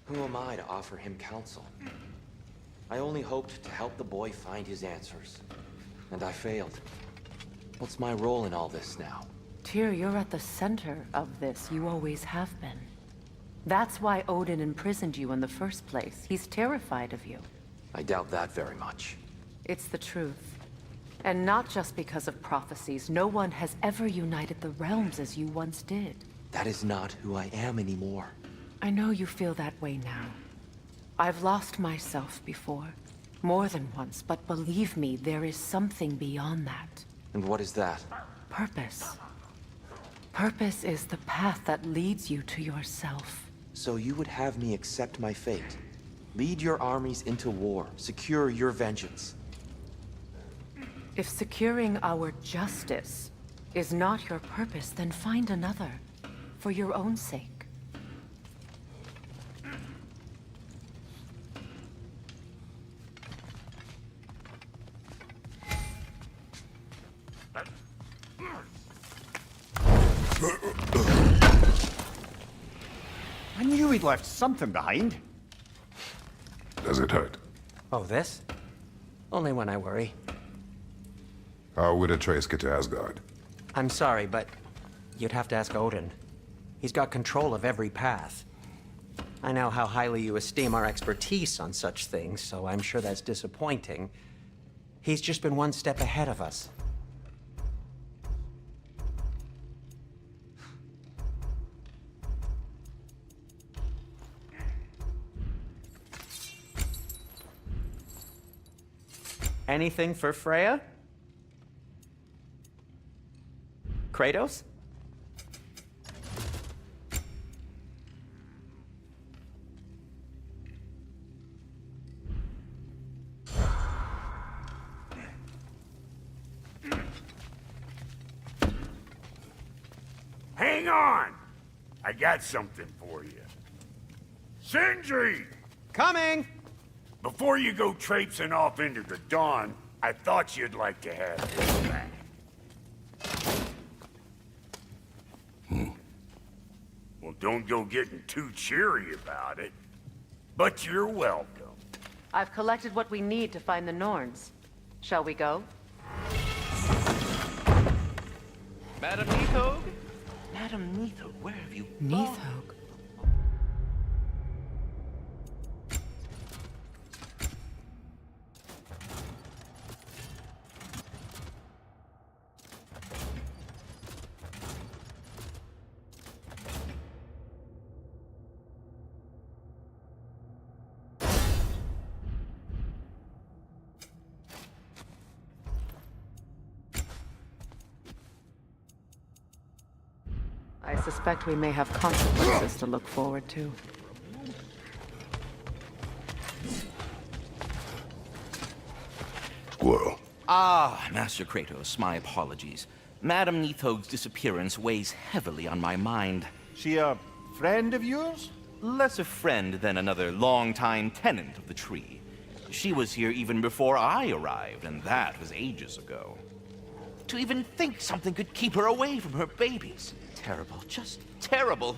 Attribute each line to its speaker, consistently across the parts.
Speaker 1: Who am I to offer him counsel? I only hoped to help the boy find his answers. And I failed. What's my role in all this now?
Speaker 2: Tyr, you're at the center of this. You always have been. That's why Odin imprisoned you in the first place. He's terrified of you.
Speaker 1: I doubt that very much.
Speaker 2: It's the truth. And not just because of prophecies. No one has ever united the realms as you once did.
Speaker 1: That is not who I am anymore.
Speaker 2: I know you feel that way now. I've lost myself before. More than once, but believe me, there is something beyond that.
Speaker 1: And what is that?
Speaker 2: Purpose. Purpose is the path that leads you to yourself.
Speaker 1: So you would have me accept my fate? Lead your armies into war, secure your vengeance.
Speaker 2: If securing our justice is not your purpose, then find another. For your own sake.
Speaker 3: I knew he'd left something behind.
Speaker 4: Does it hurt?
Speaker 5: Oh, this? Only when I worry.
Speaker 4: How would a trace get to Asgard?
Speaker 5: I'm sorry, but you'd have to ask Odin. He's got control of every path. I know how highly you esteem our expertise on such things, so I'm sure that's disappointing. He's just been one step ahead of us. Anything for Freya? Kratos?
Speaker 6: Hang on! I got something for you. Sindri!
Speaker 3: Coming!
Speaker 6: Before you go traipsing off into the dawn, I thought you'd like to have this back. Well, don't go getting too cheery about it. But you're welcome.
Speaker 2: I've collected what we need to find the Norns. Shall we go?
Speaker 7: Madam Nithog? Madam Nithog, where have you gone?
Speaker 2: Nithog. I suspect we may have consequences to look forward to.
Speaker 4: Well,
Speaker 7: Ah, Master Kratos, my apologies. Madam Nithog's disappearance weighs heavily on my mind.
Speaker 3: She a friend of yours?
Speaker 7: Less a friend than another longtime tenant of the tree. She was here even before I arrived, and that was ages ago. To even think something could keep her away from her babies. Terrible, just terrible.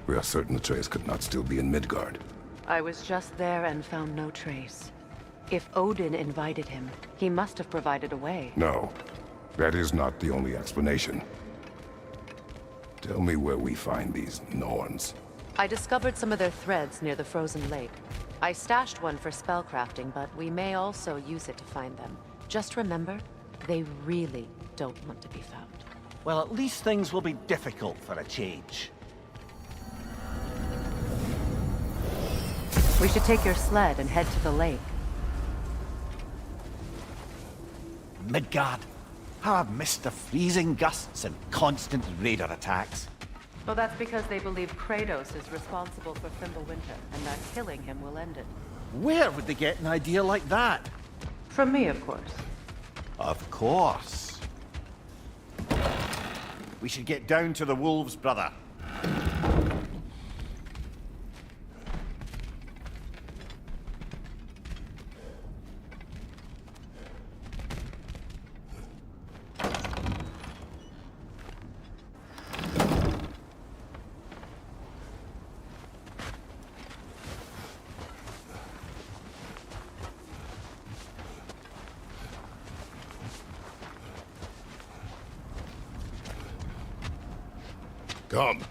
Speaker 4: we are certain the trace could not still be in Midgard.
Speaker 2: I was just there and found no trace. If Odin invited him, he must have provided a way.
Speaker 4: No, that is not the only explanation. Tell me where we find these Norns.
Speaker 2: I discovered some of their threads near the frozen lake. I stashed one for spellcrafting, but we may also use it to find them. Just remember, they really don't want to be found.
Speaker 3: Well, at least things will be difficult for a change.
Speaker 2: We should take your sled and head to the lake.
Speaker 3: Midgard. How I've missed the freezing gusts and constant raider attacks.
Speaker 2: Well, that's because they believe Kratos is responsible for Fimbulwinter, and that killing him will end it.
Speaker 3: Where would they get an idea like that?
Speaker 2: From me, of course.
Speaker 3: Of course. We should get down to the wolves, brother.
Speaker 4: Come.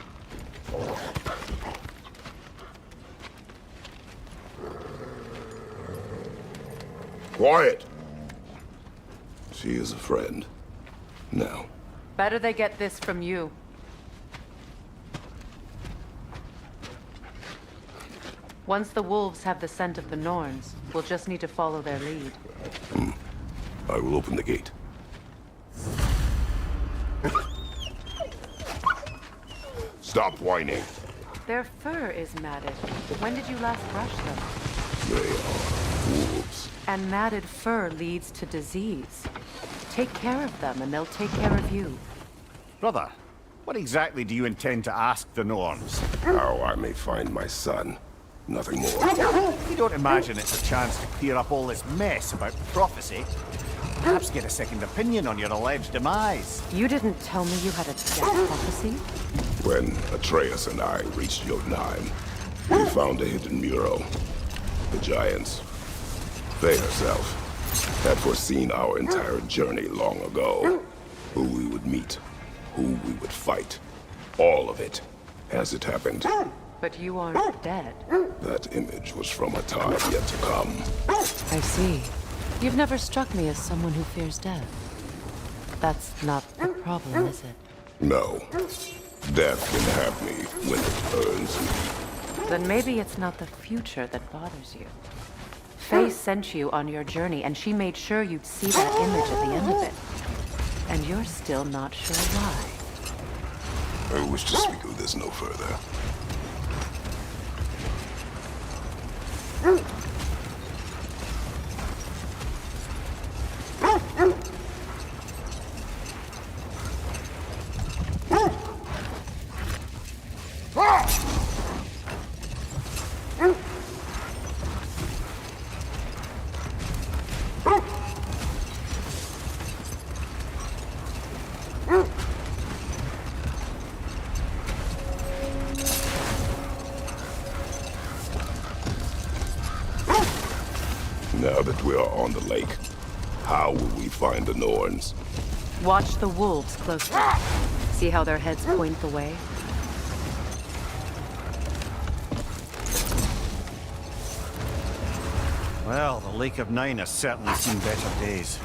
Speaker 4: Quiet. She is a friend. Now.
Speaker 2: Better they get this from you. Once the wolves have the scent of the Norns, we'll just need to follow their lead.
Speaker 4: I will open the gate. Stop whining.
Speaker 2: Their fur is matted. When did you last brush them?
Speaker 4: They are wolves.
Speaker 2: And matted fur leads to disease. Take care of them, and they'll take care of you.
Speaker 3: Brother, what exactly do you intend to ask the Norns?
Speaker 4: How I may find my son. Nothing more.
Speaker 3: You don't imagine it's a chance to clear up all this mess about prophecy? Perhaps get a second opinion on your alleged demise.
Speaker 2: You didn't tell me you had a death prophecy?
Speaker 4: When Atreus and I reached Jotunheim, we found a hidden mural. The giants, they herself, had foreseen our entire journey long ago. Who we would meet, who we would fight. All of it, as it happened.
Speaker 2: But you aren't dead.
Speaker 4: That image was from a time yet to come.
Speaker 2: I see. You've never struck me as someone who fears death. That's not the problem, is it?
Speaker 4: No. Death can have me when it earns me.
Speaker 2: Then maybe it's not the future that bothers you. Faye sent you on your journey, and she made sure you'd see that image at the end of it. And you're still not sure why.
Speaker 4: I wish to speak of this no further. Now that we are on the lake, how will we find the Norns?
Speaker 2: Watch the wolves closely. See how their heads point the way?
Speaker 3: Well, the Lake of Nine has certainly seen better days.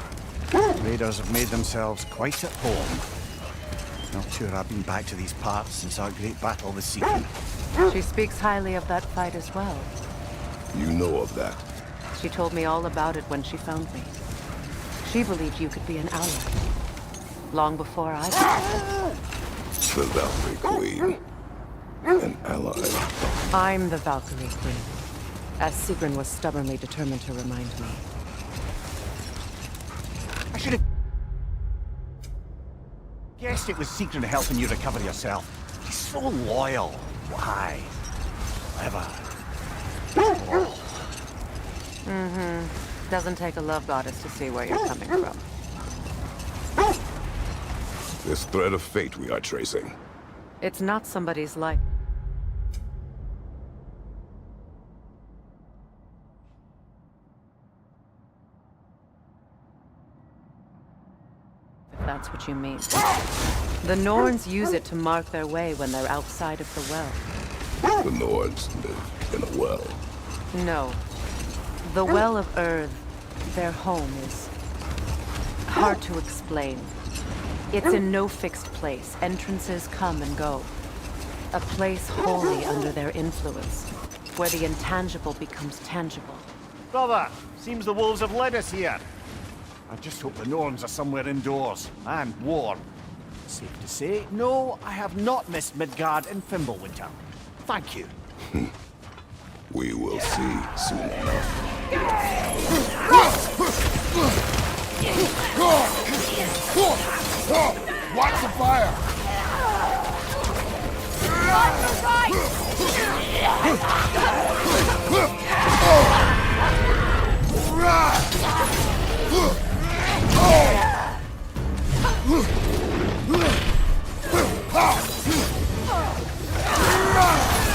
Speaker 3: Raiders have made themselves quite at home. Not sure I've been back to these parts since our great battle with Seeker.
Speaker 2: She speaks highly of that fight as well.
Speaker 4: You know of that.
Speaker 2: She told me all about it when she found me. She believed you could be an ally. Long before I did.
Speaker 4: The Valkyrie Queen. An ally.
Speaker 2: I'm the Valkyrie Queen, as Sigrun was stubbornly determined to remind me.
Speaker 3: I should have guessed it was Seeker helping you recover yourself. He's so loyal. Why? Clever.
Speaker 2: Doesn't take a love goddess to see where you're coming from.
Speaker 4: This thread of fate we are tracing.
Speaker 2: It's not somebody's life. If that's what you mean. The Norns use it to mark their way when they're outside of the well.
Speaker 4: The Nords live in a well.
Speaker 2: No. The Well of Earth, their home, is hard to explain. It's in no fixed place. Entrances come and go. A place wholly under their influence, where the intangible becomes tangible.
Speaker 3: Brother, seems the wolves have led us here. I just hope the Norns are somewhere indoors and warm. Safe to say, no, I have not missed Midgard and Fimbulwinter. Thank you.
Speaker 4: We will see soon enough.
Speaker 8: Watch the fire!
Speaker 2: On the right!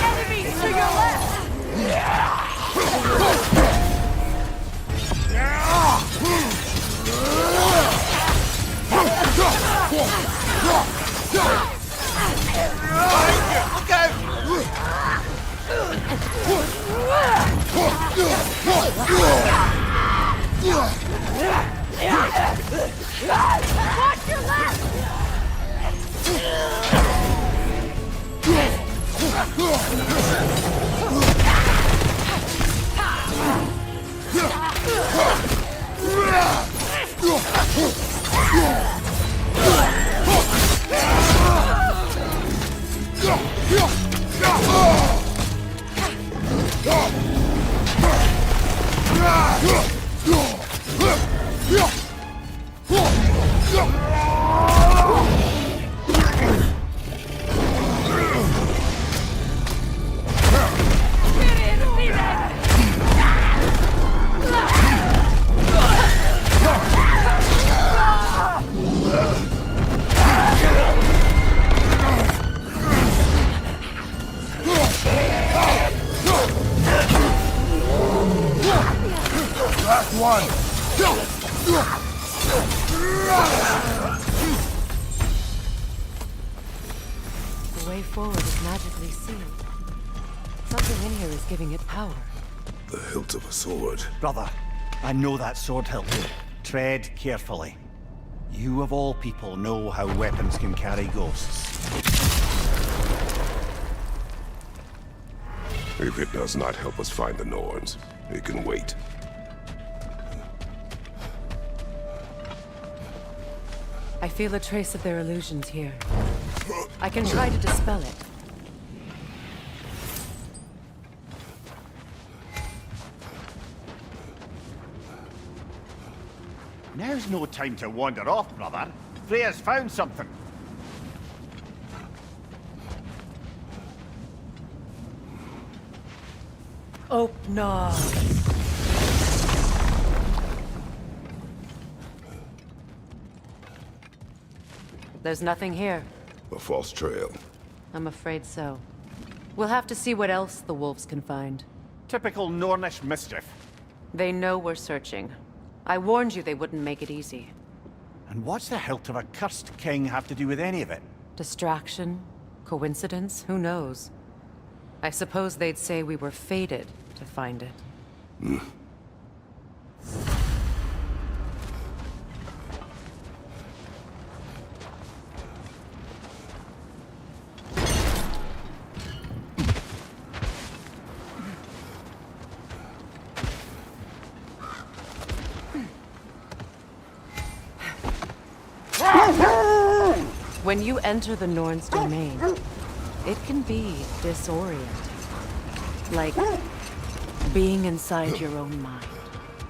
Speaker 2: Enemies to your left!
Speaker 8: Look out!
Speaker 2: Watch your left! The way forward is magically sealed. Something in here is giving it power.
Speaker 4: The hilt of a sword.
Speaker 3: Brother, I know that sword hilt. Tread carefully. You of all people know how weapons can carry ghosts.
Speaker 4: If it does not help us find the Norns, it can wait.
Speaker 2: I feel a trace of their illusions here. I can try to dispel it.
Speaker 3: Now's no time to wander off, brother. Freya's found something.
Speaker 2: Opnar. There's nothing here.
Speaker 4: A false trail.
Speaker 2: I'm afraid so. We'll have to see what else the wolves can find.
Speaker 3: Typical Nornish mischief.
Speaker 2: They know we're searching. I warned you they wouldn't make it easy.
Speaker 3: And what's the hilt of a cursed king have to do with any of it?
Speaker 2: Distraction? Coincidence? Who knows? I suppose they'd say we were fated to find it. When you enter the Norn's domain, it can be disorienting. Like being inside your own mind.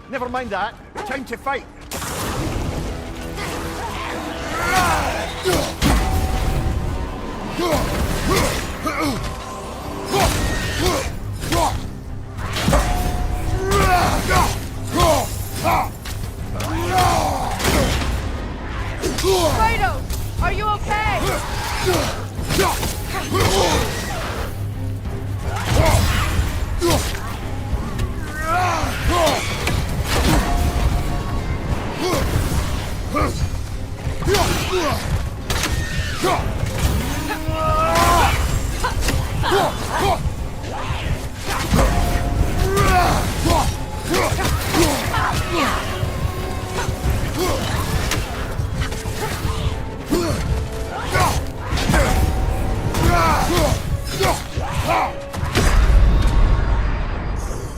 Speaker 3: Never mind that. Time to fight.
Speaker 2: Kratos, are you okay?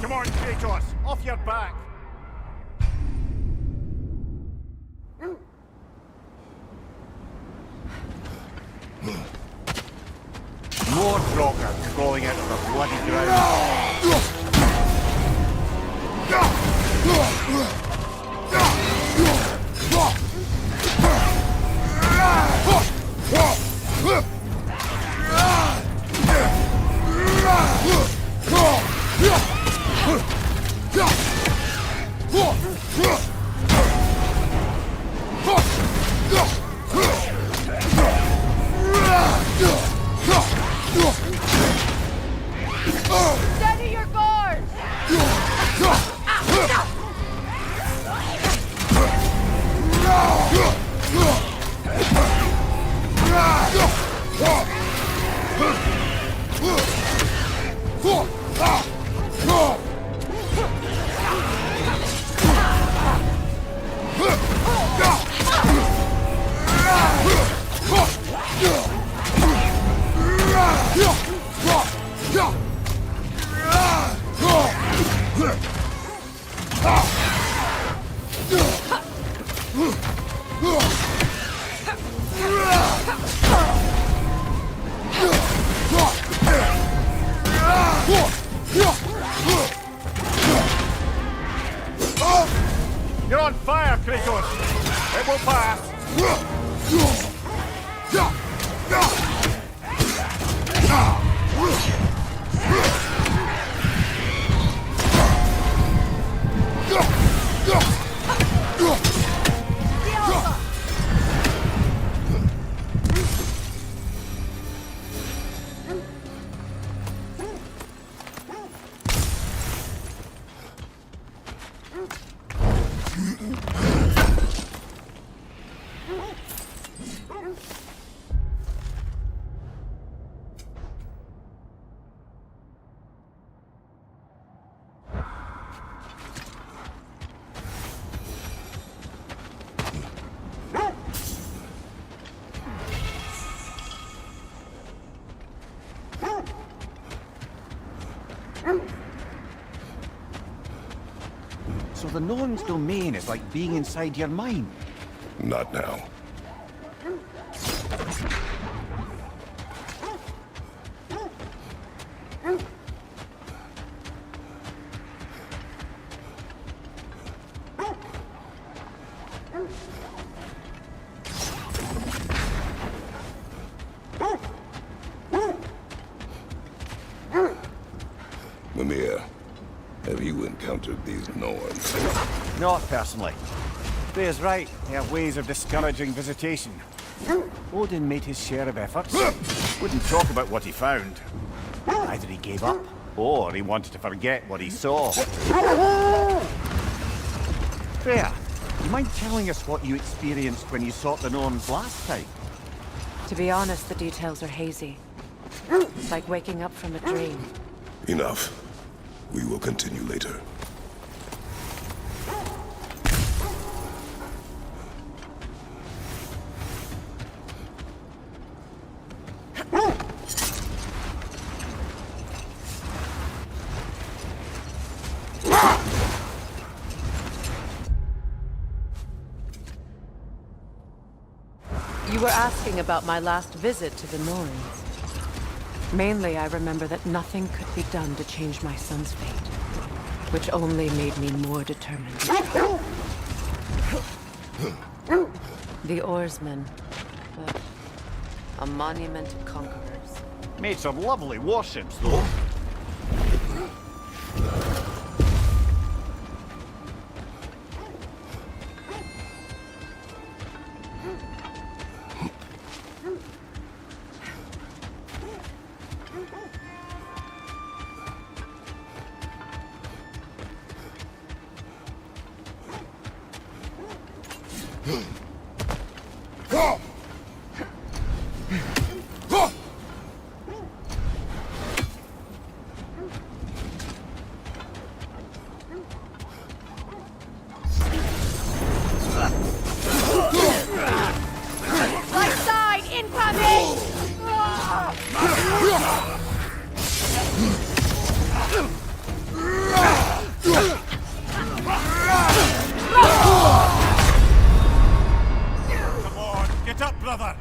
Speaker 3: Come on, Kratos. Off your back. more Draugr crawling out of the bloody ground.
Speaker 2: Steady your guards!
Speaker 3: You're on fire, Kratos! It will pass! So the Norn's domain is like being inside your mind.
Speaker 4: Not now. Mimir, have you encountered these Norns?
Speaker 3: Not personally. Freya's right. They have ways of discouraging visitation. Odin made his share of efforts. Wouldn't talk about what he found. Either he gave up, or he wanted to forget what he saw. Freya, you mind telling us what you experienced when you sought the Norns last time?
Speaker 2: To be honest, the details are hazy. It's like waking up from a dream.
Speaker 4: Enough. We will continue later.
Speaker 2: You were asking about my last visit to the Norns. Mainly, I remember that nothing could be done to change my son's fate, which only made me more determined. The oarsmen, a monument of conquerors.
Speaker 3: Made some lovely warships, though.
Speaker 2: Right side, incoming!
Speaker 3: Come on, get up, brother!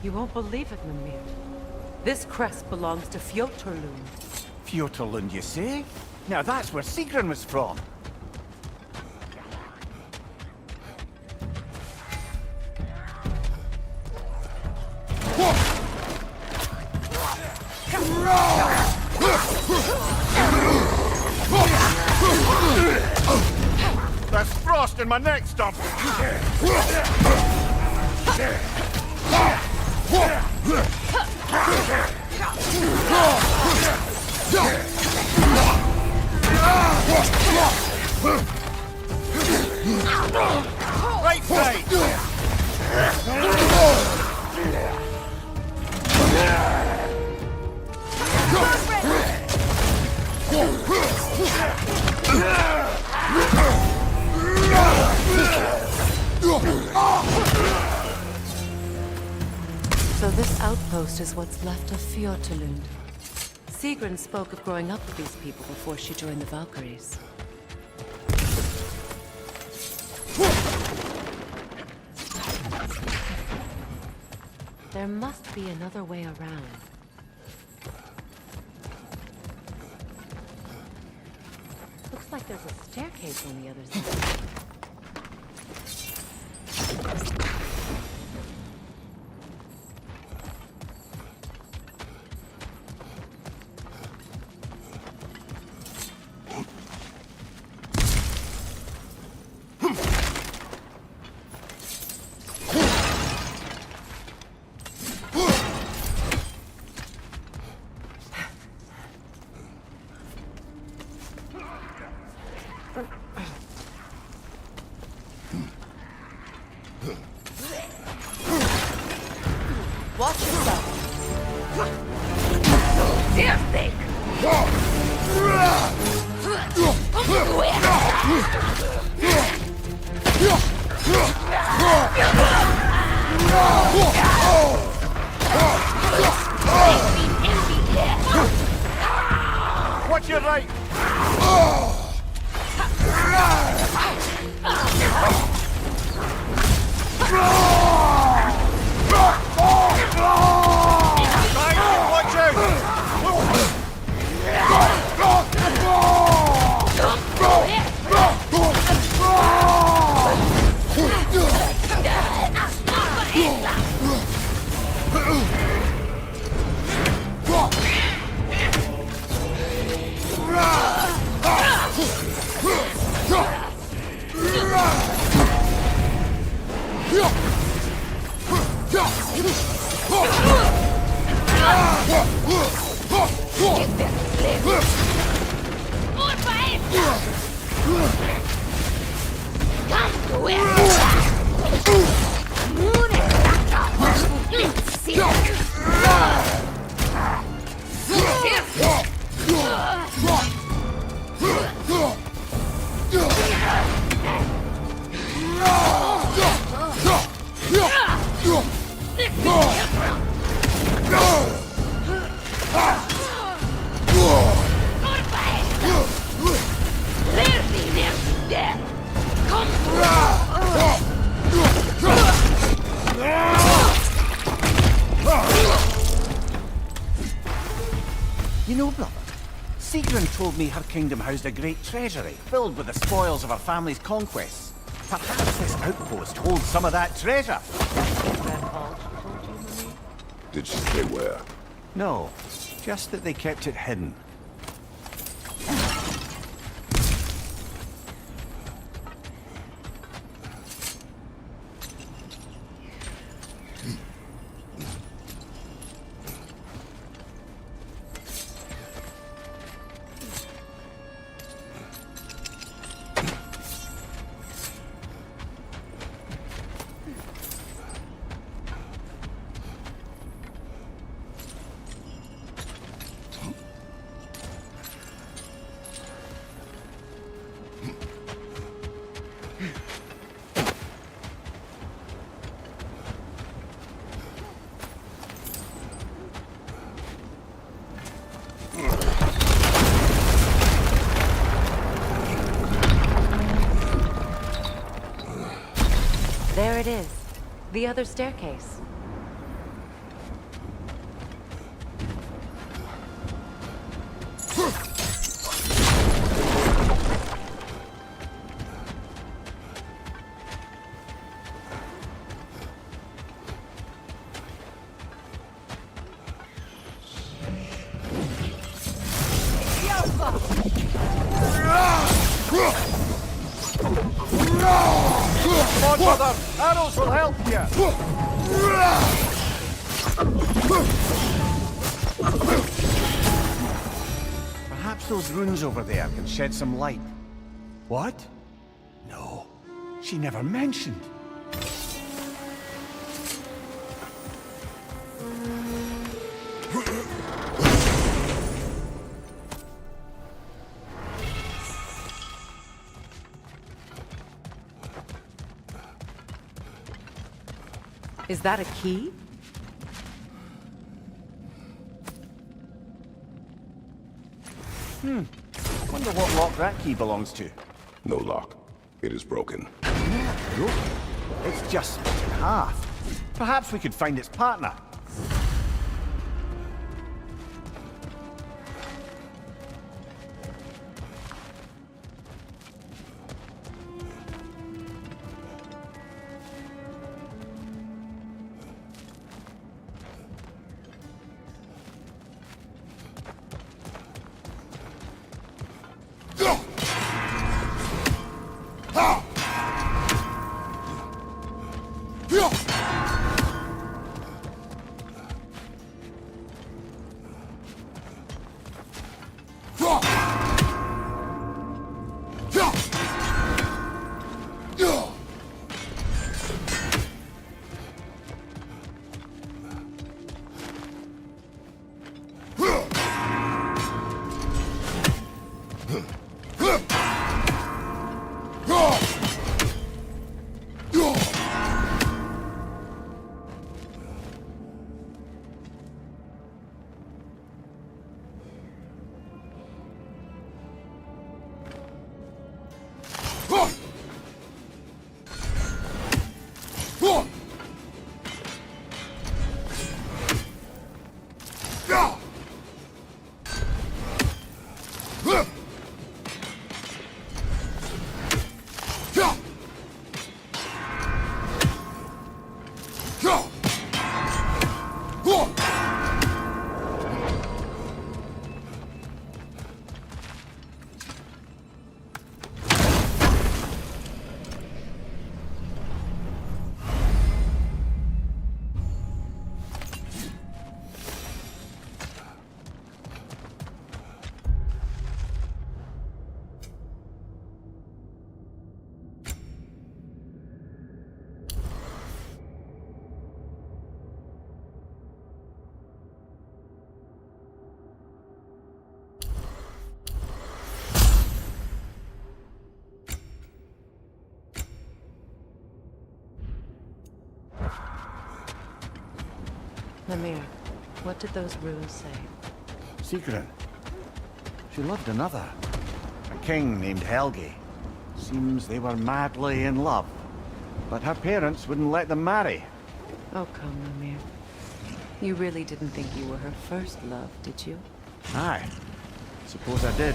Speaker 2: You won't believe it, Mimir. This crest belongs to Fjotorlund.
Speaker 3: Fjotorlund, you say? Now that's where Sigrun was from. There's frost in my neck stump. Right side.
Speaker 2: So this outpost is what's left of Fjotorlund. Sigrun spoke of growing up with these people before she joined the Valkyries. There must be another way around. Looks like there's a staircase on the other side. Watch yourself. Dear thing.
Speaker 3: Watch your right. Watch You know, brother, Sigrun told me her kingdom housed a great treasury filled with the spoils of her family's conquests. Perhaps this outpost holds some of that treasure.
Speaker 4: Did she say where?
Speaker 3: No, just that they kept it hidden.
Speaker 2: There it is. The other staircase.
Speaker 3: Come on, brother! Arrows will help you! Perhaps those runes over there can shed some light. What? No. She never mentioned.
Speaker 2: Is that a key?
Speaker 3: Wonder what lock that key belongs to.
Speaker 4: No lock. It is broken.
Speaker 3: Look, it's just split in half. Perhaps we could find its partner.
Speaker 2: Lemire, what did those runes say?
Speaker 3: Secret. She loved another. A king named Helgi. Seems they were madly in love. But her parents wouldn't let them marry.
Speaker 2: Oh, come, Lemire. You really didn't think you were her first love, did you?
Speaker 3: Aye. Suppose I did.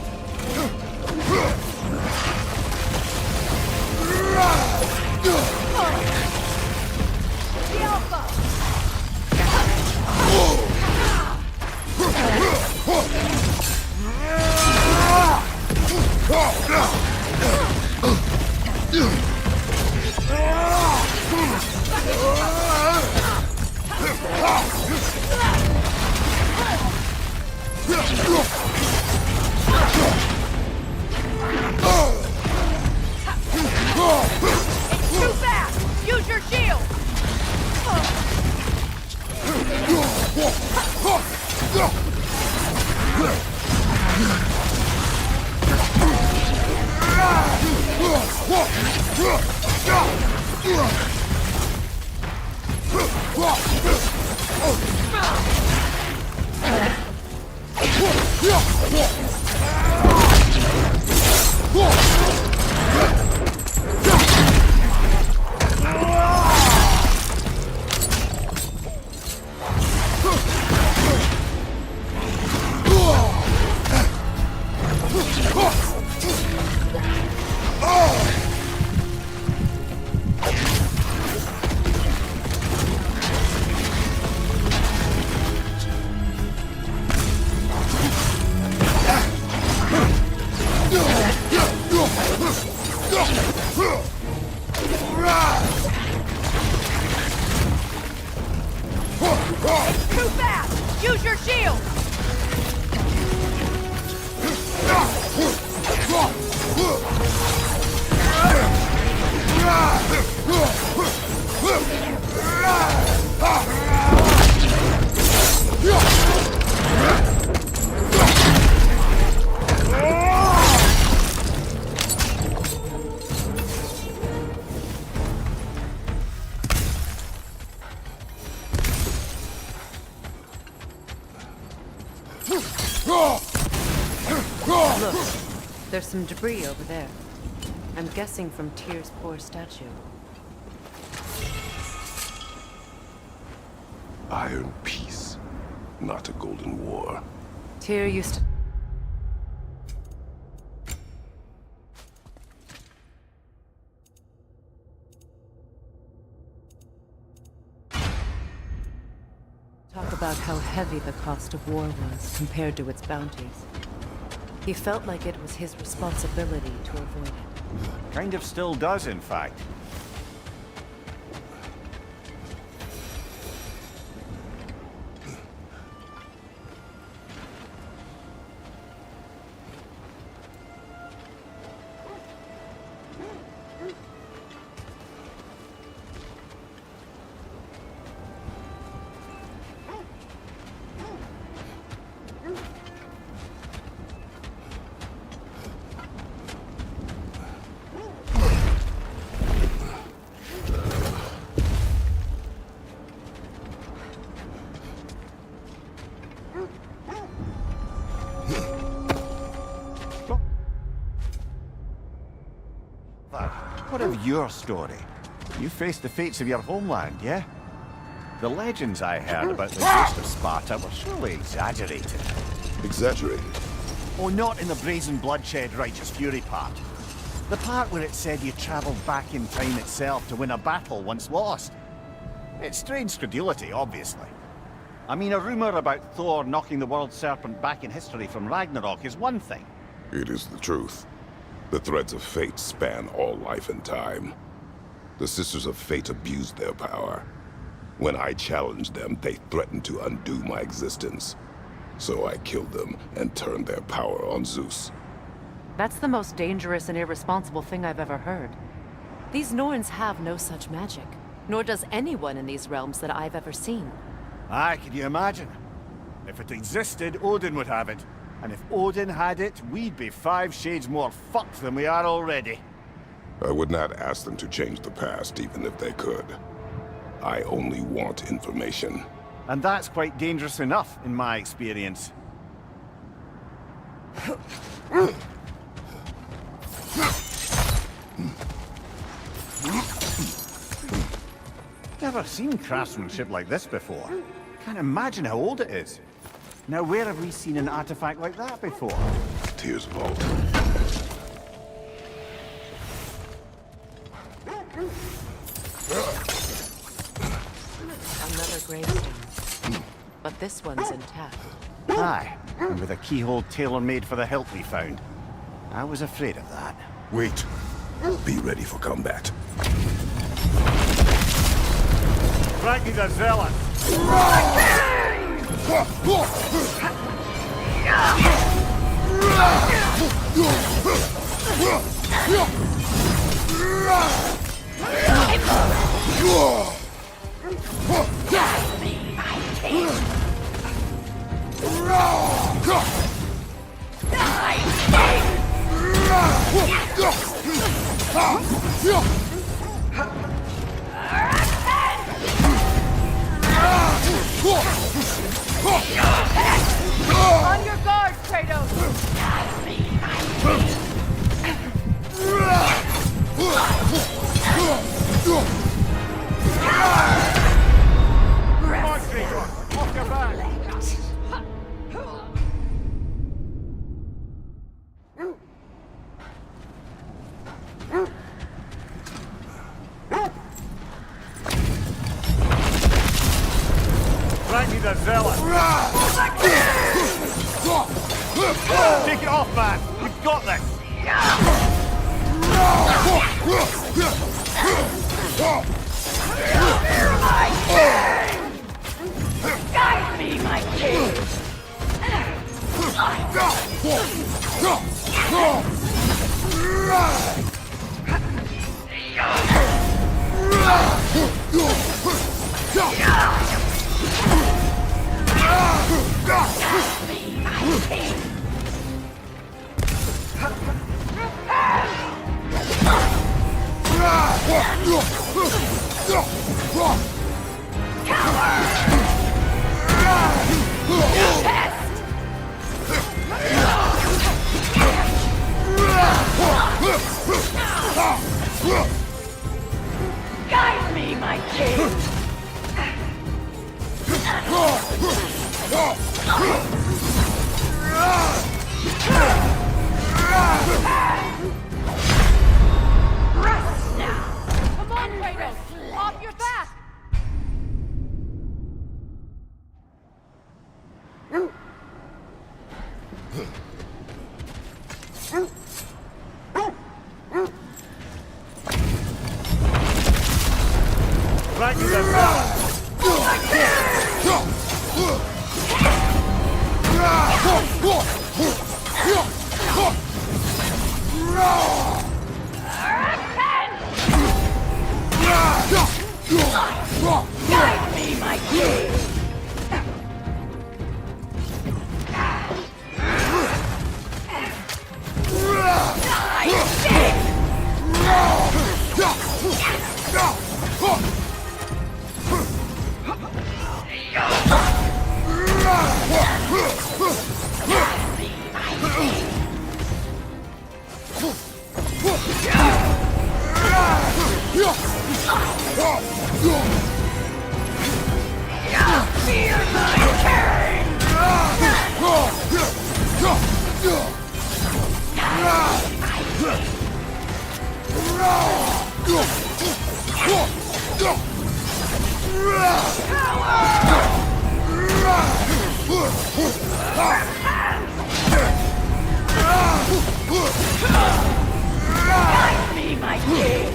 Speaker 2: your shield! Look, there's some debris over there. I'm guessing from Tyr's poor statue.
Speaker 4: Iron peace, not a golden war.
Speaker 2: Tyr used to... talk about how heavy the cost of war was compared to its bounties. He felt like it was his responsibility to avoid it.
Speaker 3: Kind of still does, in fact. What of your story? You faced the fates of your homeland, yeah? The legends I heard about the ghost of Sparta were surely exaggerated.
Speaker 4: Exaggerated?
Speaker 3: Oh, not in the brazen bloodshed righteous fury part. The part where it said you travelled back in time itself to win a battle once lost. It's strange credulity, obviously. I mean, a rumour about Thor knocking the world serpent back in history from Ragnarok is one thing.
Speaker 4: It is the truth. The threads of fate span all life and time. The Sisters of Fate abused their power. When I challenged them, they threatened to undo my existence. So I killed them and turned their power on Zeus.
Speaker 2: That's the most dangerous and irresponsible thing I've ever heard. These Norns have no such magic, nor does anyone in these realms that I've ever seen.
Speaker 3: Aye, can you imagine? If it existed, Odin would have it. And if Odin had it, we'd be 5 shades more fucked than we are already.
Speaker 4: I would not ask them to change the past, even if they could. I only want information.
Speaker 3: And that's quite dangerous enough, in my experience. Never seen craftsmanship like this before. Can't imagine how old it is. Now, where have we seen an artifact like that before?
Speaker 4: Tyr's vault.
Speaker 2: Another gravestone. But this one's intact.
Speaker 3: Aye, and with a keyhole tailor-made for the hilt we found. I was afraid of that.
Speaker 4: Wait. Be ready for combat.
Speaker 3: Frankie the Zealot!
Speaker 2: On your guard, Kratos!
Speaker 3: Off your back! Frankie the Zealot! Take it off, man! We've got this!
Speaker 9: Guide me, my king! Guide me, my king! Rest now!
Speaker 2: Come on, Kratos! Off your back!
Speaker 9: Guide me, my king! Fear my king! Guide me, my king!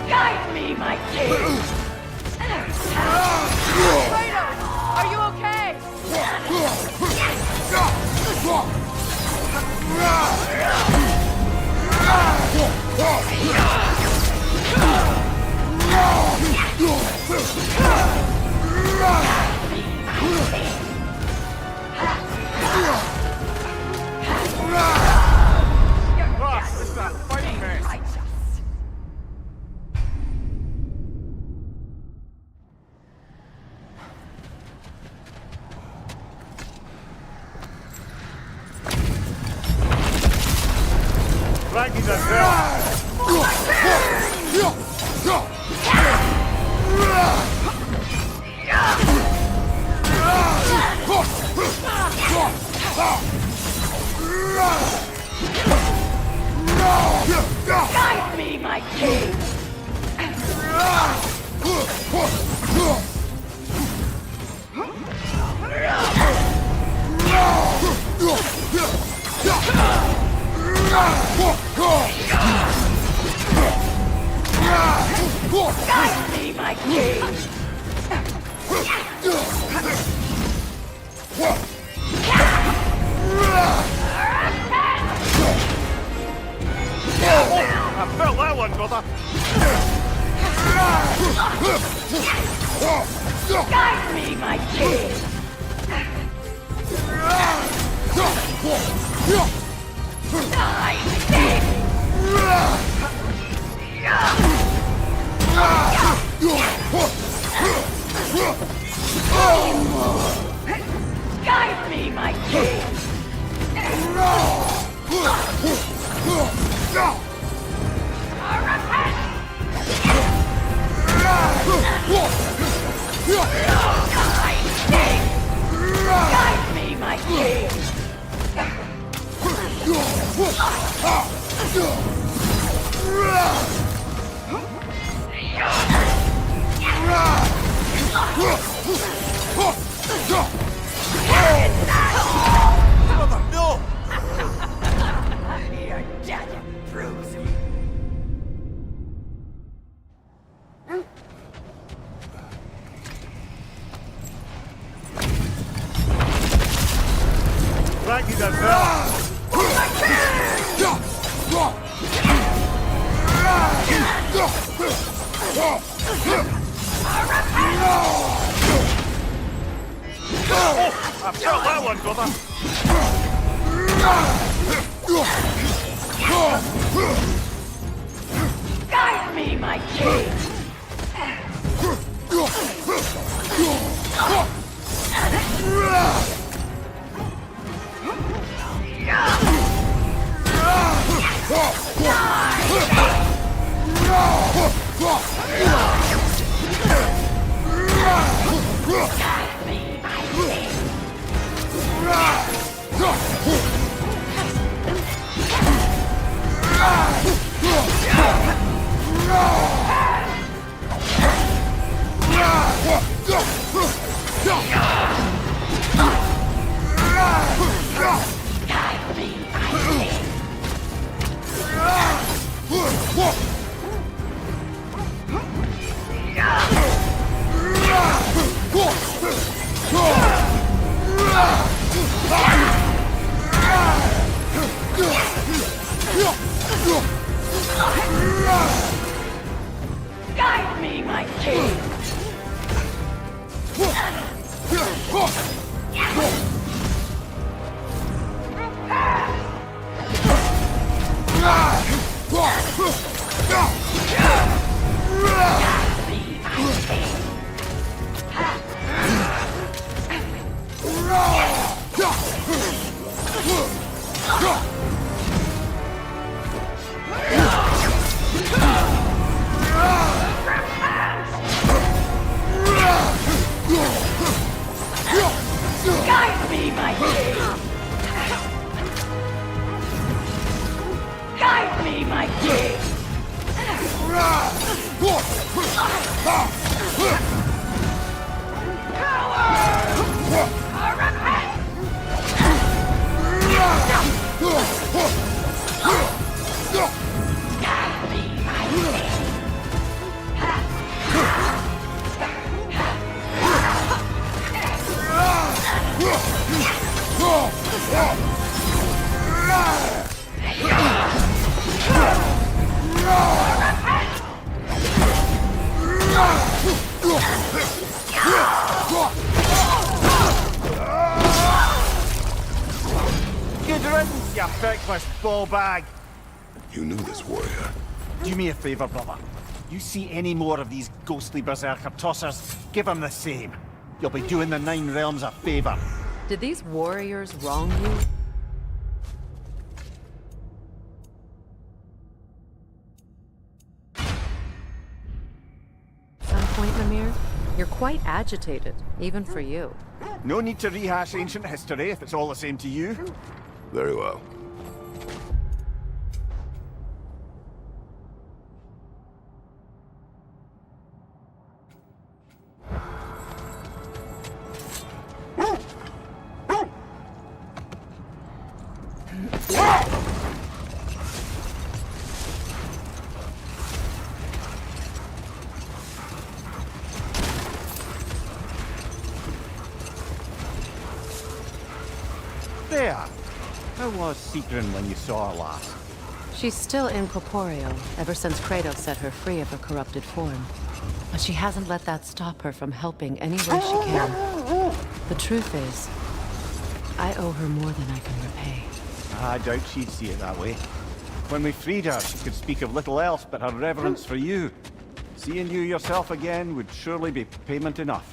Speaker 9: Guide me, my king!
Speaker 2: Kratos! Are you okay?
Speaker 9: Guide me, my king! Guide me, my king!
Speaker 3: I felt that one, brother.
Speaker 9: Guide me, my king! Guide me, my king!
Speaker 8: No!
Speaker 9: Your death proves it.
Speaker 3: I felt that one, brother.
Speaker 9: Guide me, my king. Guide me, my king. Guide me, my king. Guide me, my king.
Speaker 3: Good riddance, you feckless ball bag.
Speaker 4: You knew this warrior.
Speaker 3: Do me a favor, brother. You see any more of these ghostly berserker tossers, give them the same. You'll be doing the Nine Realms a favor.
Speaker 2: Did these warriors wrong you? Some point, Mimir, you're quite agitated, even for you.
Speaker 3: No need to rehash ancient history if it's all the same to you.
Speaker 4: Very well.
Speaker 3: There. How was Seekrin when you saw her last?
Speaker 2: She's still incorporeal, ever since Kratos set her free of her corrupted form. But she hasn't let that stop her from helping any way she can. The truth is, I owe her more than I can repay.
Speaker 3: I doubt she'd see it that way. When we freed her, she could speak of little else but her reverence for you. Seeing you yourself again would surely be payment enough.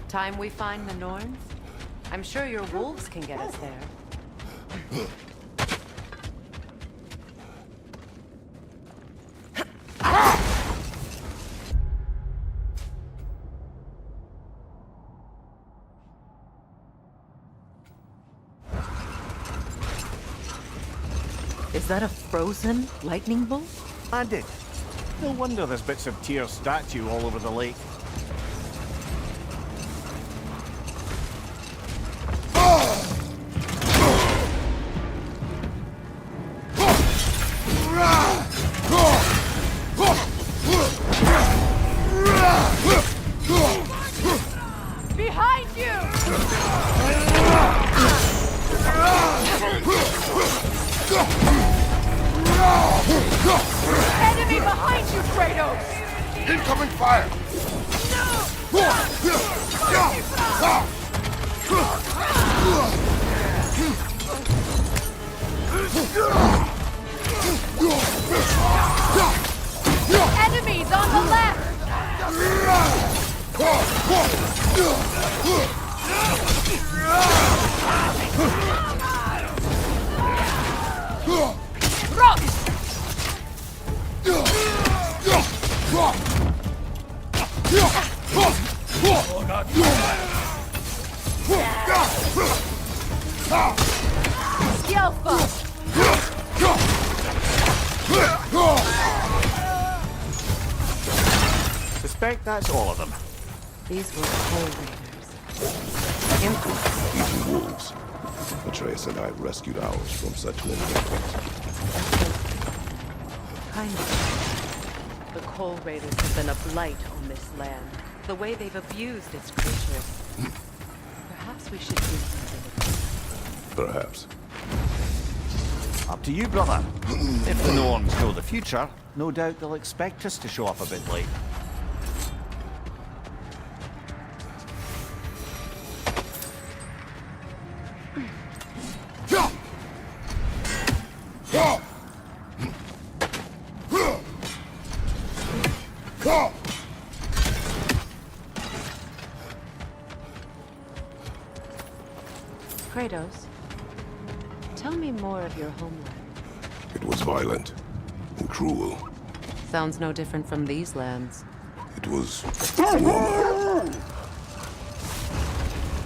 Speaker 2: Time we find the Norns? I'm sure your wolves can get us there. Is that a frozen lightning bolt?
Speaker 3: Landed. No wonder there's bits of Tyr's statue all over the lake.
Speaker 2: Behind you! Enemy behind you, Kratos!
Speaker 8: Incoming fire!
Speaker 2: Enemies on the left!
Speaker 3: Suspect that's all of them.
Speaker 2: These were coal raiders.
Speaker 4: Eating wolves. Atreus and I rescued ours from such many victims.
Speaker 2: Kind of. The coal raiders have been a blight on this land. The way they've abused its creatures. Perhaps we should do something.
Speaker 4: Perhaps.
Speaker 3: Up to you, brother. If the Norns know the future, no doubt they'll expect us to show up a bit late.
Speaker 2: Kratos, tell me more of your homeland.
Speaker 4: It was violent and cruel.
Speaker 2: Sounds no different from these lands.
Speaker 4: It was warmer.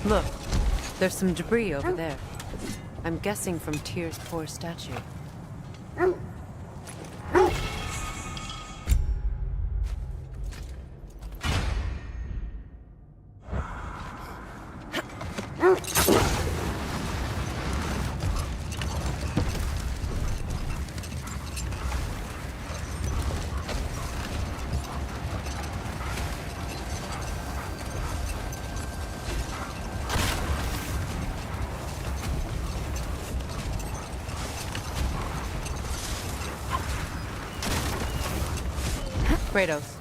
Speaker 2: Look, there's some debris over there. I'm guessing from Tyr's poor statue. Kratos,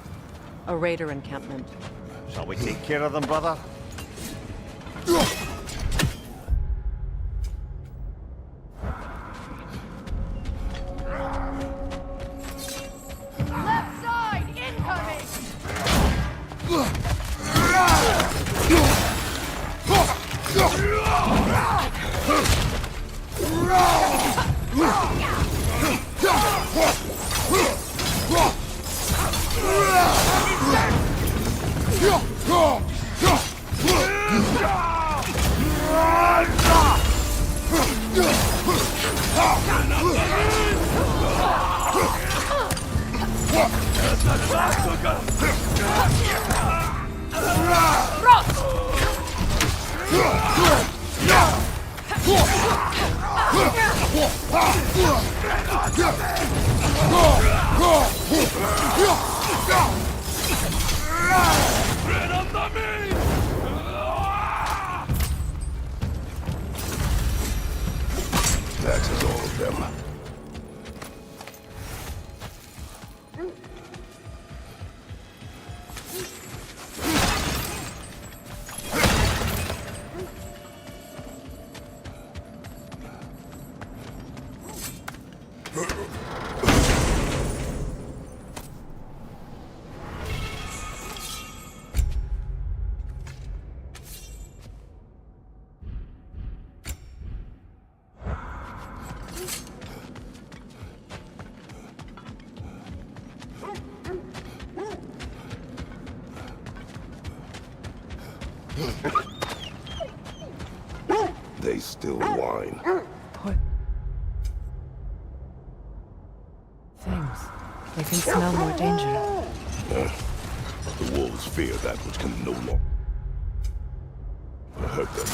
Speaker 2: a raider encampment.
Speaker 3: Shall we take care of them, brother?
Speaker 2: Left side, incoming!
Speaker 4: That is all of them. They still whine.
Speaker 2: Poor things. They can smell more danger.
Speaker 4: The wolves fear that which can no longer hurt them.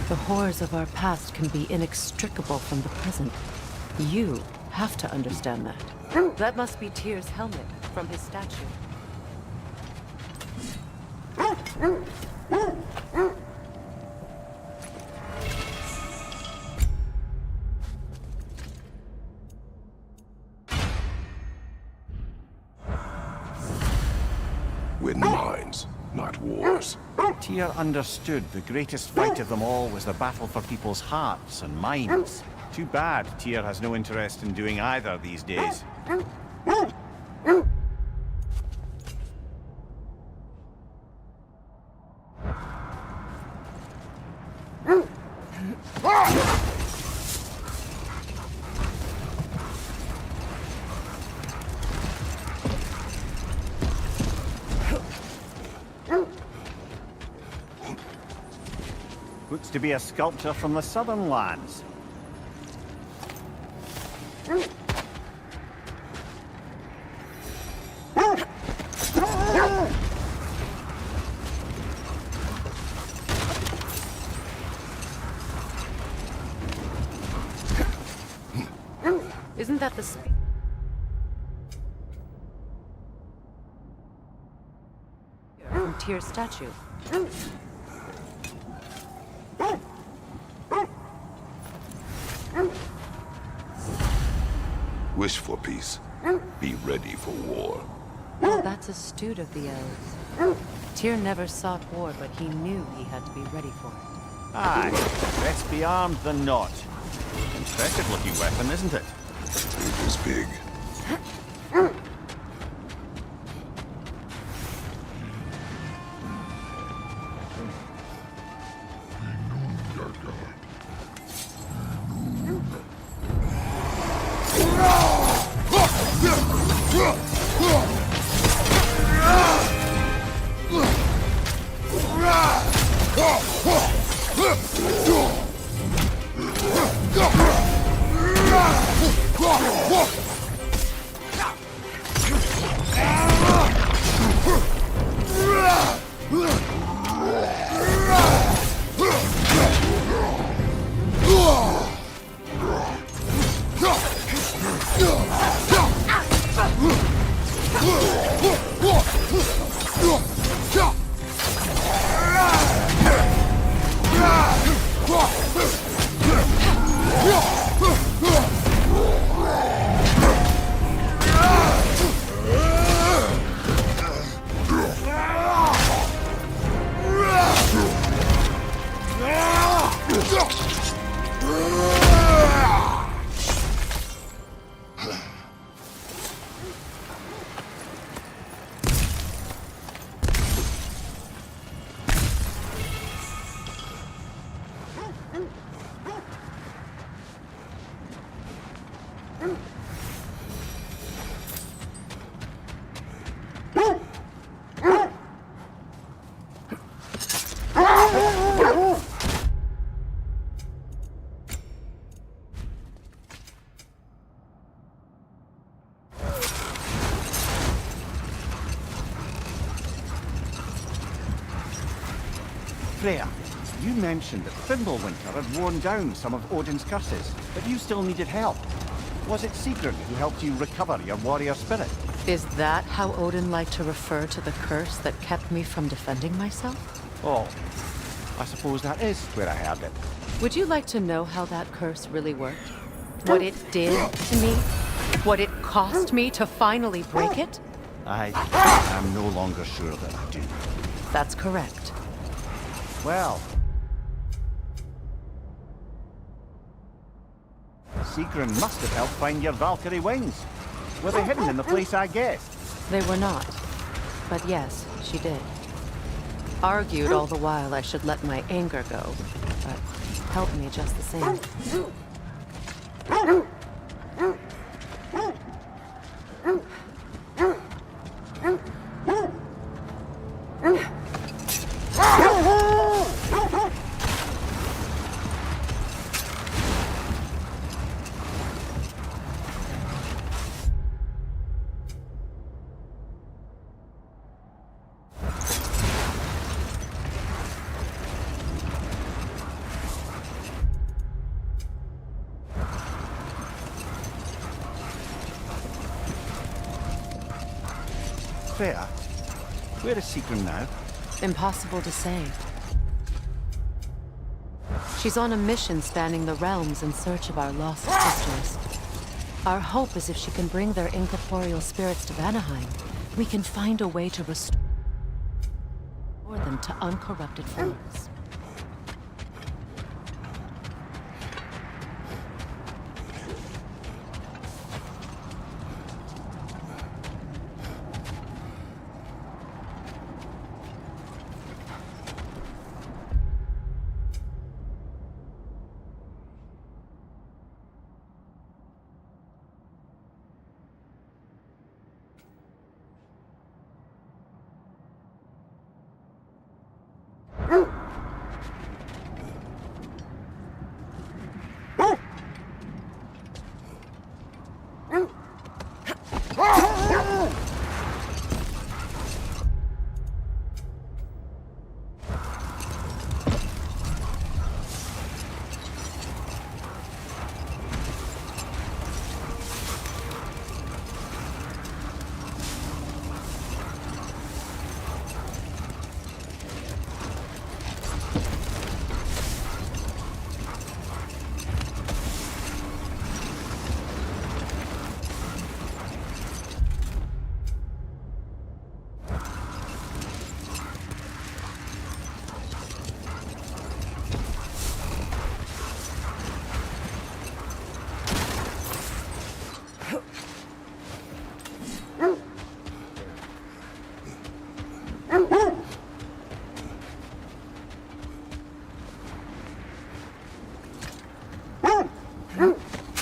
Speaker 2: The horrors of our past can be inextricable from the present. You have to understand that. That must be Tyr's helmet from his statue.
Speaker 4: Win minds, not wars.
Speaker 3: Tyr understood the greatest fight of them all was the battle for people's hearts and minds. Too bad Tyr has no interest in doing either these days. Looks to be a sculpture from the southern lands.
Speaker 2: Isn't that the from Tyr's statue?
Speaker 4: Wish for peace. Be ready for war.
Speaker 2: Well, that's astute of the elves. Tyr never sought war, but he knew he had to be ready for it.
Speaker 3: Aye, best be armed than not. Impressive looking weapon, isn't it?
Speaker 4: It was big.
Speaker 3: Freya, you mentioned that Fimbulwinter had worn down some of Odin's curses, but you still needed help. Was it Sigurd who helped you recover your warrior spirit?
Speaker 2: Is that how Odin liked to refer to the curse that kept me from defending myself?
Speaker 3: Oh, I suppose that is where I heard it.
Speaker 2: Would you like to know how that curse really worked? What it did to me? What it cost me to finally break it?
Speaker 3: I am no longer sure that I do.
Speaker 2: That's correct.
Speaker 3: Well, Sigrun must have helped find your Valkyrie wings. Were they hidden in the place I guessed?
Speaker 2: They were not. But yes, she did. Argued all the while I should let my anger go, but helped me just the same.
Speaker 3: Freya, where is Sigrun now?
Speaker 2: Impossible to say. She's on a mission spanning the realms in search of our lost sisters. Our hope is if she can bring their incorporeal spirits to Vanaheim, we can find a way to restore them to uncorrupted forms.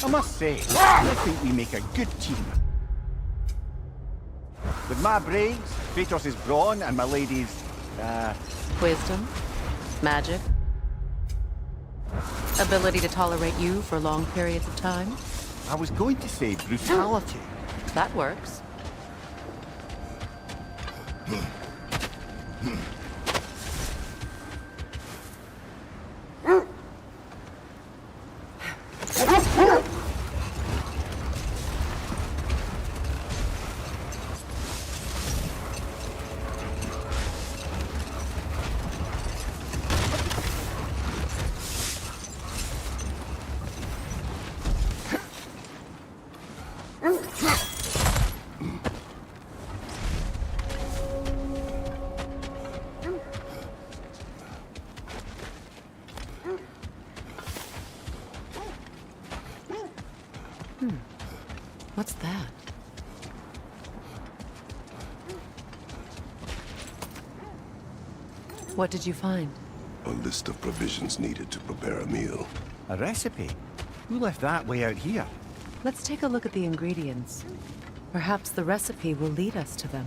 Speaker 3: I must say, I think we make a good team. With my brains, Kratos' brawn, and my lady's,
Speaker 2: Wisdom, magic, ability to tolerate you for long periods of time.
Speaker 3: I was going to say brutality.
Speaker 2: That works. What's that? What did you find?
Speaker 4: A list of provisions needed to prepare a meal.
Speaker 3: A recipe? Who left that way out here?
Speaker 2: Let's take a look at the ingredients. Perhaps the recipe will lead us to them.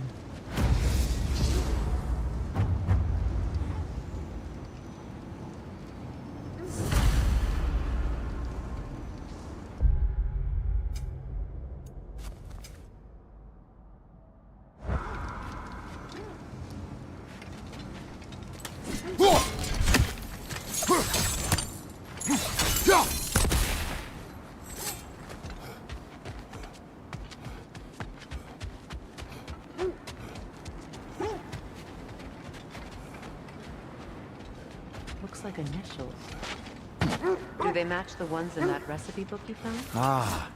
Speaker 2: looks like initials. Do they match the ones in that recipe book you found?
Speaker 3: Ah,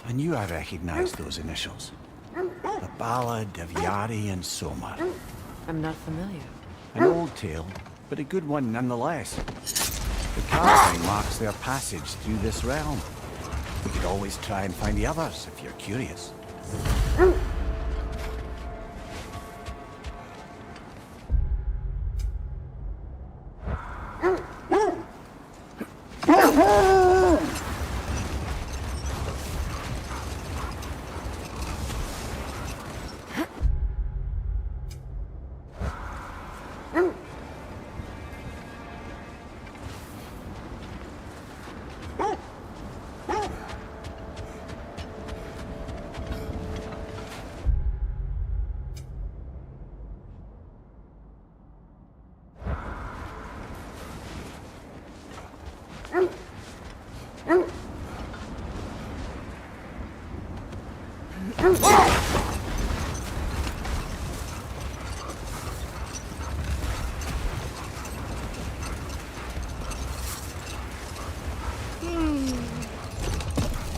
Speaker 3: I knew I recognized those initials. The Ballad of Yari and Somar.
Speaker 2: I'm not familiar.
Speaker 3: An old tale, but a good one nonetheless. The carving marks their passage through this realm. We could always try and find the others if you're curious.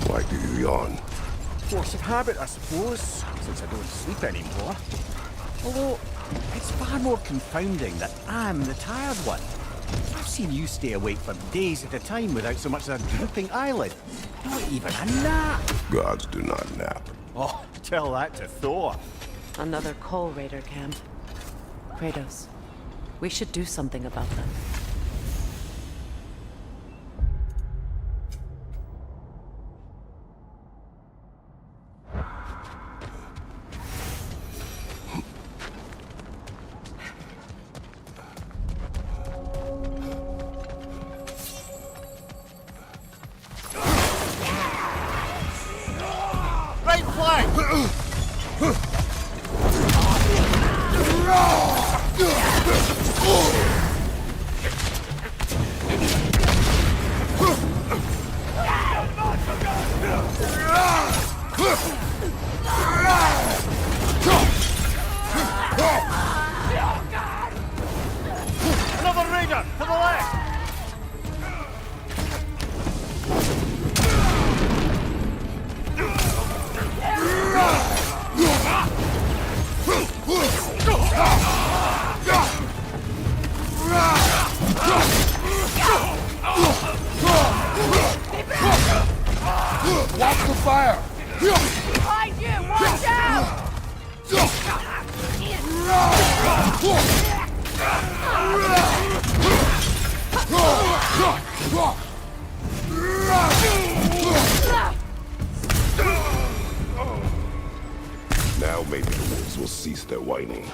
Speaker 4: Why do you yawn?
Speaker 3: Force of habit, I suppose, since I don't sleep anymore. Although, it's far more confounding that I'm the tired one. I've seen you stay awake for days at a time without so much as a drooping eyelid. Not even a nap.
Speaker 4: Gods do not nap.
Speaker 3: Oh, tell that to Thor.
Speaker 2: Another Coal Raider camp. Kratos, we should do something about them.
Speaker 8: Right flank! Another raider to the left!
Speaker 4: Watch the fire!
Speaker 9: Behind you! Watch out!
Speaker 4: Now maybe the wolves will cease their whining.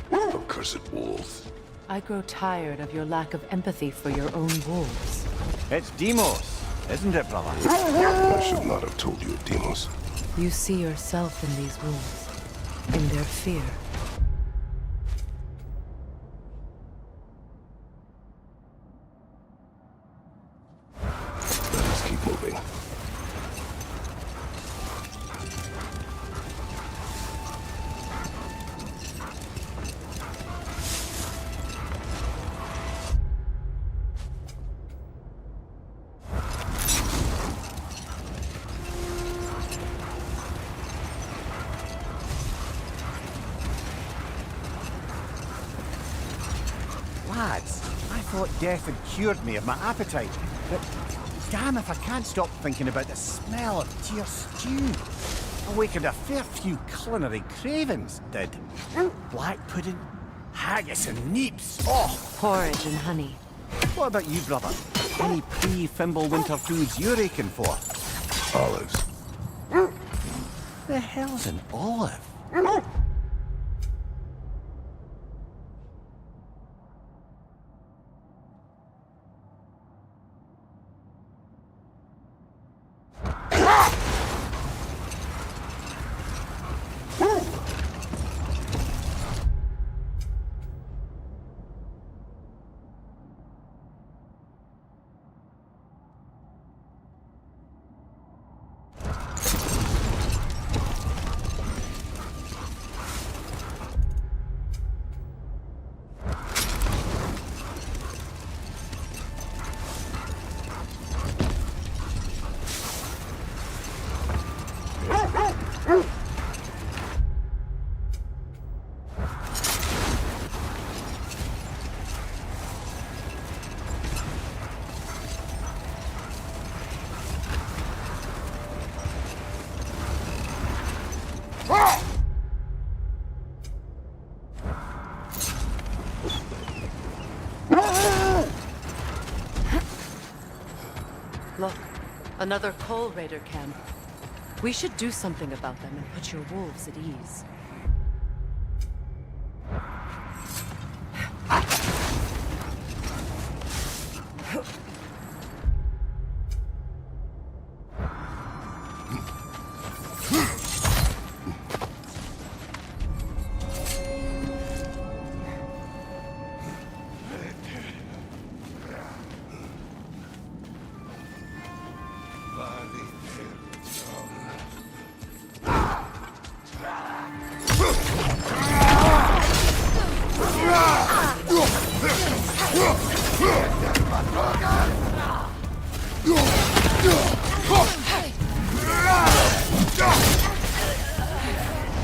Speaker 4: Accursed wolves.
Speaker 2: I grow tired of your lack of empathy for your own wolves.
Speaker 3: It's Demos, isn't it, brother?
Speaker 4: I should not have told you, Demos.
Speaker 2: You see yourself in these wolves, in their fear.
Speaker 4: Let us keep moving.
Speaker 3: lads, I thought death had cured me of my appetite. But damn if I can't stop thinking about the smell of dear stew. Awakened a fair few culinary cravings, did. Black pudding, haggis and neeps. Oh!
Speaker 2: Porridge and honey.
Speaker 3: What about you, brother? Any pre-Fimble winter foods you're aching for?
Speaker 4: Olives.
Speaker 3: The hell's an olive?
Speaker 2: Look, another Coal Raider camp. We should do something about them and put your wolves at ease.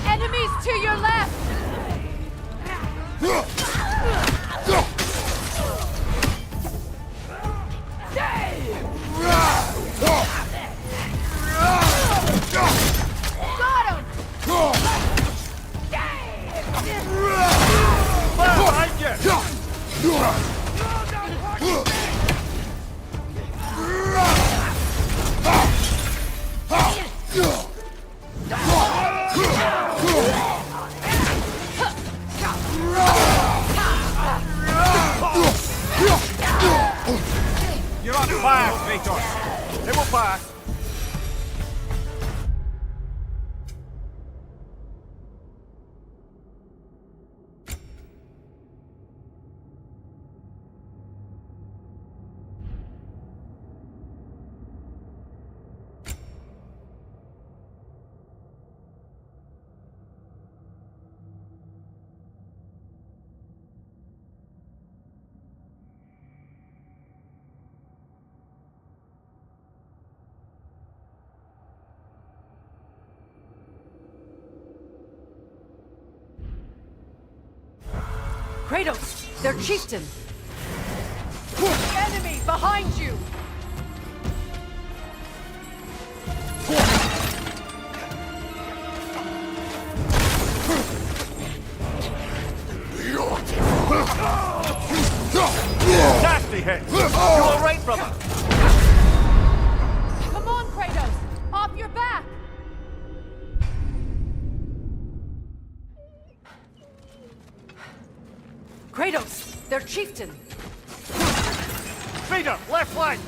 Speaker 9: Enemies to your left! Got him!
Speaker 3: You're on fire, Kratos. It will pass.
Speaker 2: Kratos! Their chieftain!
Speaker 9: Enemy behind you!
Speaker 8: Nasty hit! You alright, brother?
Speaker 9: Come on, Kratos! Off your back!
Speaker 2: Kratos! Their chieftain!
Speaker 8: Speeder, left flank!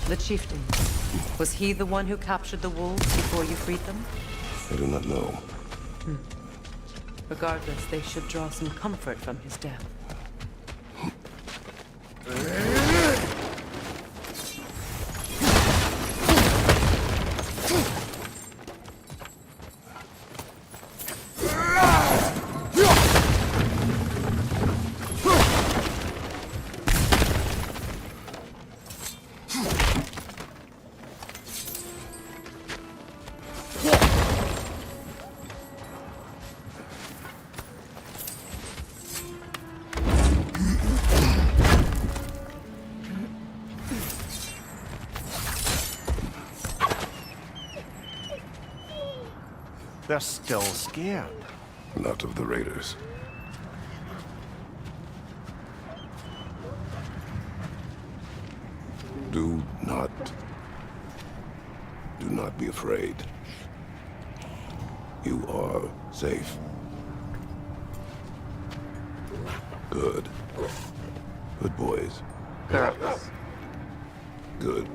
Speaker 2: The chieftain. Was he the one who captured the wolves before you freed them?
Speaker 4: I do not know.
Speaker 2: Regardless, they should draw some comfort from his death.
Speaker 3: They're still scared.
Speaker 4: Not of the raiders. Do not be afraid. You are safe. Good. Good boys.
Speaker 2: Girls.
Speaker 4: Good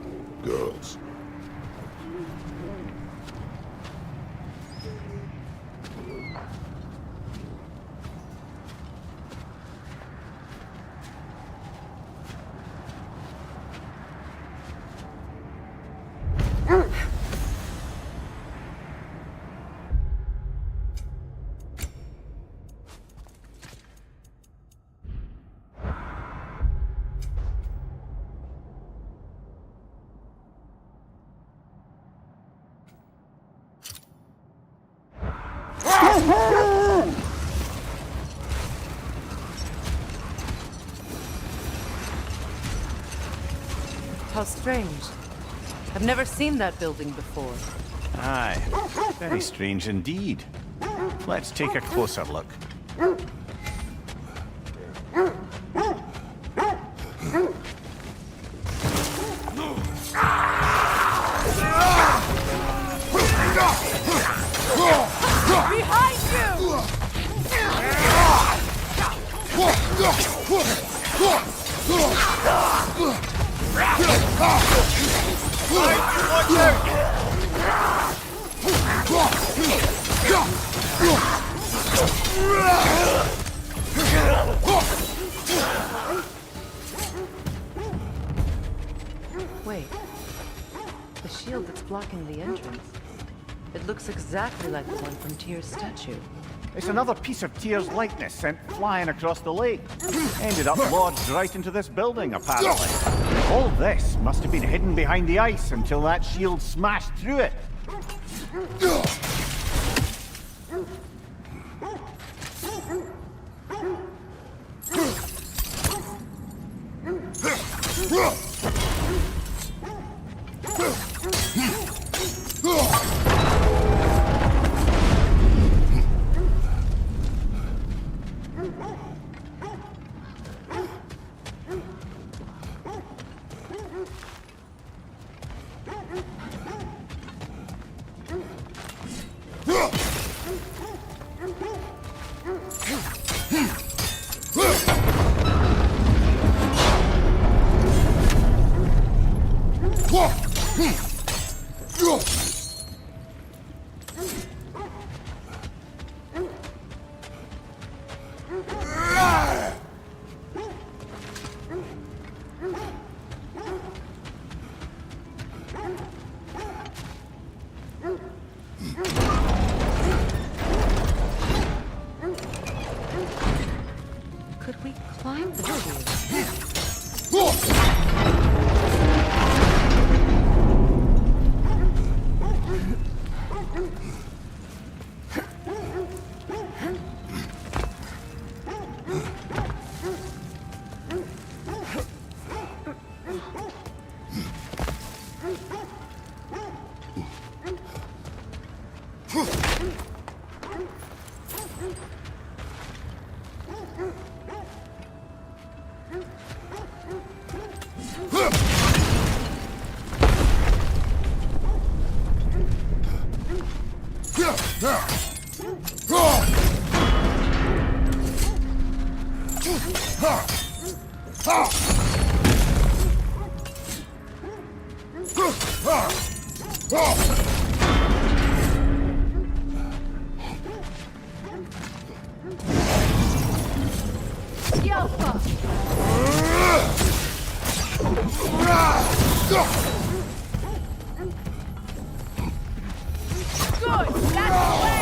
Speaker 4: girls.
Speaker 2: How strange. I've never seen that building before.
Speaker 3: Aye, very strange indeed. Let's take a closer look.
Speaker 9: Behind you!
Speaker 2: Wait. The shield that's blocking the entrance. It looks exactly like the one from Tyr's statue.
Speaker 3: It's another piece of Tyr's likeness sent flying across the lake. Ended up lodged right into this building, apparently. All this must have been hidden behind the ice until that shield smashed through it.
Speaker 2: Could we climb the shield?
Speaker 9: Good! That's the way!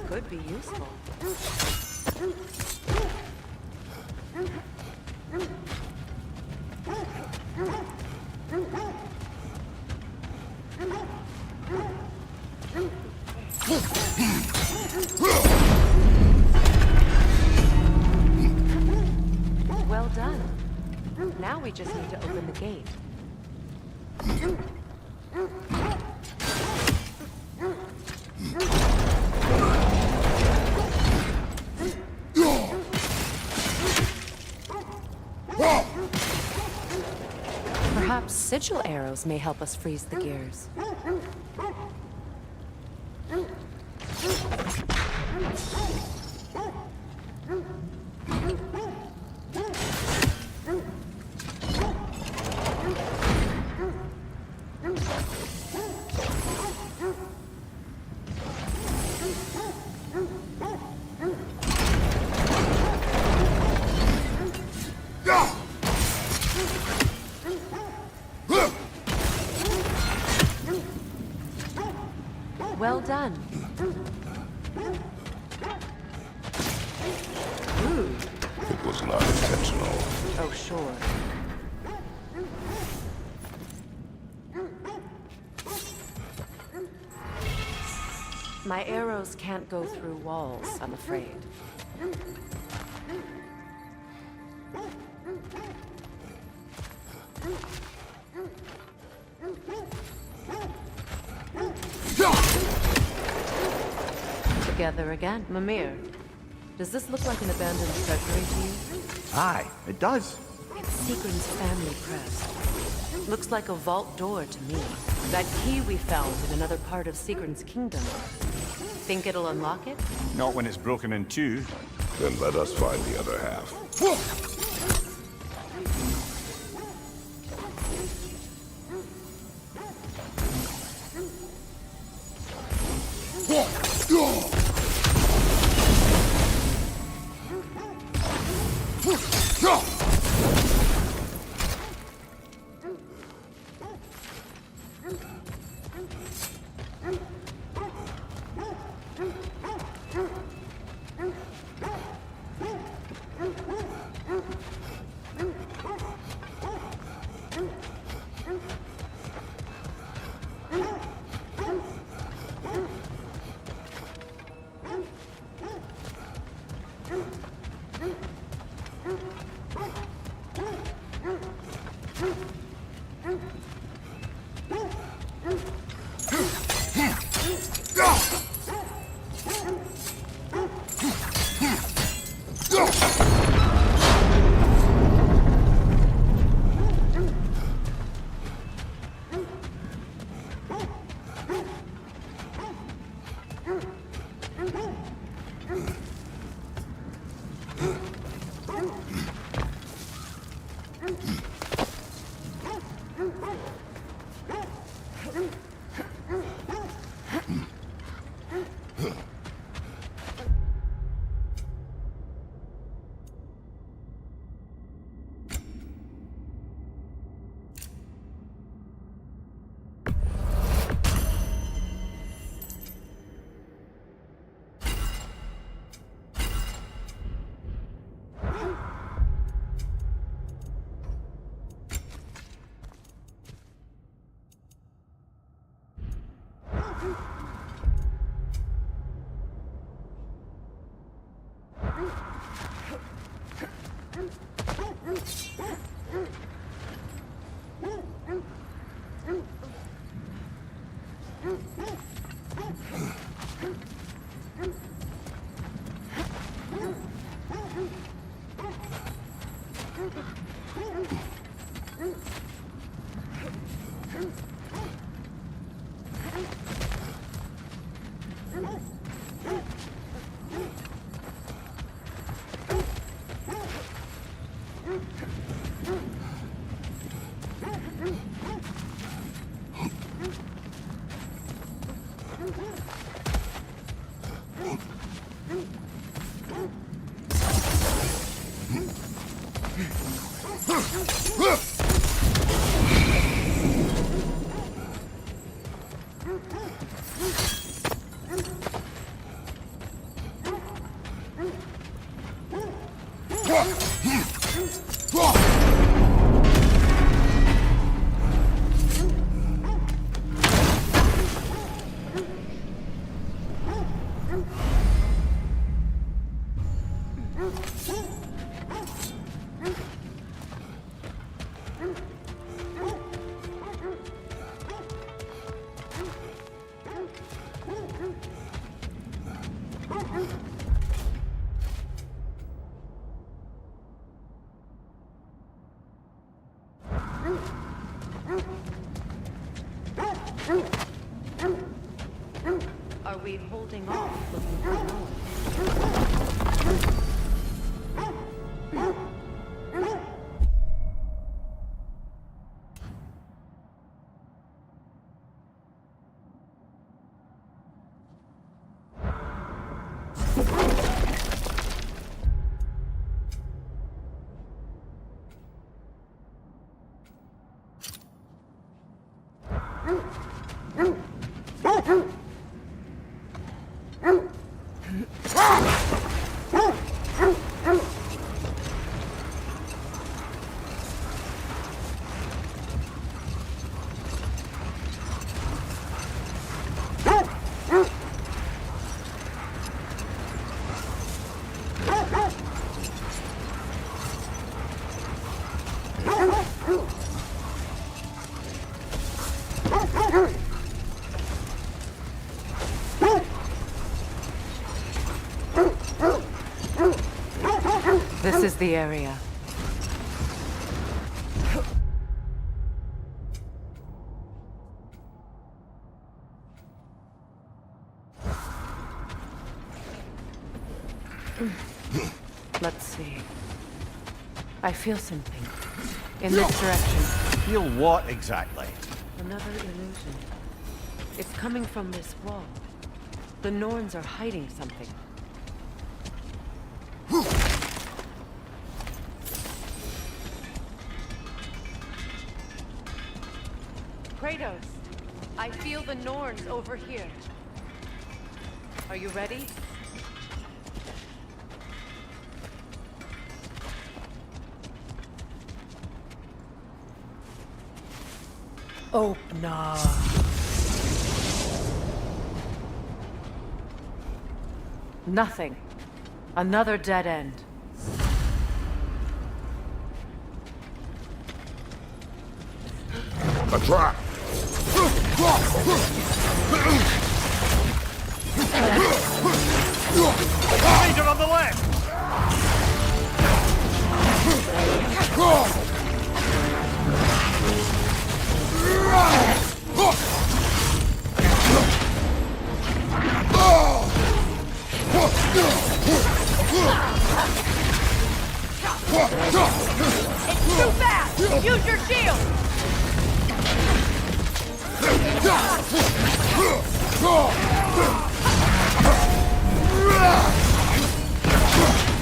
Speaker 2: Could be useful. Well done. Now we just need to open the gate. Perhaps sigil arrows may help us freeze the gears. Well done.
Speaker 4: It was not intentional.
Speaker 2: Oh, sure. My arrows can't go through walls, I'm afraid. Together again. Mimir, does this look like an abandoned treasury to you?
Speaker 3: Aye, it does.
Speaker 2: It's Sigrun's family crest. Looks like a vault door to me. That key we found in another part of Sigrun's kingdom. Think it'll unlock it?
Speaker 3: Not when it's broken in two.
Speaker 4: Then let us find the other half.
Speaker 2: Are we holding off looking for noise? This is the area. Let's see. I feel something. In this direction.
Speaker 3: Feel what exactly?
Speaker 2: Another illusion. It's coming from this wall. The Norns are hiding something. Kratos, I feel the Norns over here. Are you ready? Open up. Nothing. Another dead end.
Speaker 4: A trap!
Speaker 8: Danger on the left!
Speaker 9: It's too fast! Use your shield!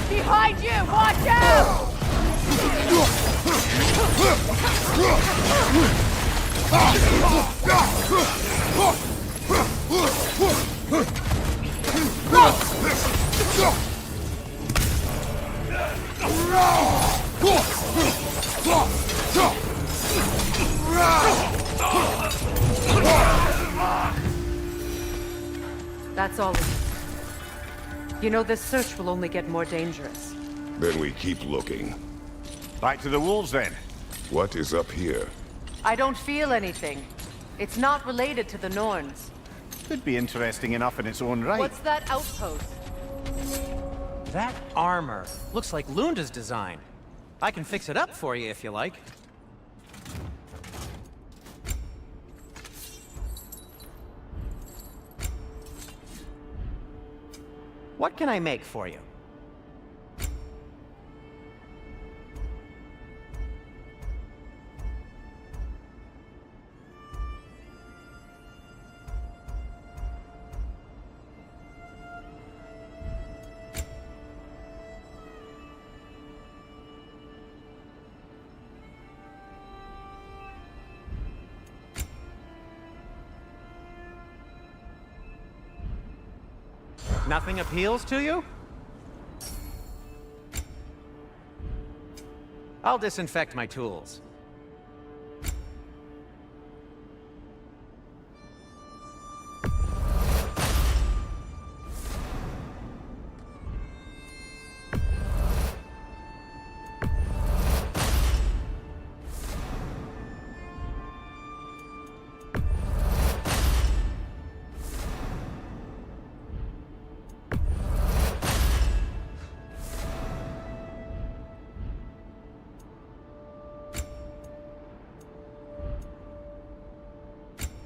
Speaker 9: Behind you! Watch out!
Speaker 2: That's all. You know, this search will only get more dangerous.
Speaker 4: Then we keep looking.
Speaker 3: Back to the wolves, then.
Speaker 4: What is up here?
Speaker 2: I don't feel anything. It's not related to the Norns.
Speaker 3: Could be interesting enough in its own right.
Speaker 2: What's that outpost?
Speaker 5: That armor looks like Lunda's design. I can fix it up for you if you like. What can I make for you? Nothing appeals to you? I'll disinfect my tools.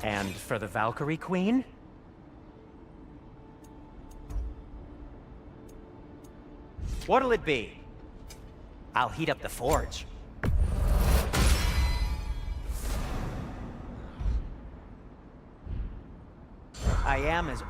Speaker 5: And for the Valkyrie Queen? What'll it be? I'll heat up the forge. I am as...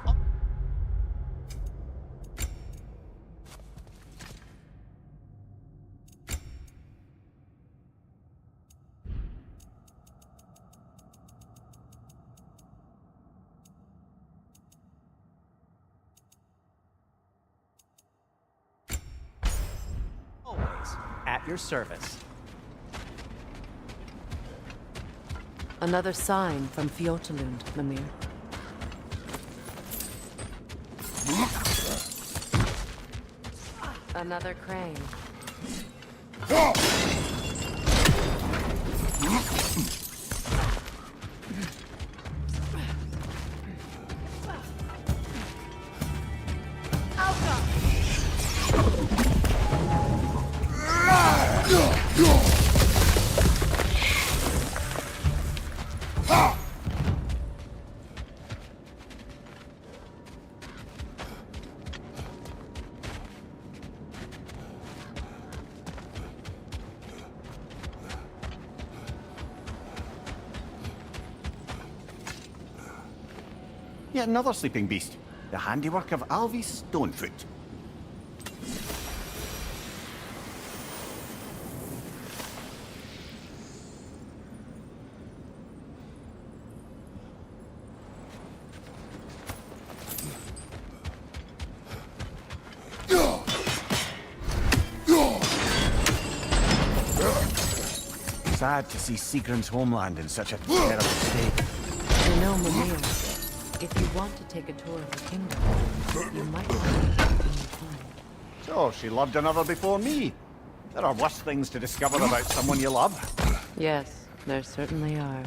Speaker 5: at your service.
Speaker 2: Another sign from Fjotalund, Mimir. Another crane.
Speaker 3: Yet another sleeping beast. The handiwork of Alvi Stonefoot. Sad to see Sigrun's homeland in such a terrible state.
Speaker 2: You know, Mimir, if you want to take a tour of the kingdom, you might want to take it when you find.
Speaker 3: So, she loved another before me. There are worse things to discover about someone you love.
Speaker 2: Yes, there certainly are.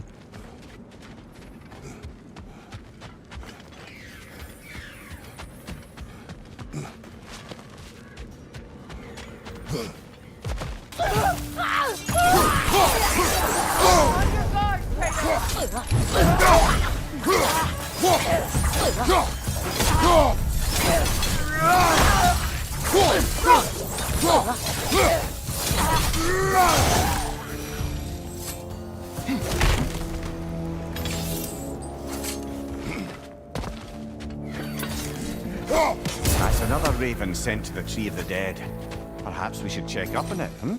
Speaker 3: That's another raven sent to the Tree of the Dead. Perhaps we should check up on it, hmm?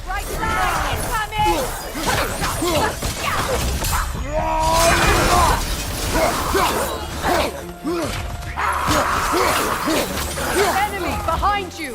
Speaker 9: Right side, incoming! Enemy behind you!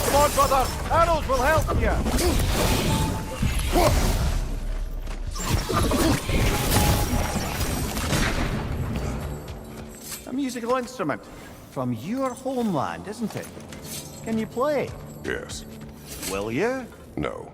Speaker 8: Come on, brother! Arrows will help you!
Speaker 3: A musical instrument. From your homeland, isn't it? Can you play?
Speaker 4: Yes.
Speaker 3: Will you?
Speaker 4: No.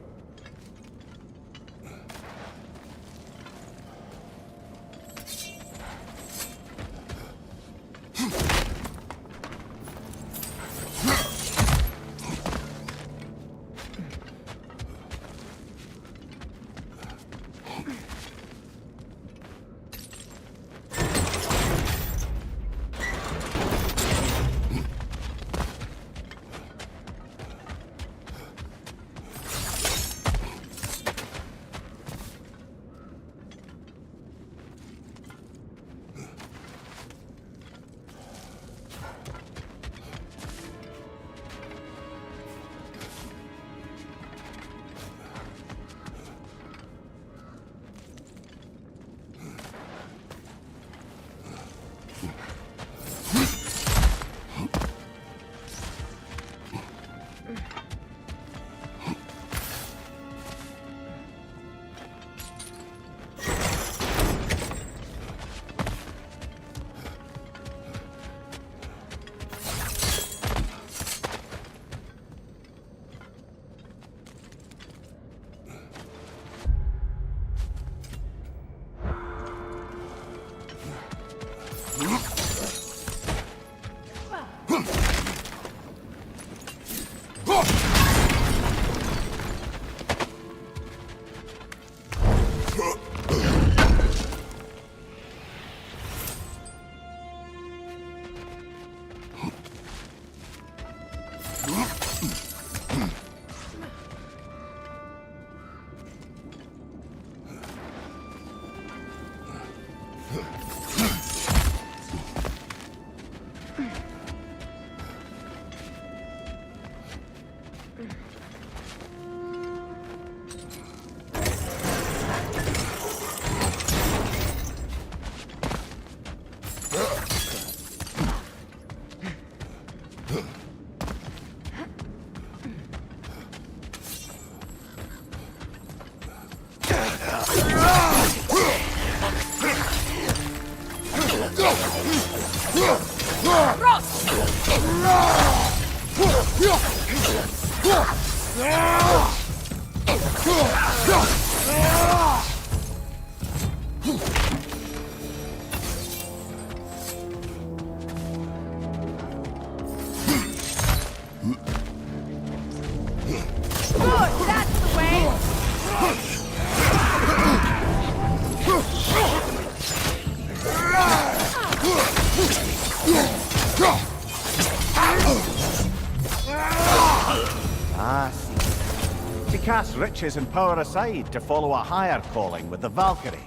Speaker 3: Cast riches and power aside to follow a higher calling with the Valkyrie.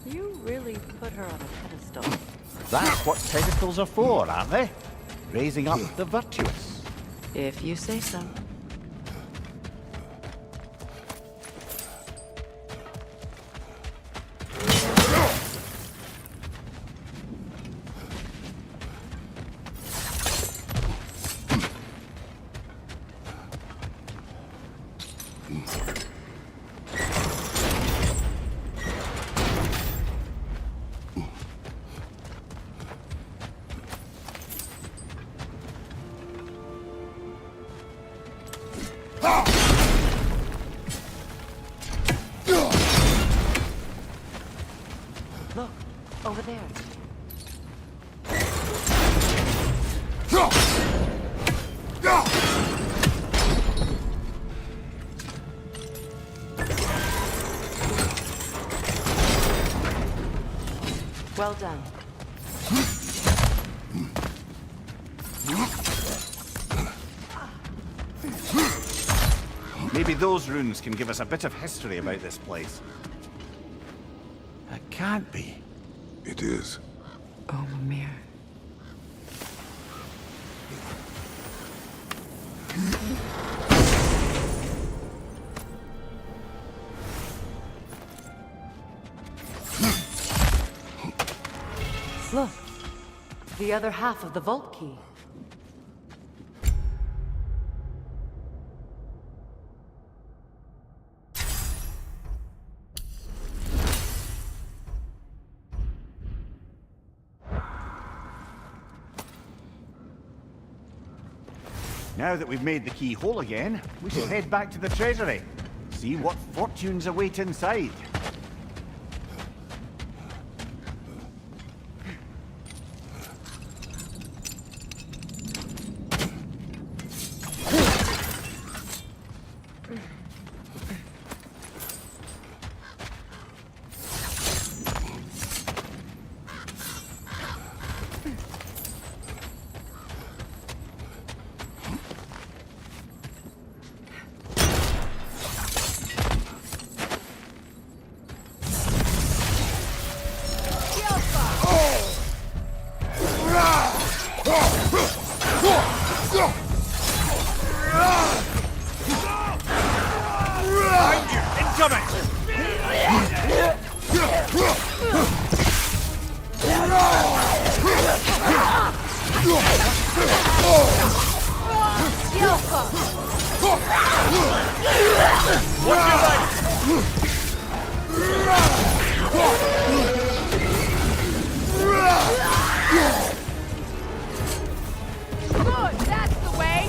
Speaker 2: You really put her on a pedestal.
Speaker 3: That's what pedestals are for, aren't they? Raising up the virtuous.
Speaker 2: If you say so. Look, over there. Well done.
Speaker 3: Maybe those runes can give us a bit of history about this place. It can't be.
Speaker 4: It is.
Speaker 2: Oh, Mimir. Look, the other half of the vault key.
Speaker 3: Now that we've made the key whole again, we should head back to the treasury. See what fortunes await inside.
Speaker 9: Good, that's the way!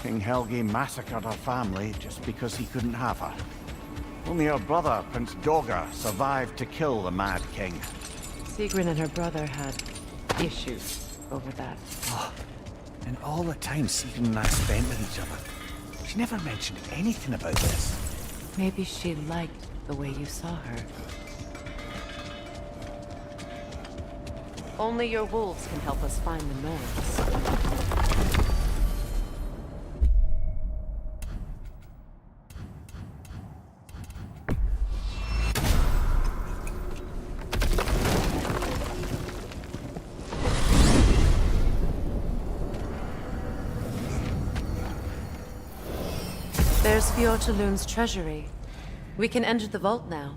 Speaker 3: King Helge massacred her family just because he couldn't have her. Only her brother, Prince Dogger, survived to kill the Mad King.
Speaker 2: Sigrun and her brother had issues over that.
Speaker 3: And all the time Sigrun and I spent with each other, she never mentioned anything about this.
Speaker 2: Maybe she liked the way you saw her. Only your wolves can help us find the noise. There's Fjortulun's treasury. We can enter the vault now.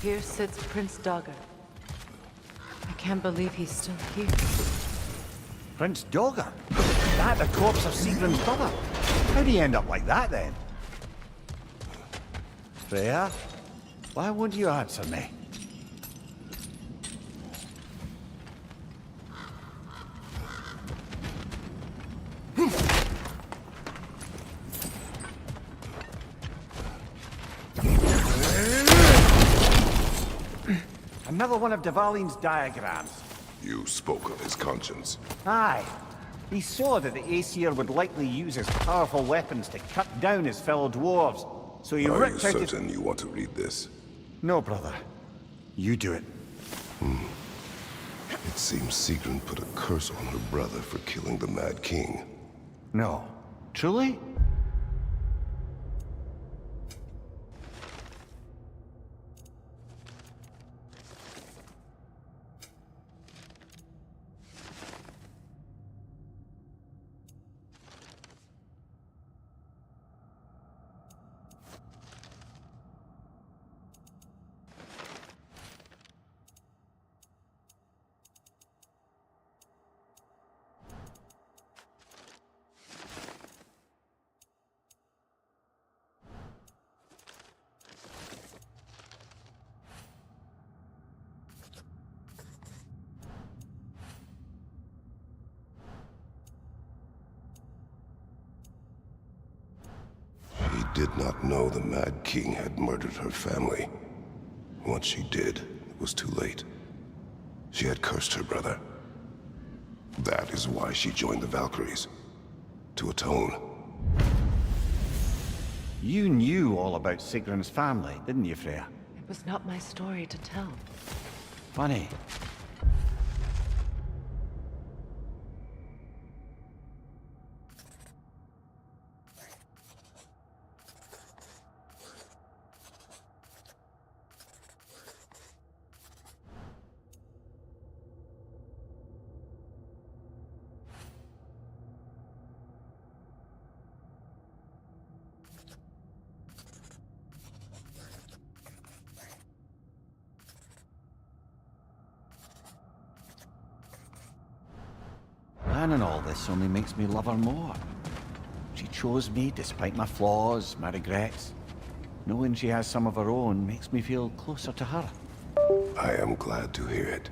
Speaker 2: Here sits Prince Dogger. I can't believe he's still here.
Speaker 3: Prince Dogger? That the corpse of Sigrun's brother? How'd he end up like that, then? Freya? Why won't you answer me? Another one of Dvalin's diagrams.
Speaker 4: You spoke of his conscience.
Speaker 3: Aye. He saw that the Aesir would likely use his powerful weapons to cut down his fellow dwarves. So he
Speaker 4: Are you
Speaker 3: ripped out his...
Speaker 4: certain you want to read this?
Speaker 3: No, brother. You do it.
Speaker 4: It seems Sigrun put a curse on her brother for killing the Mad King.
Speaker 3: No. Truly?
Speaker 4: She did not know the Mad King had murdered her family. Once she did, it was too late. She had cursed her brother. That is why she joined the Valkyries. To atone.
Speaker 3: You knew all about Sigrun's family, didn't you, Freya?
Speaker 2: It was not my story to tell.
Speaker 3: Funny. Planning all this only makes me love her more. She chose me despite my flaws, my regrets. Knowing she has some of her own makes me feel closer to her.
Speaker 4: I am glad to hear it.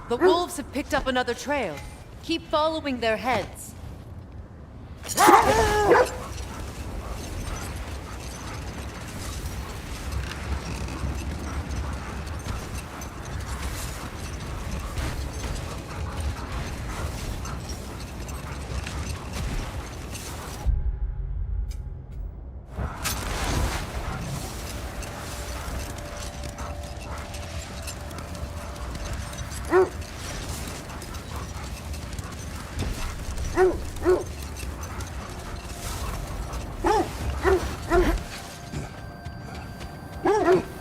Speaker 9: The wolves have picked up another trail. Keep following their heads.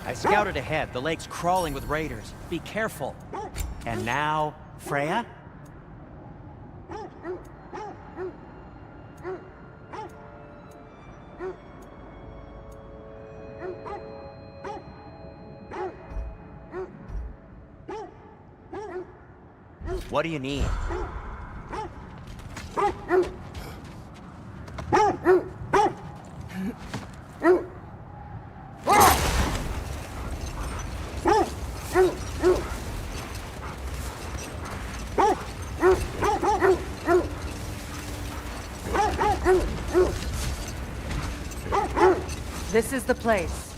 Speaker 5: I scouted ahead. The lake's crawling with raiders. Be careful. And now, Freya? What do you need?
Speaker 2: This is the place.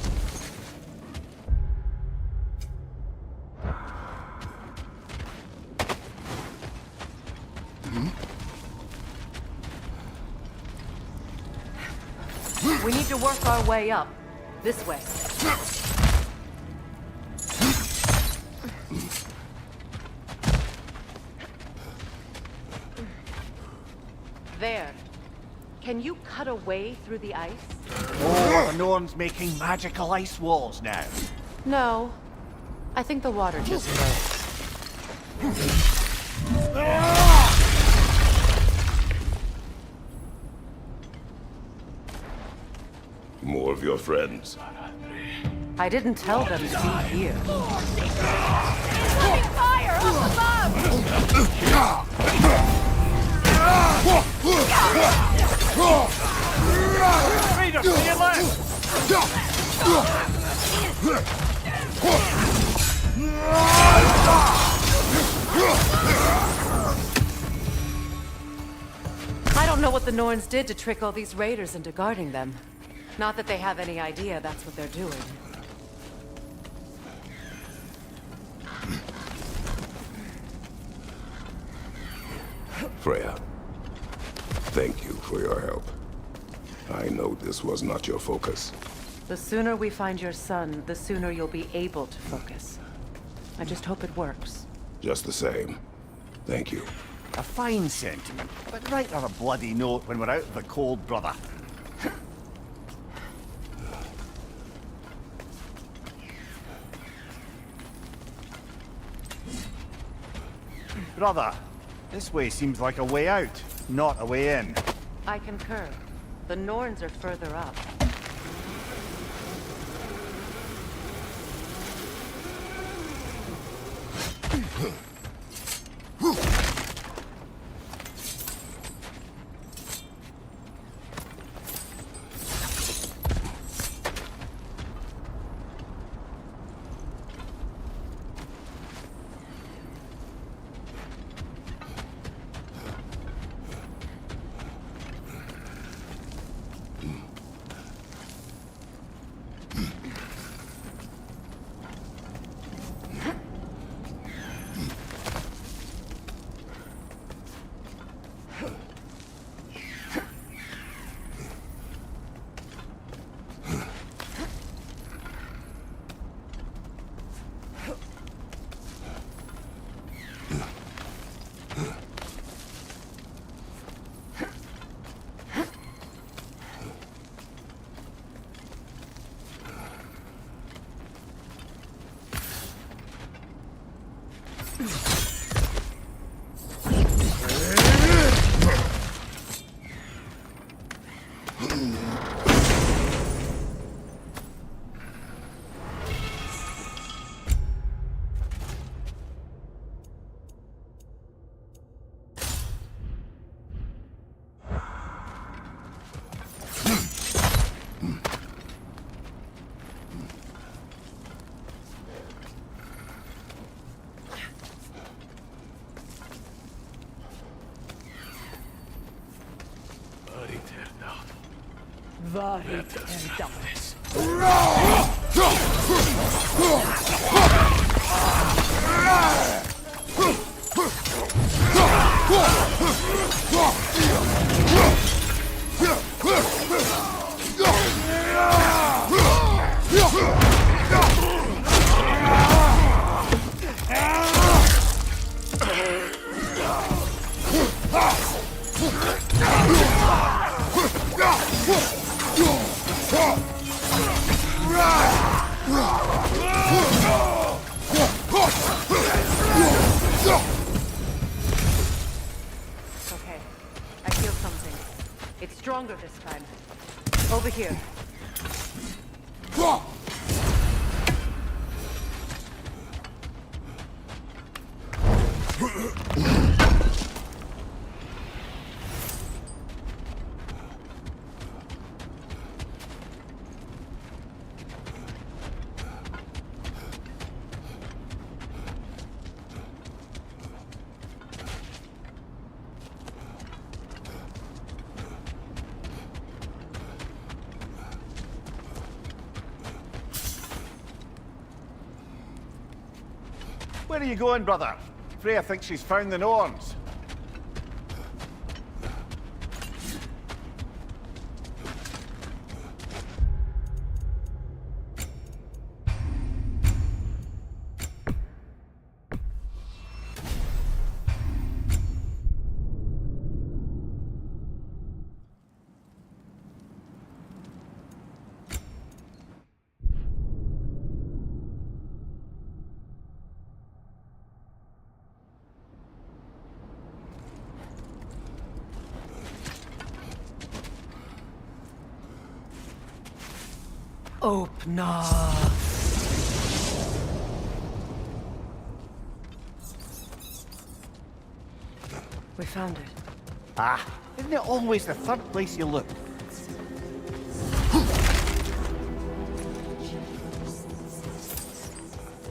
Speaker 2: We need to work our way up. This way. There. Can you cut a way through the ice?
Speaker 3: Oh, the Norn's making magical ice walls now.
Speaker 2: No. I think the water just froze.
Speaker 4: More of your friends.
Speaker 2: I didn't tell them to be here.
Speaker 9: Opening fire up above!
Speaker 3: Freedom, to your left!
Speaker 2: I don't know what the Norns did to trick all these raiders into guarding them. Not that they have any idea that's what they're doing.
Speaker 4: Freya, thank you for your help. I know this was not your focus.
Speaker 2: The sooner we find your son, the sooner you'll be able to focus. I just hope it works.
Speaker 4: Just the same, thank you.
Speaker 3: A fine sentiment, but write her a bloody note when we're out of the cold, brother. Brother, this way seems like a way out, not a way in.
Speaker 2: I concur. The Norns are further up. Okay, I feel something. It's stronger this time. Over here.
Speaker 3: Where are you going, brother? Freya thinks she's found the Norns.
Speaker 2: Open up. We found it.
Speaker 3: Ah, isn't it always the third place you look?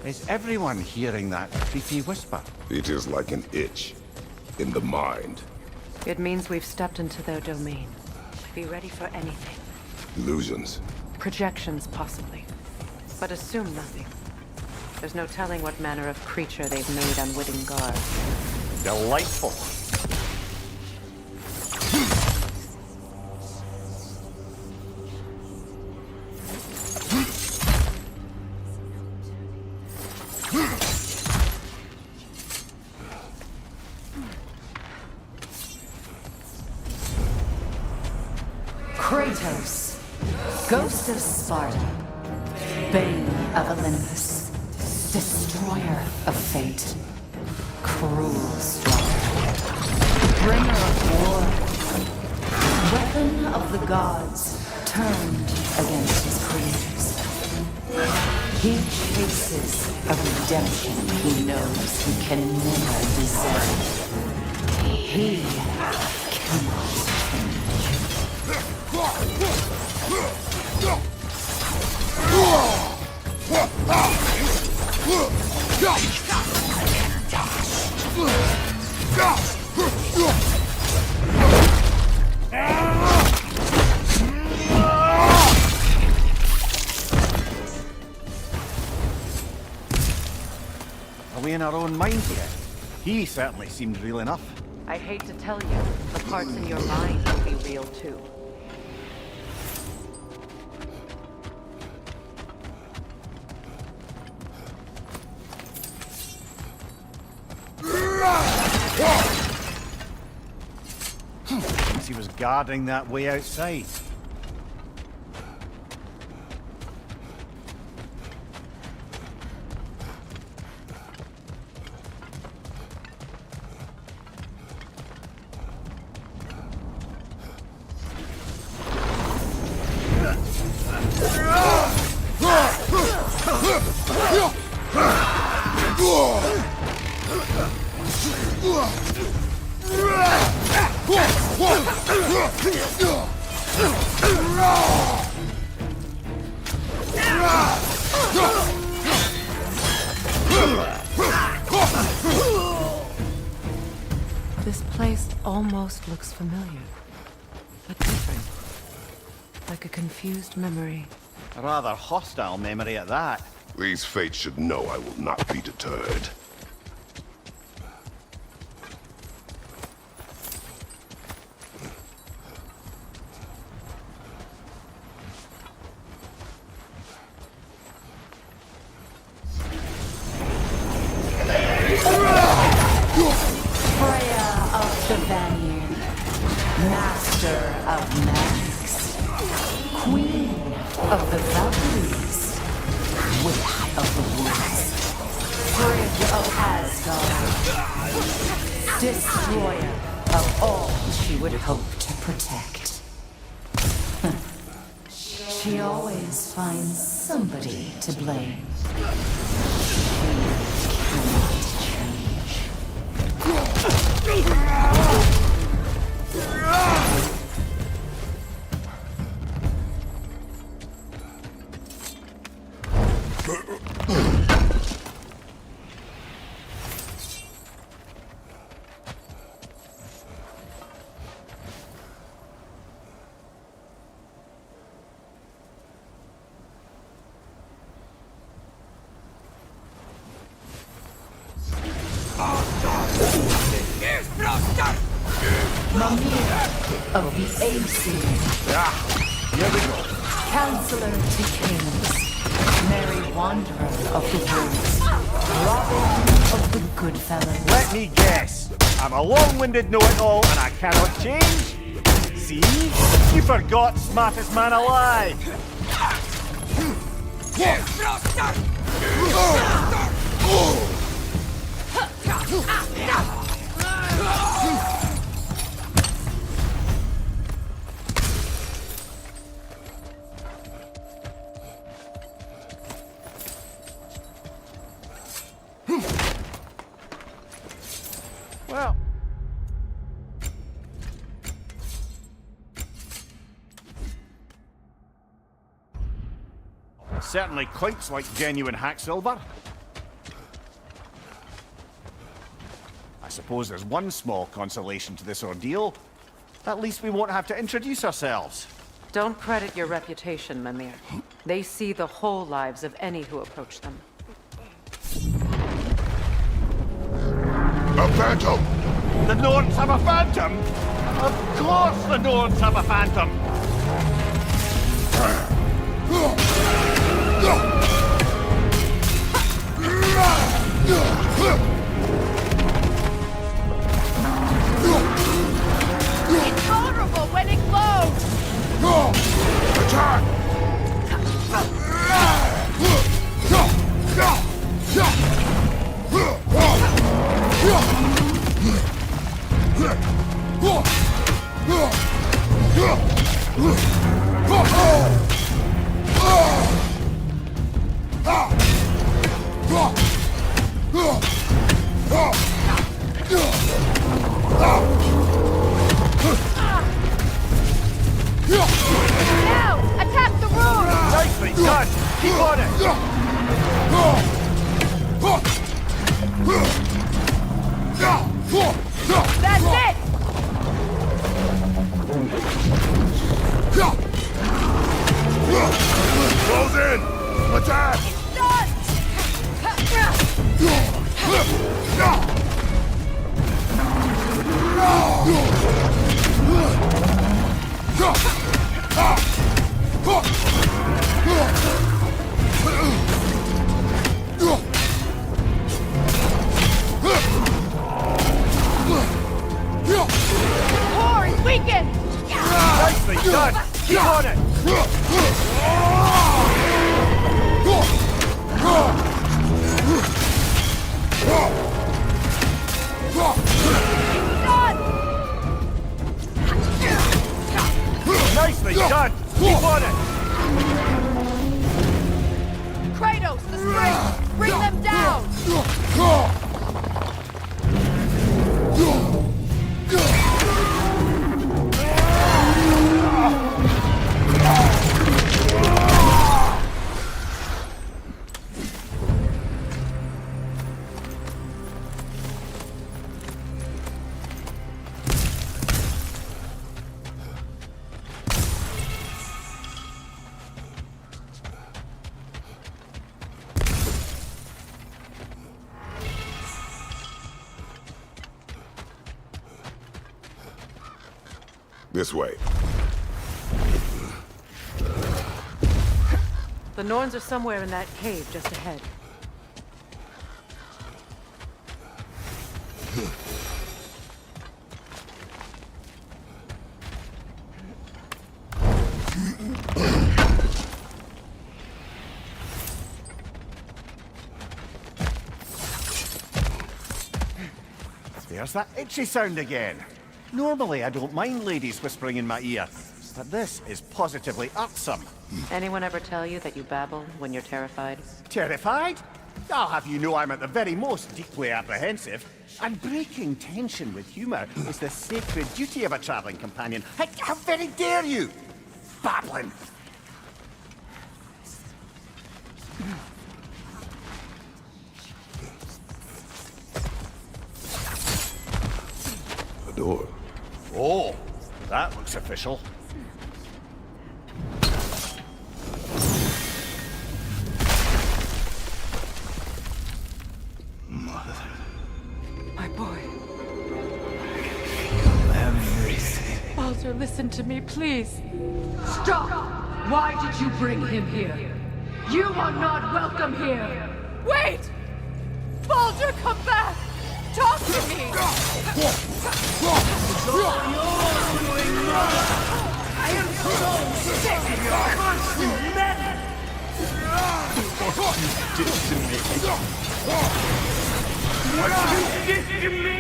Speaker 3: Is everyone hearing that creepy whisper?
Speaker 4: It is like an itch in the mind.
Speaker 2: It means we've stepped into their domain. Be ready for anything.
Speaker 4: Illusions.
Speaker 2: Projections, possibly. But assume nothing. There's no telling what manner of creature they've made unwitting guard.
Speaker 3: Delightful.
Speaker 10: Kratos, Ghost of Sparta, Bane of Olympus, Destroyer of Fate, Cruel Strike, Bringer of War, Weapon of the Gods, turned against his creators. He chases a redemption he knows he can never deserve. He cannot
Speaker 3: Are we in our own minds yet? He certainly seemed real enough.
Speaker 2: I hate to tell you, the parts in your mind will be real too.
Speaker 3: He was guarding that way outside.
Speaker 2: This place almost looks familiar, but different. like a confused memory.
Speaker 3: A rather hostile memory at that.
Speaker 4: These fates should know I will not be deterred.
Speaker 10: Freya of the Vanir, Master of Masks, Queen of the Valkyries, Witch of the Woods, Frigg of Asgard, Destroyer of all she would hope to protect. She always finds somebody to blame. She cannot change. Of the Aesir.
Speaker 3: Here we go.
Speaker 10: Counselor to Kings, Merry Wanderer of the Woods, Robin of the Goodfellows.
Speaker 3: Let me guess. I'm a long-winded know-it-all and I cannot change? See? You forgot smartest man alive. Well, certainly clinks like genuine hack silver. I suppose there's one small consolation to this ordeal. At least we won't have to introduce ourselves.
Speaker 2: Don't credit your reputation, Mimir. They see the whole lives of any who approach them.
Speaker 4: A phantom!
Speaker 3: The Norns have a phantom? Of course the Norns have a phantom!
Speaker 9: It's vulnerable when it glows!
Speaker 4: Attack!
Speaker 9: Now! Attack the room!
Speaker 3: Nicely done! Keep on it!
Speaker 9: That's it!
Speaker 4: Close in! Attack!
Speaker 9: Done! Core is weakened!
Speaker 3: Nicely done! Keep on it!
Speaker 9: Done!
Speaker 3: Nicely done! Keep on it!
Speaker 9: Kratos, the spring! Bring them down!
Speaker 4: This way.
Speaker 2: The Norns are somewhere in that cave just ahead.
Speaker 3: There's that itchy sound again. Normally, I don't mind ladies whispering in my ear, but this is positively irksome.
Speaker 2: Anyone ever tell you that you babble when you're terrified?
Speaker 3: Terrified? I'll have you know I'm at the very most deeply apprehensive. And breaking tension with humor is the sacred duty of a traveling companion. How very dare you! Babbling!
Speaker 4: A door.
Speaker 3: Oh, that looks official.
Speaker 2: My boy.
Speaker 8: Everything.
Speaker 2: Baldur, listen to me, please.
Speaker 10: Stop! Why did you bring him here? You are not welcome here!
Speaker 2: Wait! Baldur, come back! Talk to me!
Speaker 10: I am so sick of your constant meddling!
Speaker 8: What you did to me. What you did to me!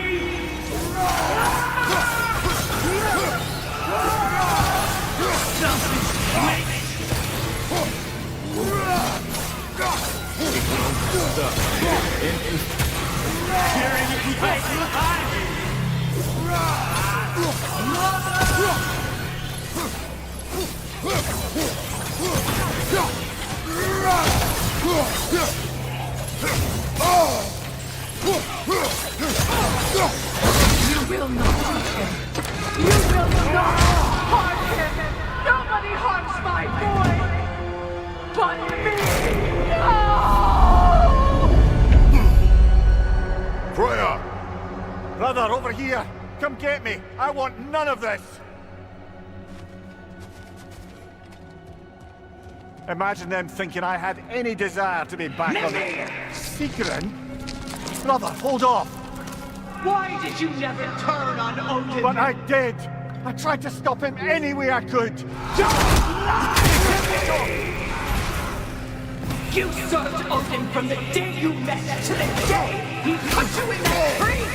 Speaker 10: You will not touch him! You will not harm him! Nobody harms my boy! But me! No!
Speaker 3: Freya! Brother, over here! Come get me! I want none of this! Imagine them thinking I had any desire to be back on the... Secret? Brother, hold off!
Speaker 10: Why did you never turn on Odin?
Speaker 3: But I did! I tried to stop him any way I could!
Speaker 10: You served Odin from the day you met to the day he put you in that tree!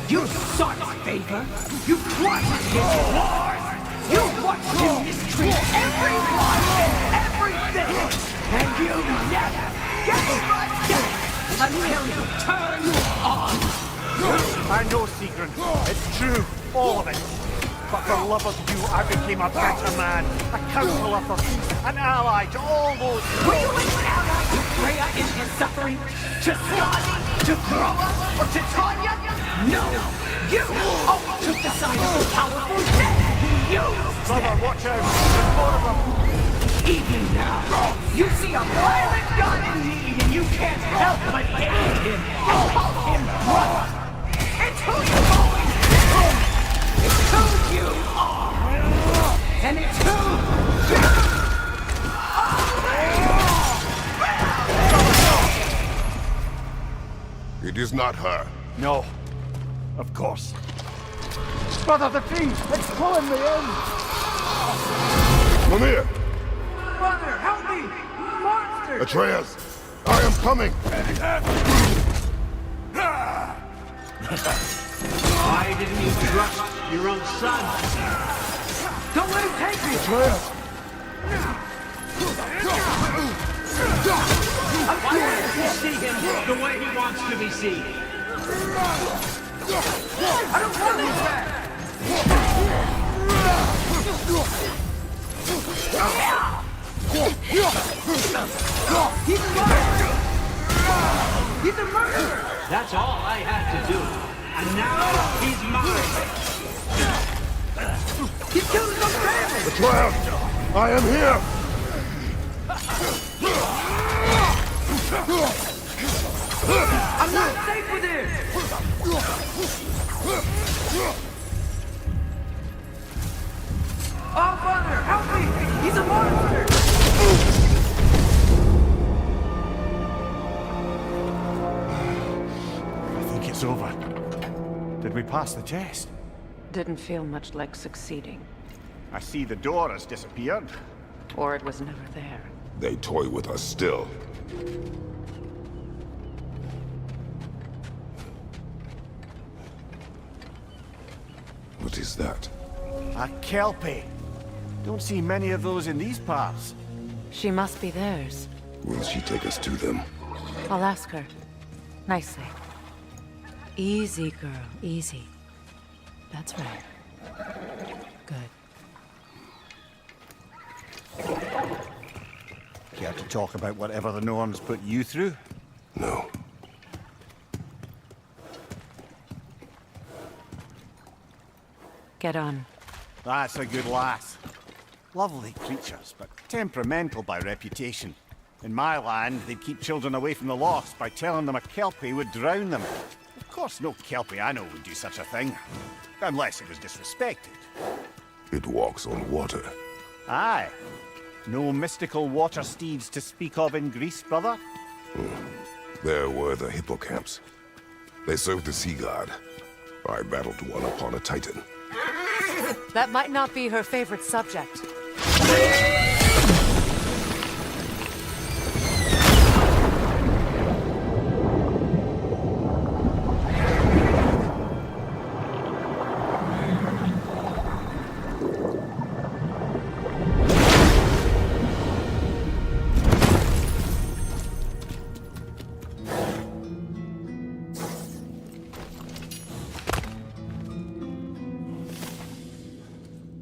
Speaker 10: You sought his favor, you plotted his wars, you watched him mistreat everyone and everything, and you never gave a damn until you turned on.
Speaker 3: I know, Sigrun. It's true. All of it. But for love of you, I became a better man. A counselor for peace. An ally to all those...
Speaker 10: Were you an ally to Freya in her suffering? To Skadi? To Groa? Or to Tanya? No! You always took the side of the powerful dead! You!
Speaker 3: Brother, watch out. There's more of them.
Speaker 10: Even now, you see a violent god in need and you can't help but hate him. You call him brother. It's who you've always been. It's who you are. And it's who you are.
Speaker 4: It is not her.
Speaker 3: No. Of course. Brother, the tree! It's pulling me in!
Speaker 4: Mimir!
Speaker 10: Brother, help me! Monster!
Speaker 4: Atreus! I am coming!
Speaker 8: Why didn't you trust your own son?
Speaker 10: Don't let him take me!
Speaker 4: Atreus!
Speaker 8: Why can't you see him the way he wants to be seen?
Speaker 10: I don't want him back! He's a murderer! He's a murderer!
Speaker 8: That's all I had to do. And now he's mine.
Speaker 10: He killed his own family!
Speaker 4: Atreus! I am here!
Speaker 10: I'm not safe with him!
Speaker 3: Did we pass the test?
Speaker 2: Didn't feel much like succeeding.
Speaker 3: I see the door has disappeared.
Speaker 2: Or it was never there.
Speaker 4: They toy with us still. What is that?
Speaker 3: A Kelpie. Don't see many of those in these parts.
Speaker 2: She must be theirs.
Speaker 4: Will she take us to them?
Speaker 2: I'll ask her. Nicely. Easy, girl. Easy. That's right. Good.
Speaker 3: Care to talk about whatever the Norns put you through?
Speaker 4: No.
Speaker 2: Get on.
Speaker 3: That's a good lass. Lovely creatures, but temperamental by reputation. In my land, they'd keep children away from the lost by telling them a Kelpie would drown them. Of course, no Kelpie I know would do such a thing. Unless it was disrespected.
Speaker 4: It walks on water.
Speaker 3: Aye. No mystical water steeds to speak of in Greece, brother?
Speaker 4: There were the hippocamps. They served the sea god. I battled one upon a titan.
Speaker 2: That might not be her favorite subject.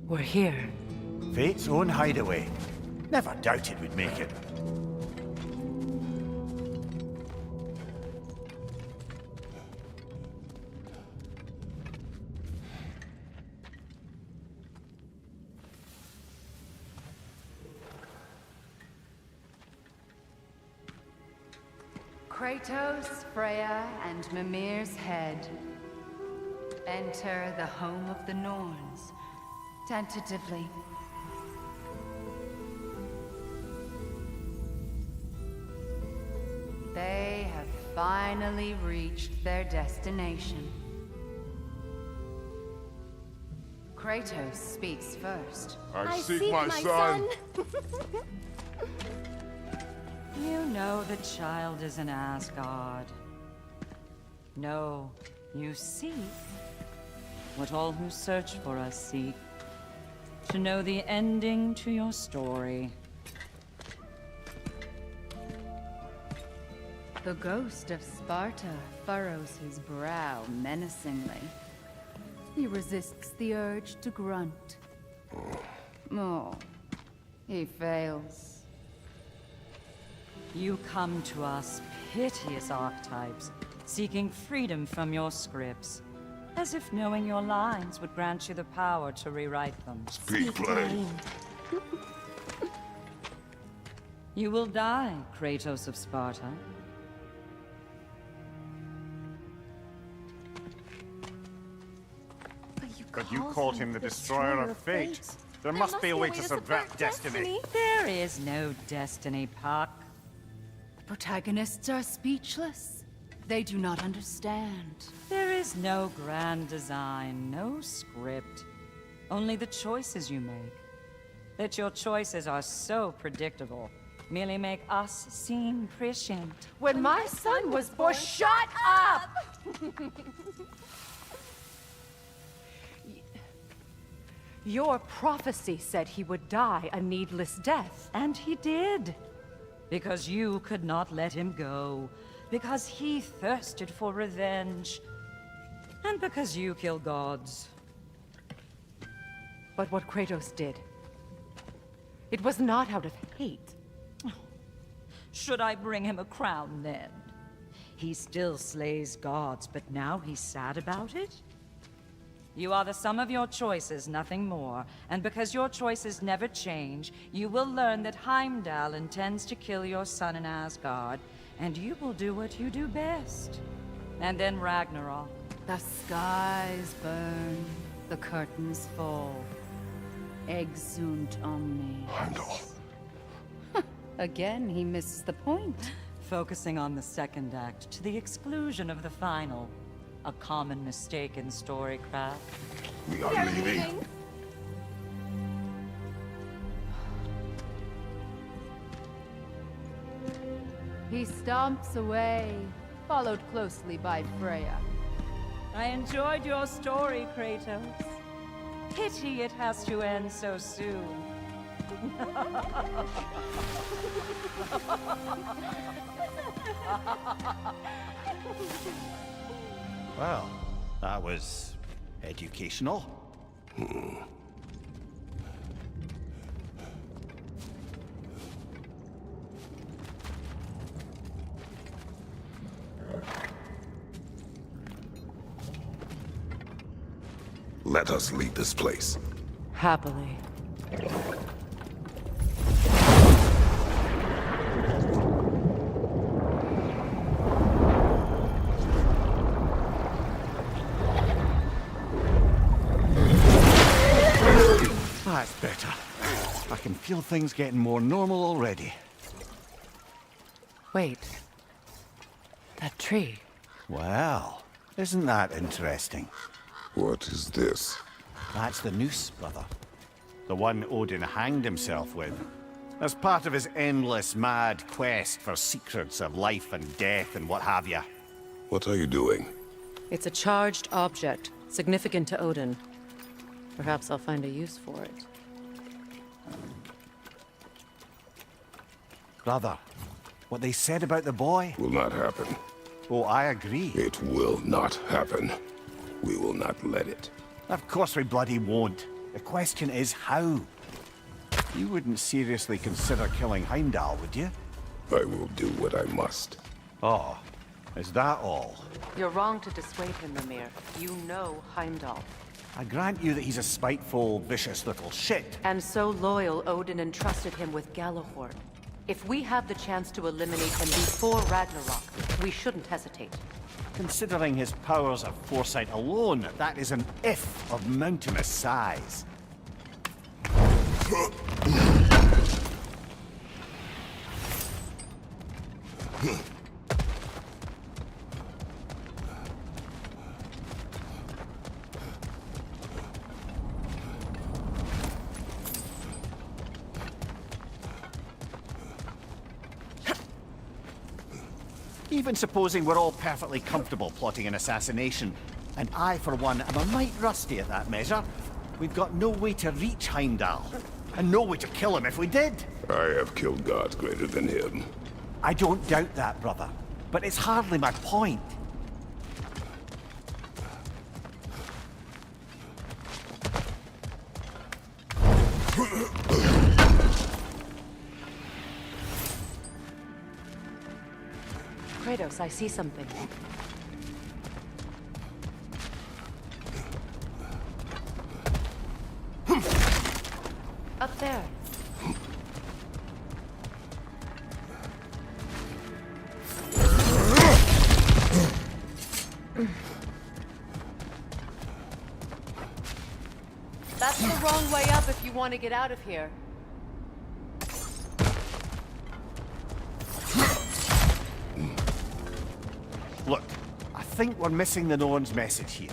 Speaker 2: We're here.
Speaker 3: Fate's own hideaway. Never doubted we'd make it.
Speaker 9: Kratos, Freya, and Mimir's head. Enter the home of the Norns. Tentatively. They have finally reached their destination. Kratos speaks first.
Speaker 4: I seek my son.
Speaker 11: You know the child is in Asgard. No, you seek what all who search for us seek. To know the ending to your story.
Speaker 9: The ghost of Sparta furrows his brow menacingly. He resists the urge to grunt. Oh, he fails.
Speaker 11: You come to us, piteous archetypes, seeking freedom from your scripts. As if knowing your lines would grant you the power to rewrite them.
Speaker 4: Speak plain.
Speaker 11: You will die, Kratos of Sparta.
Speaker 3: But you called him the Destroyer of Fate. There must be a way to subvert destiny.
Speaker 11: There is no destiny, Puck.
Speaker 9: The protagonists are speechless. They do not understand.
Speaker 11: There is no grand design, no script. Only the choices you make. That your choices are so predictable merely make us seem prescient.
Speaker 2: When my son was born, shut up! Your prophecy said he would die a needless death.
Speaker 11: And he did. Because you could not let him go. Because he thirsted for revenge. And because you kill gods.
Speaker 2: But what Kratos did, it was not out of hate.
Speaker 11: Should I bring him a crown then? He still slays gods, but now he's sad about it? You are the sum of your choices, nothing more. And because your choices never change, you will learn that Heimdall intends to kill your son in Asgard, and you will do what you do best. And then Ragnarok.
Speaker 9: The skies burn, the curtains fall. Exunt omnes.
Speaker 4: Heimdall.
Speaker 9: Again, he misses the point.
Speaker 11: Focusing on the second act to the exclusion of the final. A common mistake in storycraft.
Speaker 4: We are leaving.
Speaker 9: He stomps away, followed closely by Freya.
Speaker 11: I enjoyed your story, Kratos. Pity it has to end so soon.
Speaker 3: Well, that was educational.
Speaker 4: Let us leave this place.
Speaker 2: Happily.
Speaker 3: That's better. I can feel things getting more normal already.
Speaker 2: Wait. That tree.
Speaker 3: Well, isn't that interesting?
Speaker 4: What is this?
Speaker 3: That's the noose, brother. The one Odin hanged himself with. As part of his endless, mad quest for secrets of life and death and what have you.
Speaker 4: What are you doing?
Speaker 2: It's a charged object, significant to Odin. Perhaps I'll find a use for it.
Speaker 3: Brother, what they said about the boy?
Speaker 4: Will not happen.
Speaker 3: Oh, I agree.
Speaker 4: It will not happen. We will not let it.
Speaker 3: Of course we bloody won't. The question is how. You wouldn't seriously consider killing Heimdall, would you?
Speaker 4: I will do what I must.
Speaker 3: Oh, is that all?
Speaker 2: You're wrong to dissuade him, Mimir. You know Heimdall.
Speaker 3: I grant you that he's a spiteful, vicious little shit.
Speaker 2: And so loyal, Odin entrusted him with Galahorn. If we have the chance to eliminate him before Ragnarok, we shouldn't hesitate.
Speaker 3: Considering his powers of foresight alone, that is an if of mountainous size. Even supposing we're all perfectly comfortable plotting an assassination, and I, for one, am a mite rusty at that measure, we've got no way to reach Heimdall, and no way to kill him if we did.
Speaker 4: I have killed gods greater than him.
Speaker 3: I don't doubt that, brother, but it's hardly my point.
Speaker 2: Kratos, I see something. Up there. That's the wrong way up if you want to get out of here.
Speaker 3: Look, I think we're missing the Norn's message here.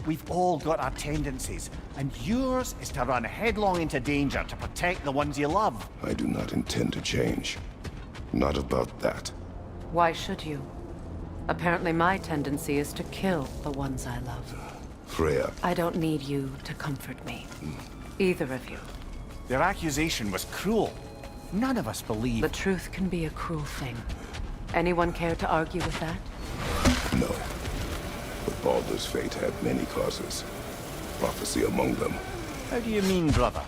Speaker 3: We've all got our tendencies, and yours is to run headlong into danger to protect the ones you love.
Speaker 4: I do not intend to change. Not about that.
Speaker 2: Why should you? Apparently my tendency is to kill the ones I love.
Speaker 4: Freya.
Speaker 2: I don't need you to comfort me. Either of you.
Speaker 3: Their accusation was cruel. None of us believe.
Speaker 2: The truth can be a cruel thing. Anyone care to argue with that?
Speaker 4: No. But Baldur's fate had many causes. Prophecy among them.
Speaker 3: How do you mean, brother?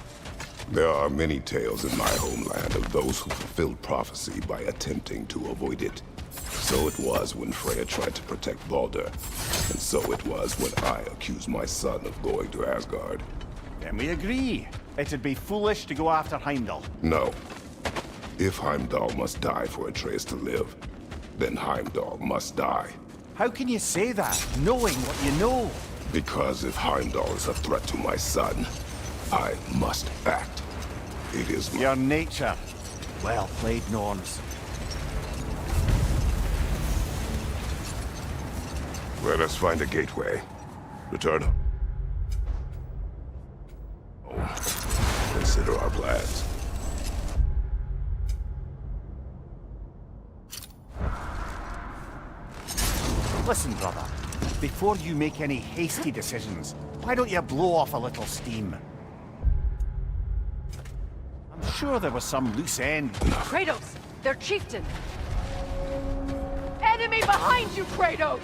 Speaker 4: There are many tales in my homeland of those who fulfilled prophecy by attempting to avoid it. So it was when Freya tried to protect Baldur. And so it was when I accused my son of going to Asgard.
Speaker 3: Then we agree. It'd be foolish to go after Heimdall.
Speaker 4: No. If Heimdall must die for Atreus to live, then Heimdall must die.
Speaker 3: How can you say that, knowing what you know?
Speaker 4: Because if Heimdall is a threat to my son, I must act. It is
Speaker 3: your nature. Well played, Norns.
Speaker 4: Let us find a gateway. Return. Consider our plans.
Speaker 3: Listen, brother. Before you make any hasty decisions, why don't you blow off a little steam? I'm sure there was some loose end.
Speaker 9: Kratos! Their chieftain! Enemy behind you, Kratos!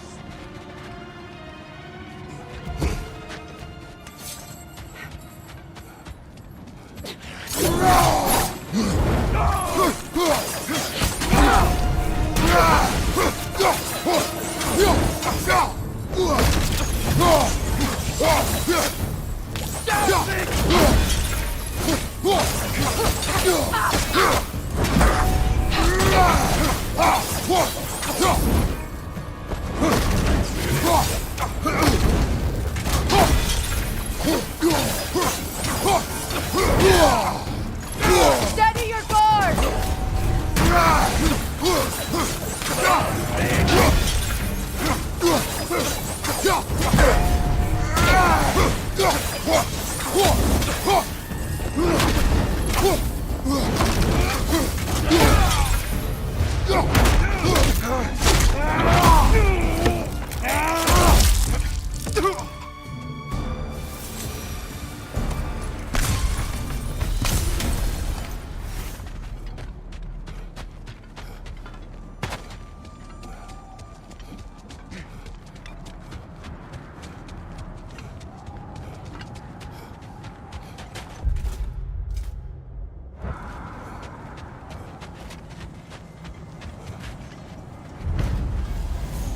Speaker 9: Steady your guard!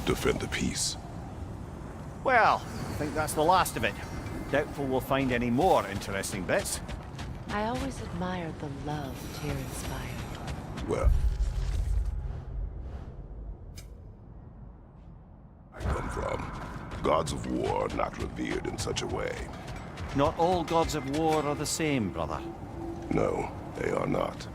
Speaker 4: Defend the peace.
Speaker 3: Well, I think that's the last of it. Doubtful we'll find any more interesting bits.
Speaker 2: I always admired the love Tyr inspired.
Speaker 4: Well, I come from. Gods of war are not revered in such a way.
Speaker 3: Not all gods of war are the same, brother.
Speaker 4: No, they are not.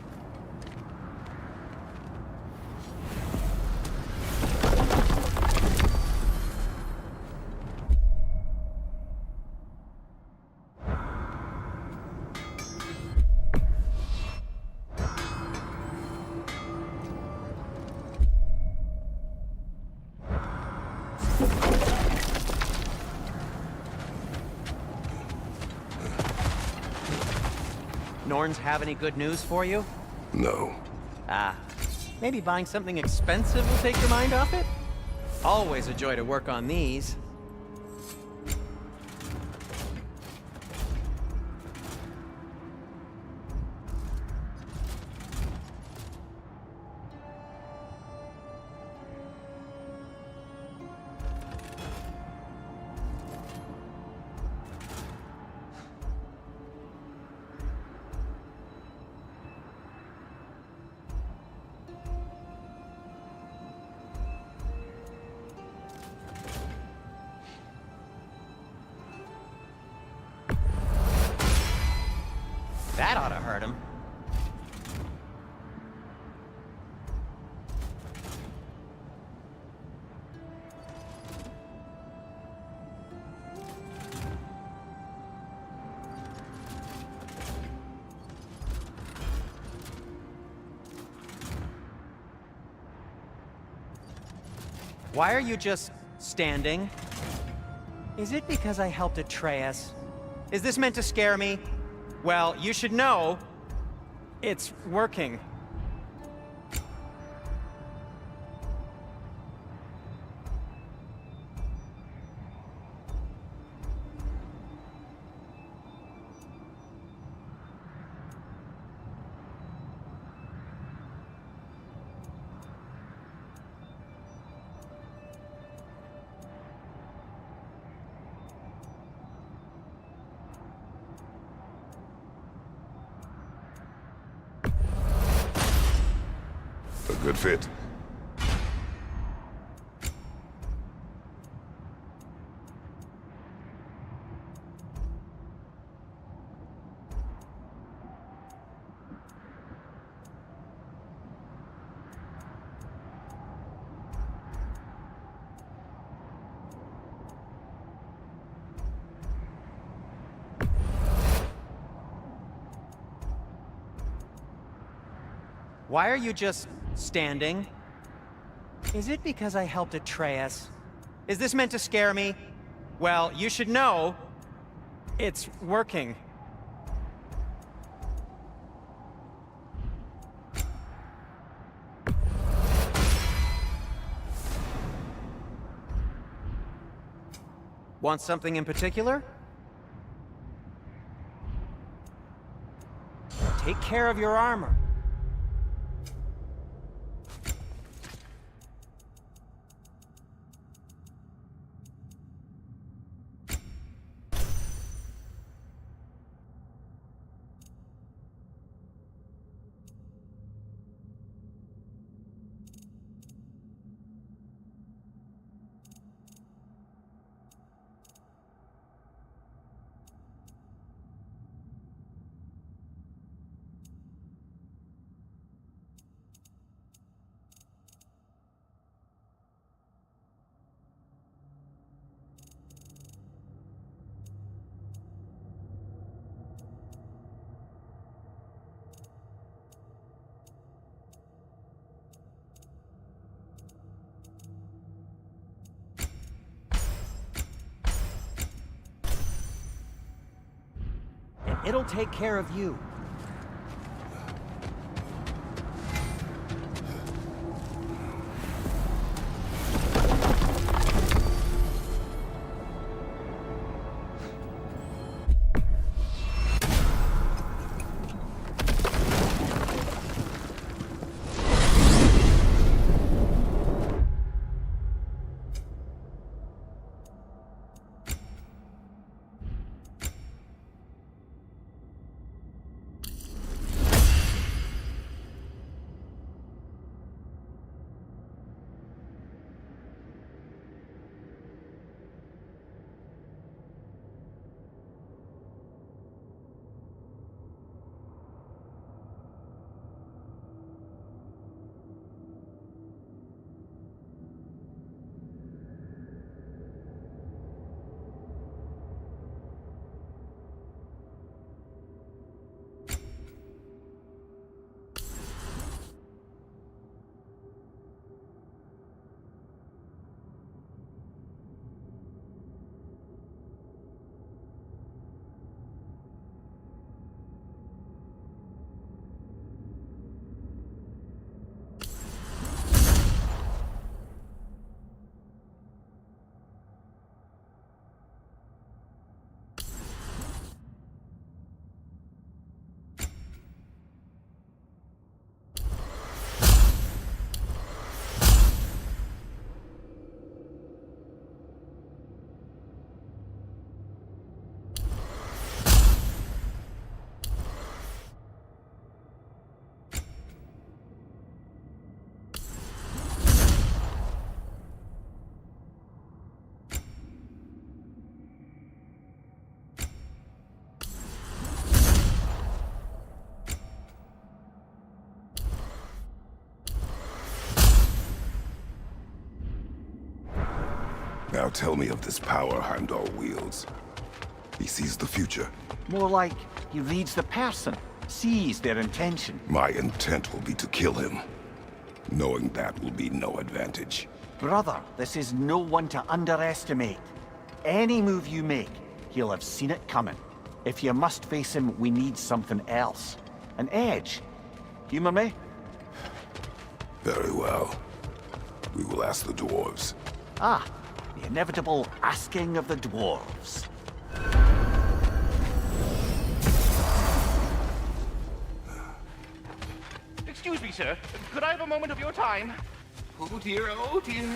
Speaker 5: Norns have any good news for you?
Speaker 4: No.
Speaker 5: Ah, maybe buying something expensive will take your mind off it? Always a joy to work on these. That ought to hurt him. Why are you just standing? Is it because I helped Atreus? Is this meant to scare me? Well, you should know, it's working.
Speaker 4: A good fit.
Speaker 5: Why are you just standing? Is it because I helped Atreus? Is this meant to scare me? Well, you should know, it's working. Want something in particular? Take care of your armor. It'll take care of you.
Speaker 4: Now tell me of this power Heimdall wields. He sees the future.
Speaker 3: More like he reads the person, sees their intention.
Speaker 4: My intent will be to kill him. Knowing that will be no advantage.
Speaker 3: Brother, this is no one to underestimate. Any move you make, he'll have seen it coming. If you must face him, we need something else. An edge. Humor me?
Speaker 4: Very well. We will ask the dwarves.
Speaker 3: Ah, the inevitable asking of the dwarves.
Speaker 7: Excuse me, sir. Could I have a moment of your time? Oh dear,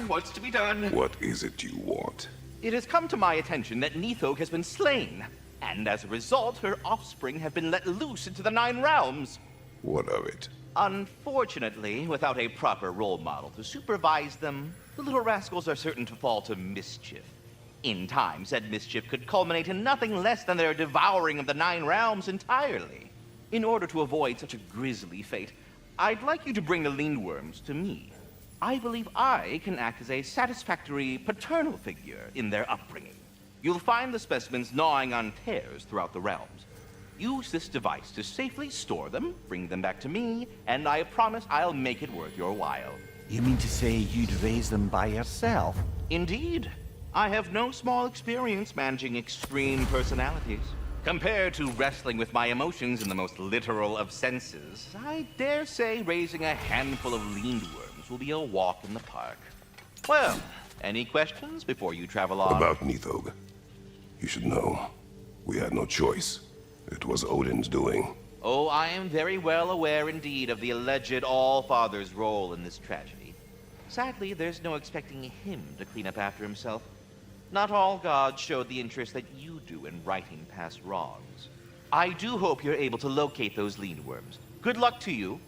Speaker 7: what's to be done?
Speaker 4: What is it you want?
Speaker 7: It has come to my attention that Nithog has been slain, and as a result, her offspring have been let loose into the Nine Realms.
Speaker 4: What of it?
Speaker 7: Unfortunately, without a proper role model to supervise them, the little rascals are certain to fall to mischief. In time, said mischief could culminate in nothing less than their devouring of the Nine Realms entirely. In order to avoid such a grisly fate, I'd like you to bring the Lindworms to me. I believe I can act as a satisfactory paternal figure in their upbringing. You'll find the specimens gnawing on tears throughout the realms. Use this device to safely store them, bring them back to me, and I promise I'll make it worth your while.
Speaker 3: You mean to say you'd raise them by yourself?
Speaker 7: Indeed. I have no small experience managing extreme personalities. Compared to wrestling with my emotions in the most literal of senses, I dare say raising a handful of leaned worms will be a walk in the park. Well, any questions before you travel on?
Speaker 4: About Nithog. You should know. We had no choice. It was Odin's doing.
Speaker 7: Oh, I am very well aware indeed of the alleged All-Father's role in this tragedy. Sadly, there's no expecting him to clean up after himself. Not all gods showed the interest that you do in righting past wrongs. I do hope you're able to locate those lean worms. Good luck to you.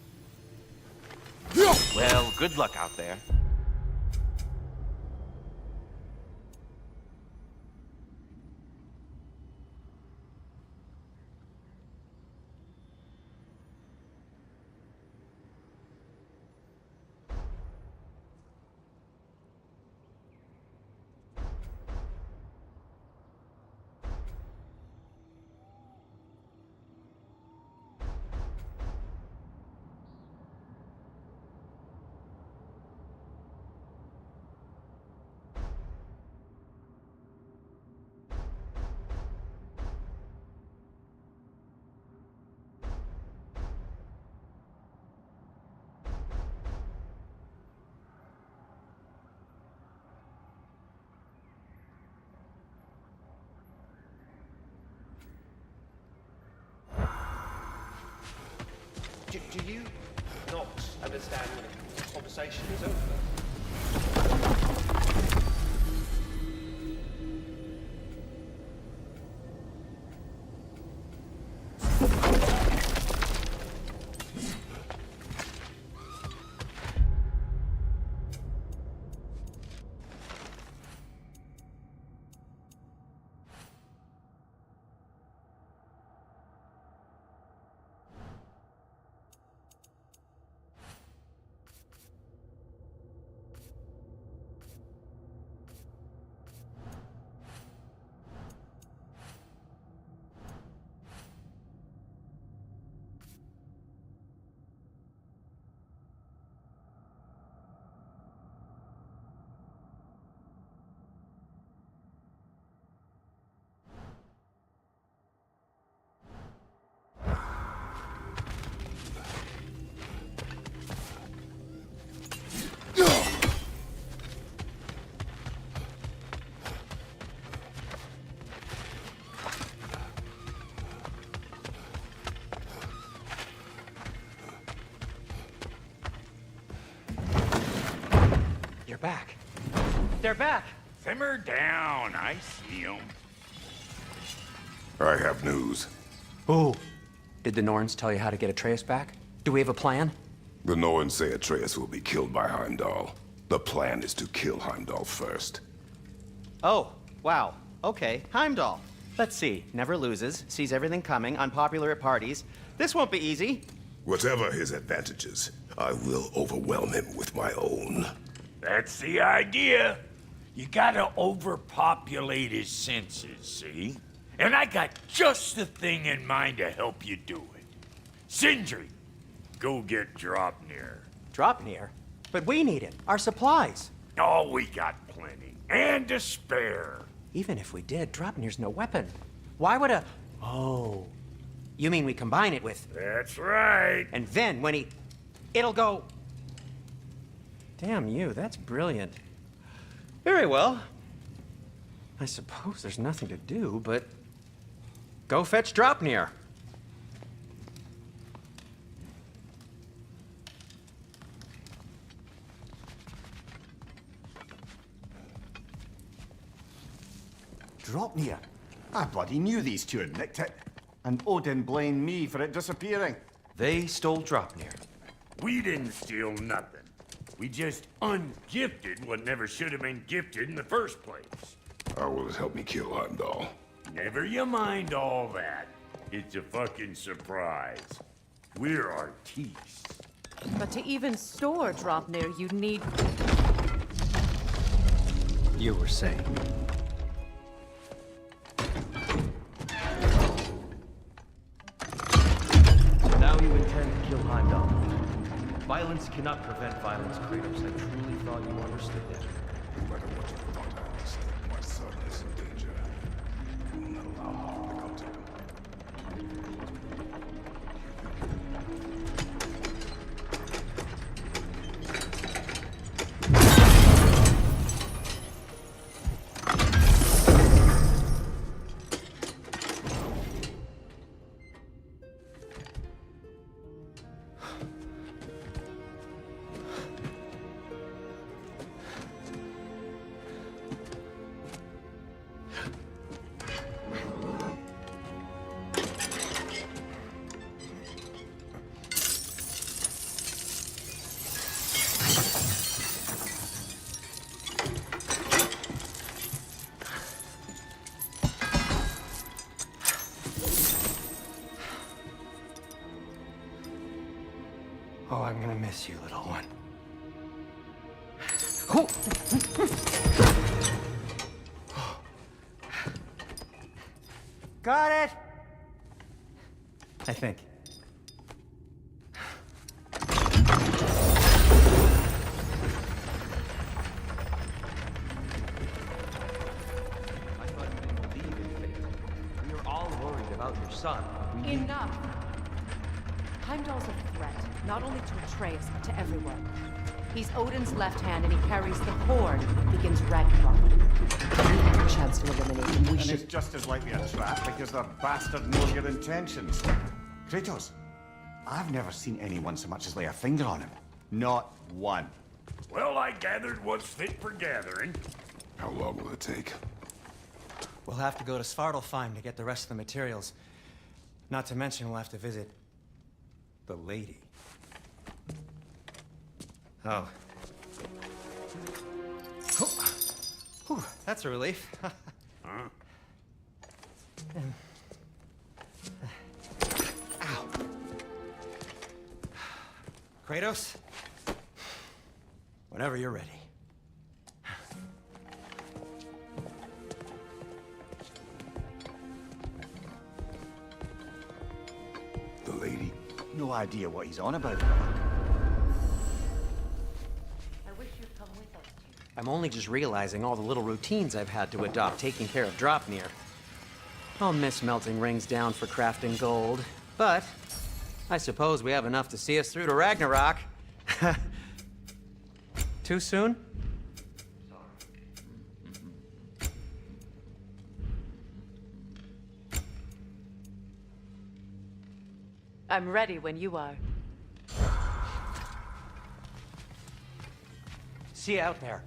Speaker 7: Well, good luck out there.
Speaker 12: Do you not understand what the conversation is over?
Speaker 5: You're back. They're back.
Speaker 6: Simmer down. I see 'em.
Speaker 4: I have news.
Speaker 5: Ooh. Did the Norns tell you how to get Atreus back? Do we have a plan?
Speaker 4: The Norns say Atreus will be killed by Heimdall. The plan is to kill Heimdall first.
Speaker 5: Oh, wow. Okay, Heimdall. Let's see. Never loses, sees everything coming, unpopular at parties. This won't be easy.
Speaker 4: Whatever his advantages, I will overwhelm him with my own.
Speaker 6: That's the idea. You gotta overpopulate his senses, see? And I got just the thing in mind to help you do it. Sindri, go get Draupnir.
Speaker 5: Draupnir? But we need him. Our supplies.
Speaker 6: Oh, we got plenty. And to spare.
Speaker 5: Even if we did, Draupnir's no weapon. Why would a... Oh. You mean we combine it with...
Speaker 6: That's right.
Speaker 5: And then when he... It'll go... Damn you, that's brilliant. Very well. I suppose there's nothing to do, but... Go fetch Draupnir.
Speaker 3: Draupnir? I bloody knew these two had nicked it. And Odin blamed me for it disappearing.
Speaker 12: They stole Draupnir.
Speaker 6: We didn't steal nothing. We just ungifted what never should have been gifted in the first place.
Speaker 4: How will it help me kill Heimdall?
Speaker 6: Never you mind all that. It's a fucking surprise. We're artistes.
Speaker 2: But to even store Draupnir, you'd need...
Speaker 5: You were saying.
Speaker 12: Violence cannot prevent violence, Kratos. I truly thought you understood that.
Speaker 4: No matter what you thought I understood, my son is in danger. I will not allow harm to come to him.
Speaker 5: Oh, I'm gonna miss you, little one. Got it! I think.
Speaker 12: I thought you didn't believe in fate. We were all worried about your son.
Speaker 2: Enough! Heimdall's a threat, not only to Atreus, but to everyone. He's Odin's left hand, and he carries the Horde that begins Ragnarok. We have a chance to eliminate him. We
Speaker 3: And
Speaker 2: should...
Speaker 3: it's just as likely a trap because the bastard knows your intentions. Kratos, I've never seen anyone so much as lay a finger on him. Not one.
Speaker 6: Well, I gathered what's fit for gathering.
Speaker 4: How long will it take?
Speaker 5: We'll have to go to Svartalfheim to get the rest of the materials. Not to mention we'll have to visit the lady. Oh. Whew, that's a relief.
Speaker 6: Huh?
Speaker 5: Ow. Kratos? Whenever you're ready.
Speaker 4: The lady?
Speaker 3: No idea what he's on about.
Speaker 2: I wish you'd come with us.
Speaker 5: I'm only just realizing all the little routines I've had to adopt taking care of Dropnir. I'll miss melting rings down for crafting gold, but I suppose we have enough to see us through to Ragnarok. Too soon?
Speaker 2: I'm ready when you are.
Speaker 5: See you out there.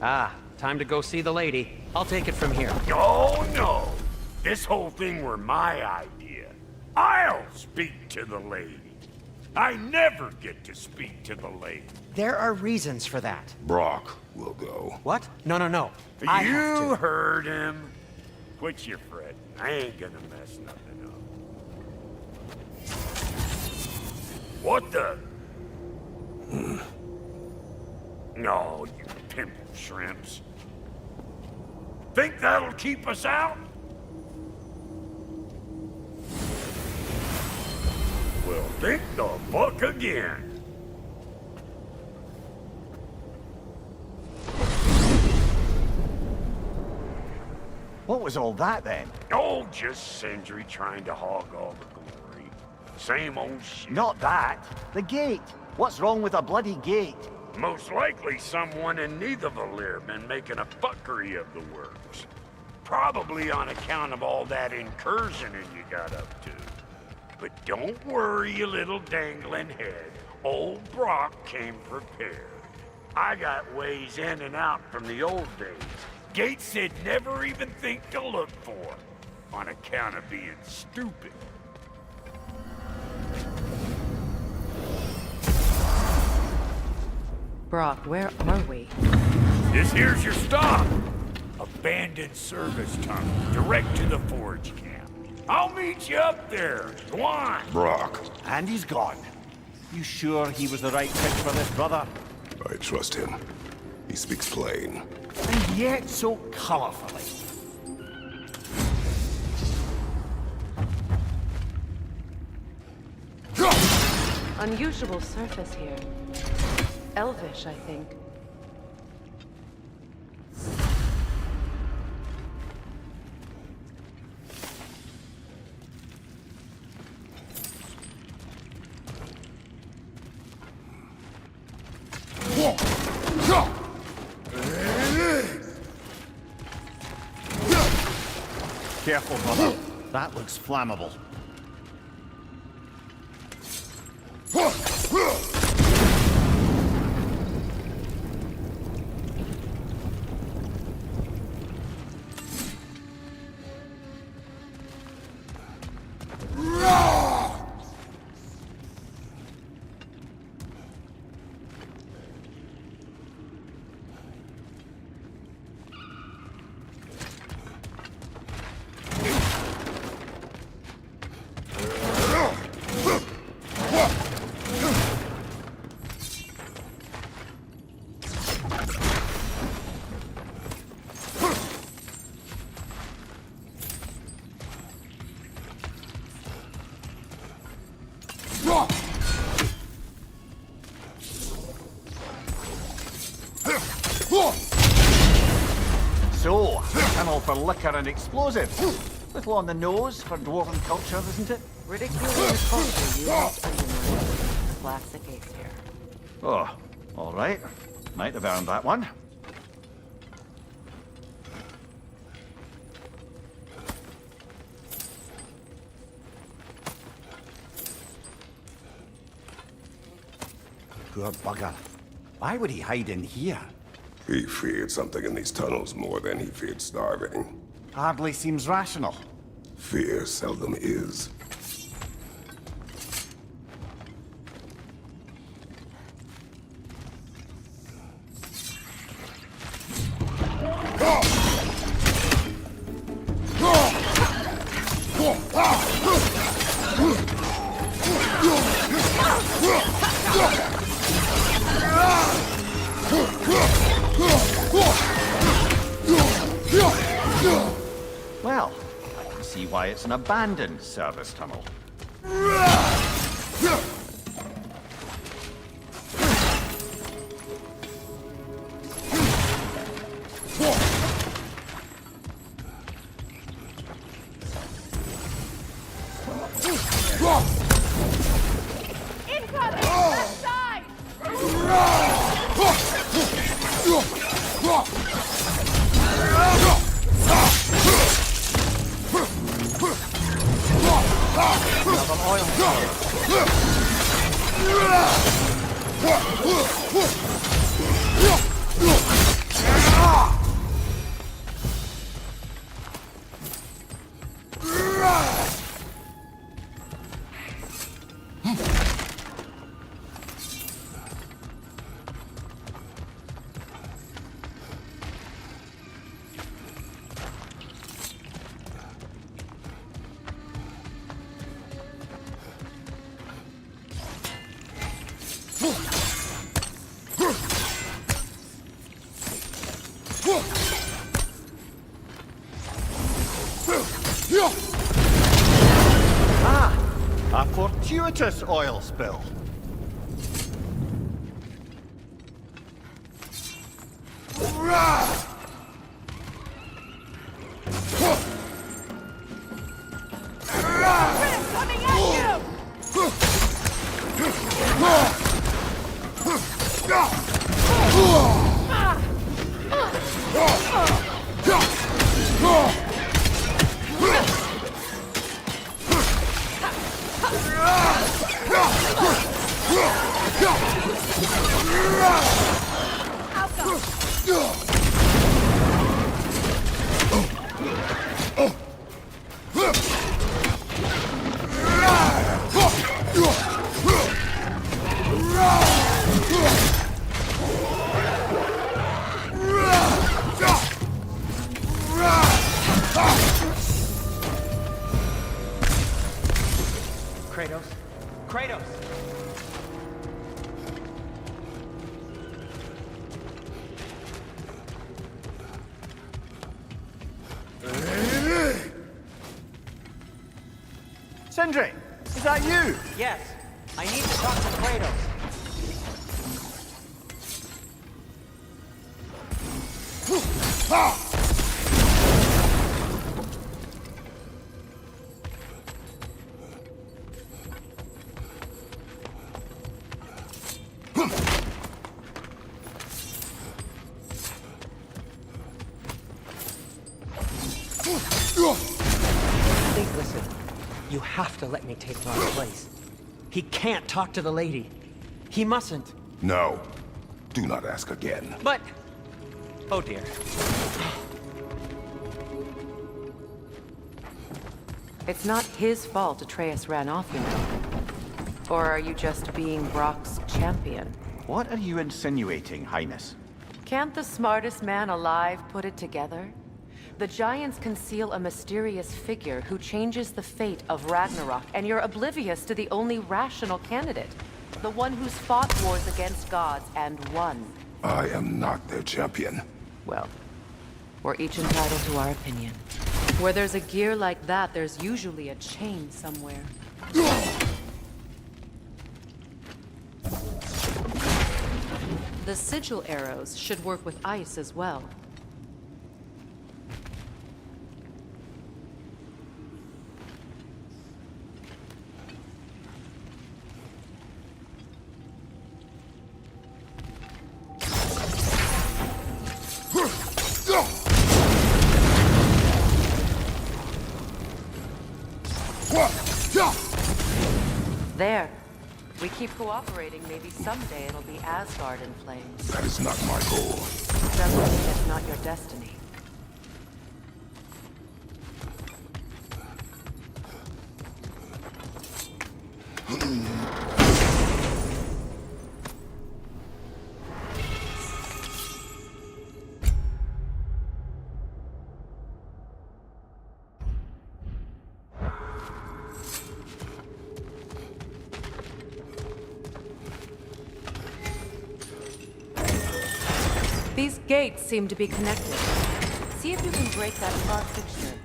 Speaker 5: Ah, time to go see the lady. I'll take it from here.
Speaker 6: Oh, no. This whole thing were my idea. I'll speak to the lady. I never get to speak to the lady.
Speaker 5: There are reasons for that.
Speaker 4: Brock will go.
Speaker 5: What? No, no, no. I have
Speaker 6: You
Speaker 5: to.
Speaker 6: heard him. Quit your fretting. I ain't gonna mess nothing up. What the? No, you pimple shrimps. Think that'll keep us out? Well, think the fuck again.
Speaker 3: What was all that then?
Speaker 6: Oh, just Sindri trying to hog all the glory. Same old shit.
Speaker 3: Not that. The gate. What's wrong with a bloody gate?
Speaker 6: Most likely someone in Nidavellir been making a fuckery of the works. Probably on account of all that incursioning you got up to. But don't worry, you little dangling head. Old Brock came prepared. I got ways in and out from the old days. Gates they'd never even think to look for, on account of being stupid.
Speaker 2: Brock, where are we?
Speaker 6: This here's your stop. Abandoned service tunnel, direct to the forge camp. I'll meet you up there. Go on.
Speaker 4: Brock.
Speaker 3: And he's gone. You sure he was the right pick for this, brother?
Speaker 4: I trust him. He speaks plain.
Speaker 3: And yet so colourfully.
Speaker 2: Unusual surface here. Elvish, I think.
Speaker 3: Careful, brother. That looks flammable. So, a tunnel for liquor and explosives. Little on the nose for dwarven culture, isn't it?
Speaker 2: Ridiculing the culture you helped undermine. Classic ace here.
Speaker 3: Oh, all right. Might have earned that one. Poor bugger. Why would he hide in here?
Speaker 4: He feared something in these tunnels more than he feared starving.
Speaker 3: Hardly seems rational.
Speaker 4: Fear seldom is.
Speaker 3: Well, I can see why it's an abandoned service tunnel.
Speaker 10: Incoming! Left side!
Speaker 3: A fortuitous oil spill.
Speaker 10: Coming at
Speaker 5: Kratos? Kratos!
Speaker 3: Sindri, is that you?
Speaker 5: Yes, I need to talk to Kratos. Listen, you have to let me take Ron's place. He can't talk to the lady. He mustn't.
Speaker 4: No. Do not ask again.
Speaker 5: But... oh dear.
Speaker 2: It's not his fault Atreus ran off, you know. Or are you just being Brock's champion?
Speaker 3: What are you insinuating, Highness?
Speaker 2: Can't the smartest man alive put it together? The Giants conceal a mysterious figure who changes the fate of Ragnarok, and you're oblivious to the only rational candidate. The one who's fought wars against gods and won.
Speaker 4: I am not their champion.
Speaker 2: Well, we're each entitled to our opinion. Where there's a gear like that, there's usually a chain somewhere. The sigil arrows should work with ice as well. There. We keep cooperating, maybe someday it'll be Asgard in flames.
Speaker 4: That is not my goal.
Speaker 2: Doesn't mean it's not your destiny. These gates seem to be connected. See if you can break that far fixture.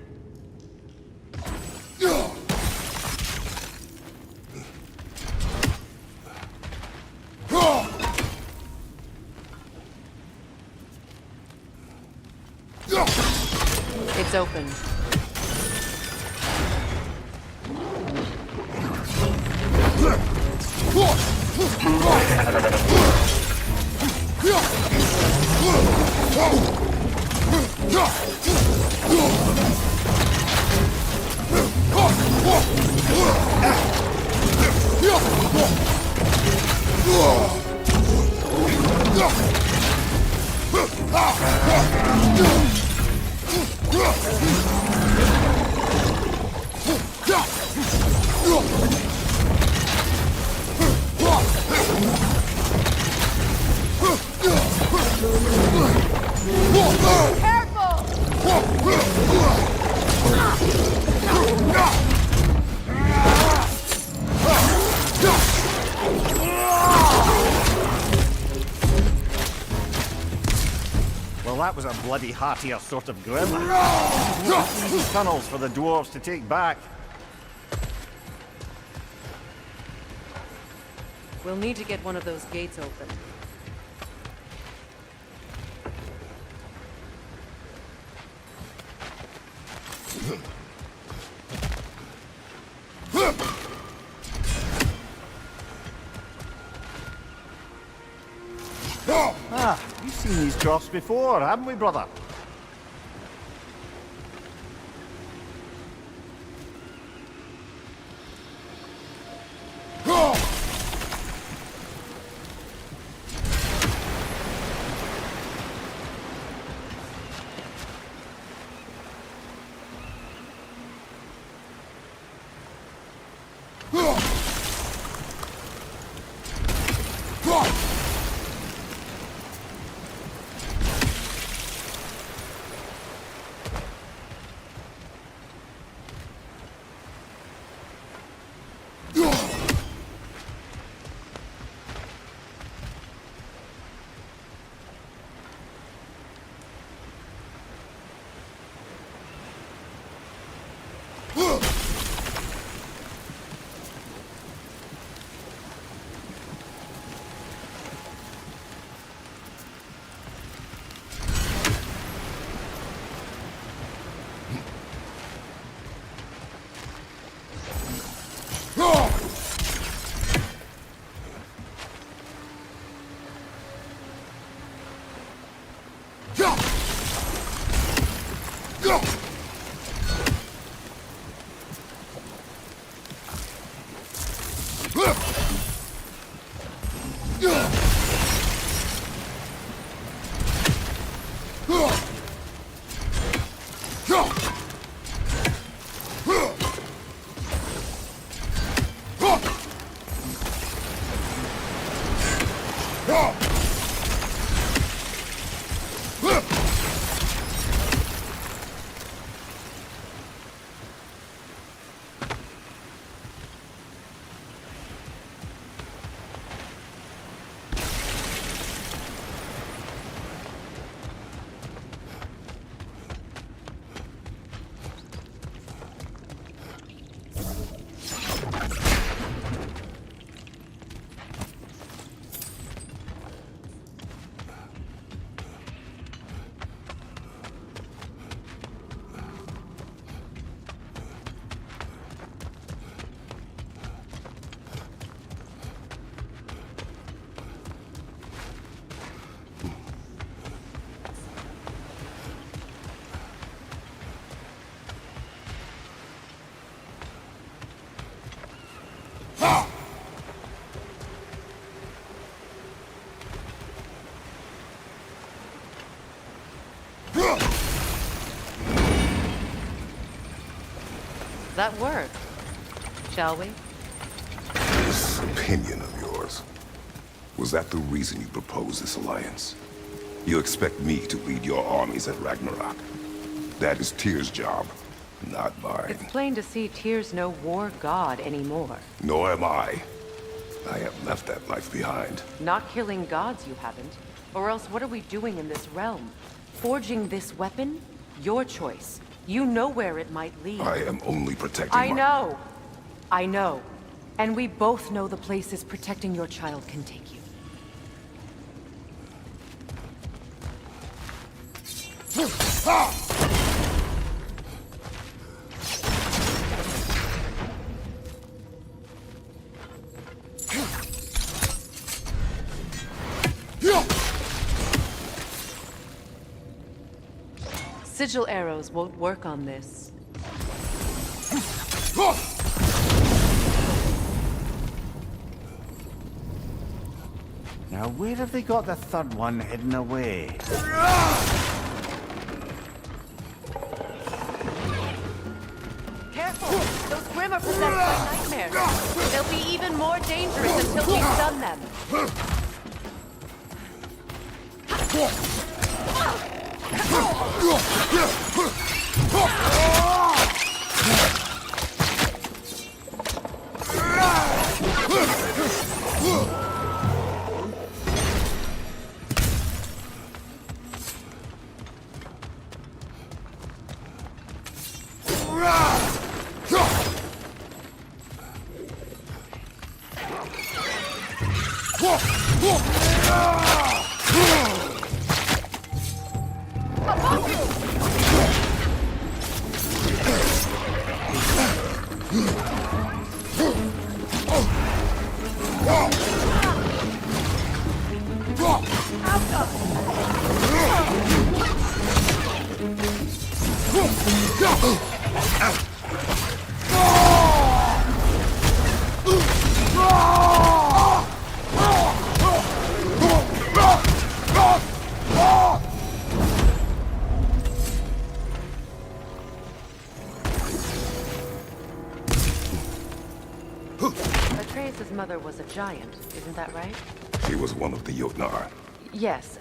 Speaker 2: It's open.
Speaker 3: Well, that was a bloody heartier sort of grim. Easy tunnels for the dwarves to take back.
Speaker 2: We'll need to get one of those gates open.
Speaker 3: Ah, we've seen these troughs before, haven't we, brother?
Speaker 2: That work, shall we?
Speaker 4: This opinion of yours, was that the reason you proposed this alliance? You expect me to lead your armies at Ragnarok? That is Tyr's job, not mine.
Speaker 2: It's plain to see Tyr's no war god anymore.
Speaker 4: Nor am I. I have left that life behind.
Speaker 2: Not killing gods, you haven't. Or else what are we doing in this realm? Forging this weapon? Your choice. You know where it might lead.
Speaker 4: I am only protecting
Speaker 2: I know. I know. And we both know the places protecting your child can take you. Sigil arrows won't work on this.
Speaker 3: Now, where have they got the third one hidden away?
Speaker 2: Careful! Those Grim are possessed by nightmares. They'll be even more dangerous until we stun them. Atreus' mother was a giant, isn't that right?
Speaker 4: She was one of the Jotnar.
Speaker 2: Yes.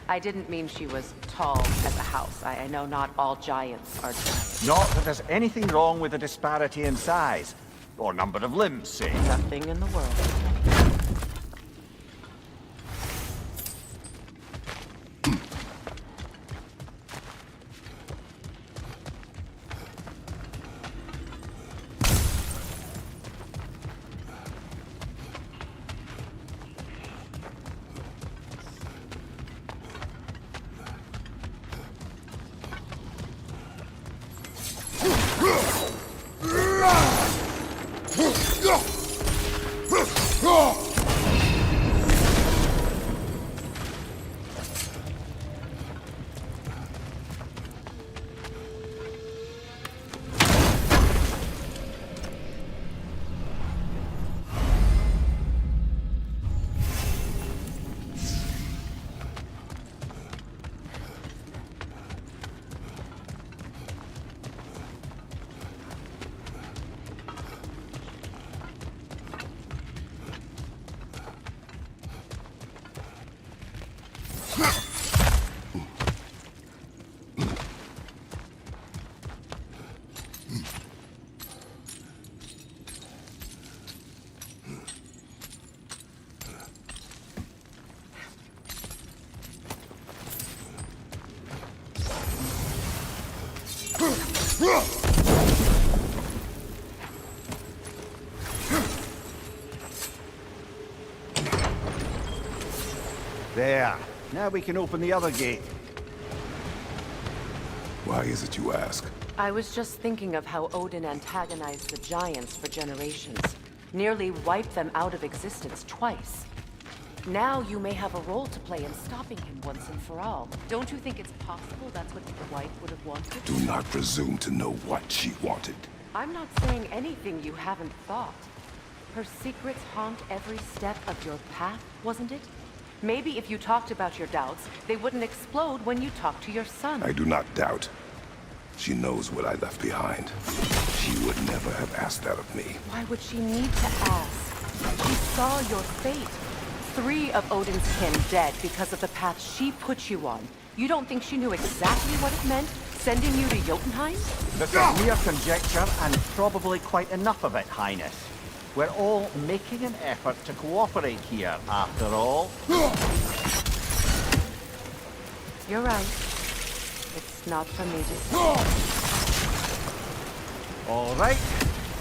Speaker 2: I didn't mean she was tall as a house. I know not all giants are giants.
Speaker 3: Not that there's anything wrong with the disparity in size, or number of limbs, say.
Speaker 2: Nothing in the world.
Speaker 3: There. Now we can open the other gate.
Speaker 4: Why is it you ask?
Speaker 2: I was just thinking of how Odin antagonized the giants for generations. Nearly wiped them out of existence twice. Now you may have a role to play in stopping him once and for all. Don't you think it's possible that's what his wife would have wanted?
Speaker 4: Do not presume to know what she wanted.
Speaker 2: I'm not saying anything you haven't thought. Her secrets haunt every step of your path, wasn't it? Maybe if you talked about your doubts, they wouldn't explode when you talked to your son.
Speaker 4: I do not doubt. She knows what I left behind. She would never have asked that of me.
Speaker 2: Why would she need to ask? She saw your fate. 3 of Odin's kin dead because of the path she put you on. You don't think she knew exactly what it meant, sending you to Jotunheim?
Speaker 3: This is mere conjecture, and probably quite enough of it, Highness. We're all making an effort to cooperate here, after all.
Speaker 2: You're right. It's not for me to say.
Speaker 3: All right,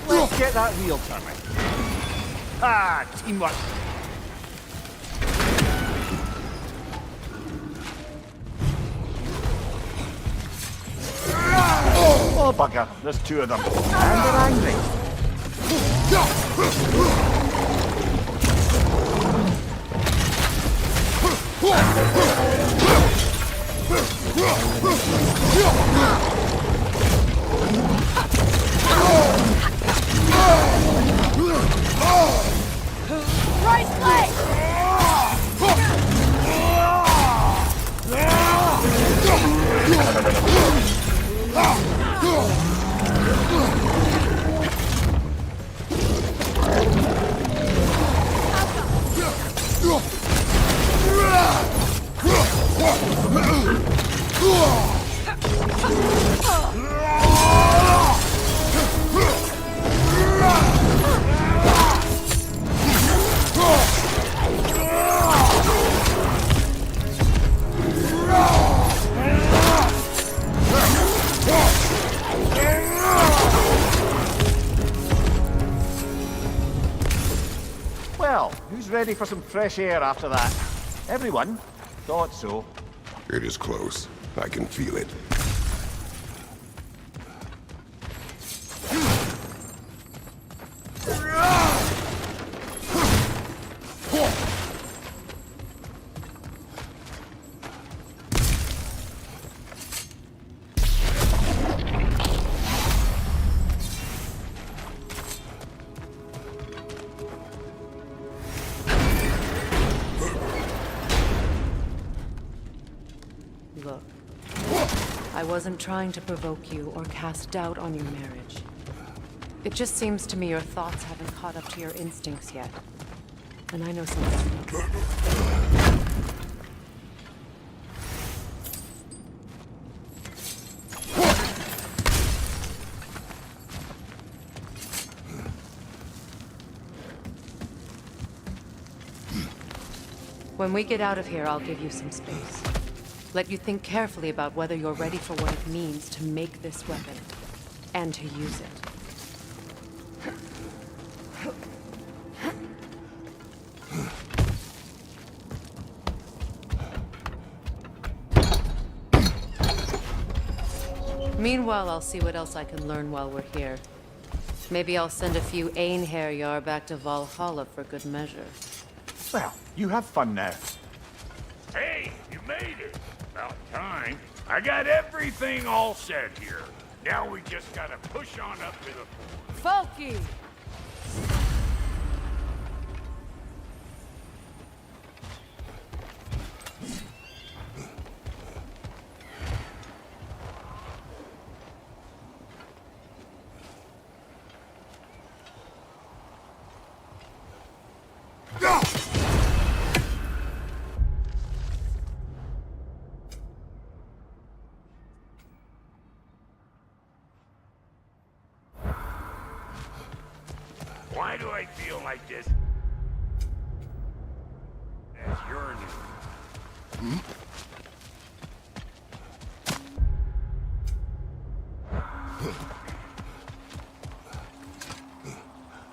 Speaker 3: let's get that wheel turning. Ah, teamwork. Oh, bugger, there's 2 of them. And they're angry.
Speaker 10: Right leg!
Speaker 3: Well, who's ready for some fresh air after that? Everyone? Thought so.
Speaker 4: It is close. I can feel it.
Speaker 2: Look, I wasn't trying to provoke you or cast doubt on your marriage. It just seems to me your thoughts haven't caught up to your instincts yet. And I know something. When we get out of here, I'll give you some space. Let you think carefully about whether you're ready for what it means to make this weapon, and to use it. Meanwhile, I'll see what else I can learn while we're here. Maybe I'll send a few Einherjar back to Valhalla for good measure.
Speaker 3: Well, you have fun now.
Speaker 6: Hey, you made it. About time. I got everything all set here. Now we just gotta push on up to the...
Speaker 9: Folky!
Speaker 6: Why do I feel like this? That's your name.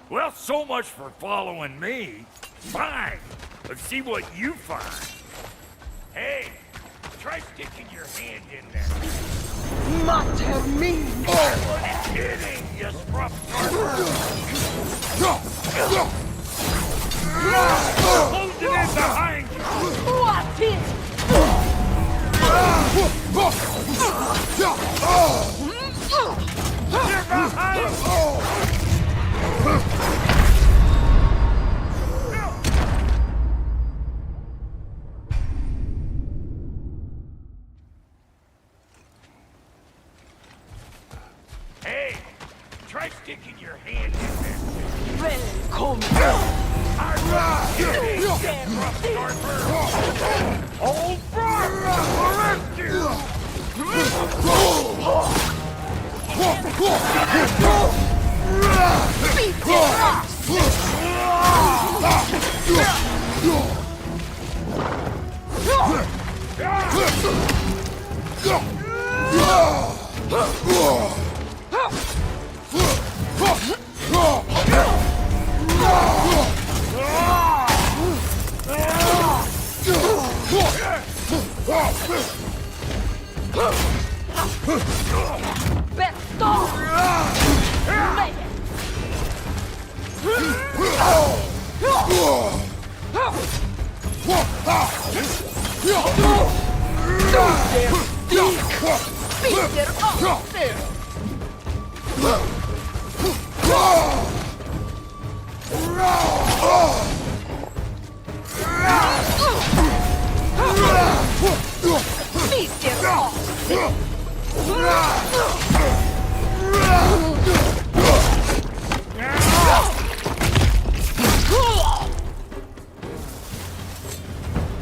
Speaker 6: Well, so much for following me. Fine. Let's see what you find. Hey, try sticking your hand in there.
Speaker 10: Mater me!
Speaker 6: Oh, kidding, you scruff Close it in behind you!
Speaker 10: What is?
Speaker 6: You're behind! try sticking your hand in there.
Speaker 10: Come
Speaker 6: Old Brock! Rescue!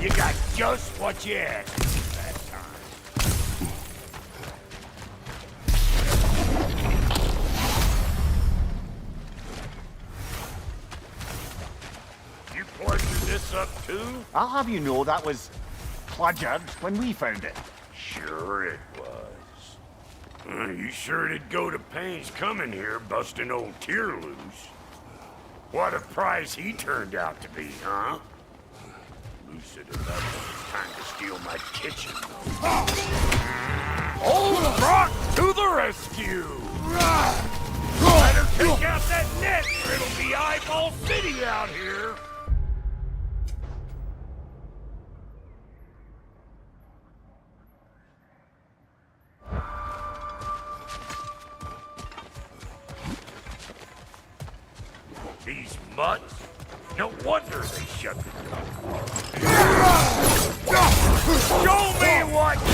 Speaker 6: You got just what you asked for that time. You pleasure this up too?
Speaker 3: I'll have you know that was plundered when we found it.
Speaker 6: Sure it was. You sure did go to pains coming here, busting old Tyr loose. What a prize he turned out to be, huh? Lucid enough when it's time to steal my kitchen. Old Brock to the rescue! Better take out that net or it'll be Eyeball City out here! These mutts? No wonder they shut the door. Show me what you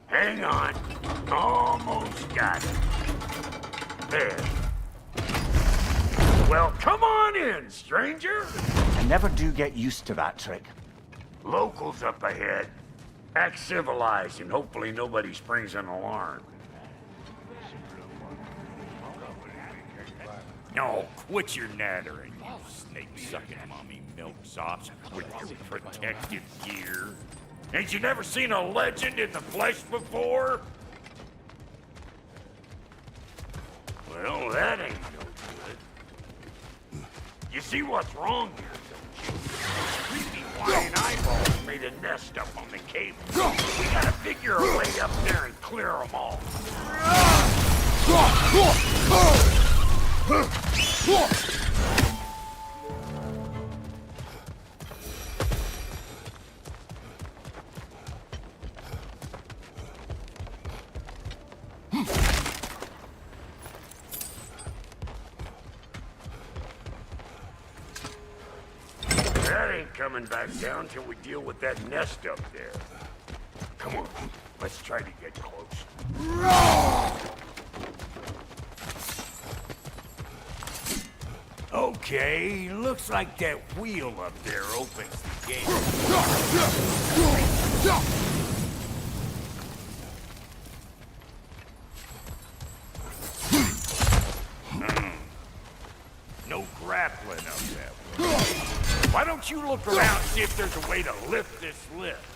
Speaker 6: Hang on. Almost got it. There. Well, come on in, stranger.
Speaker 3: I never do get used to that trick.
Speaker 6: Locals up ahead. Act civilized and hopefully nobody springs an alarm. No, quit your nattering, you snake-sucking mommy milksops with your protective gear. Ain't you never seen a legend in the flesh before? Well, that ain't no good. You see what's wrong here, don't you? Creepy whining eyeballs made a nest up on the cable. We gotta figure a way up there and clear them all. That ain't coming back down till we deal with that nest up there. Come on, let's try to get close. Okay, looks like that wheel up there opens the gate. No grappling up that way. Why don't you look around and see if there's a way to lift this lift?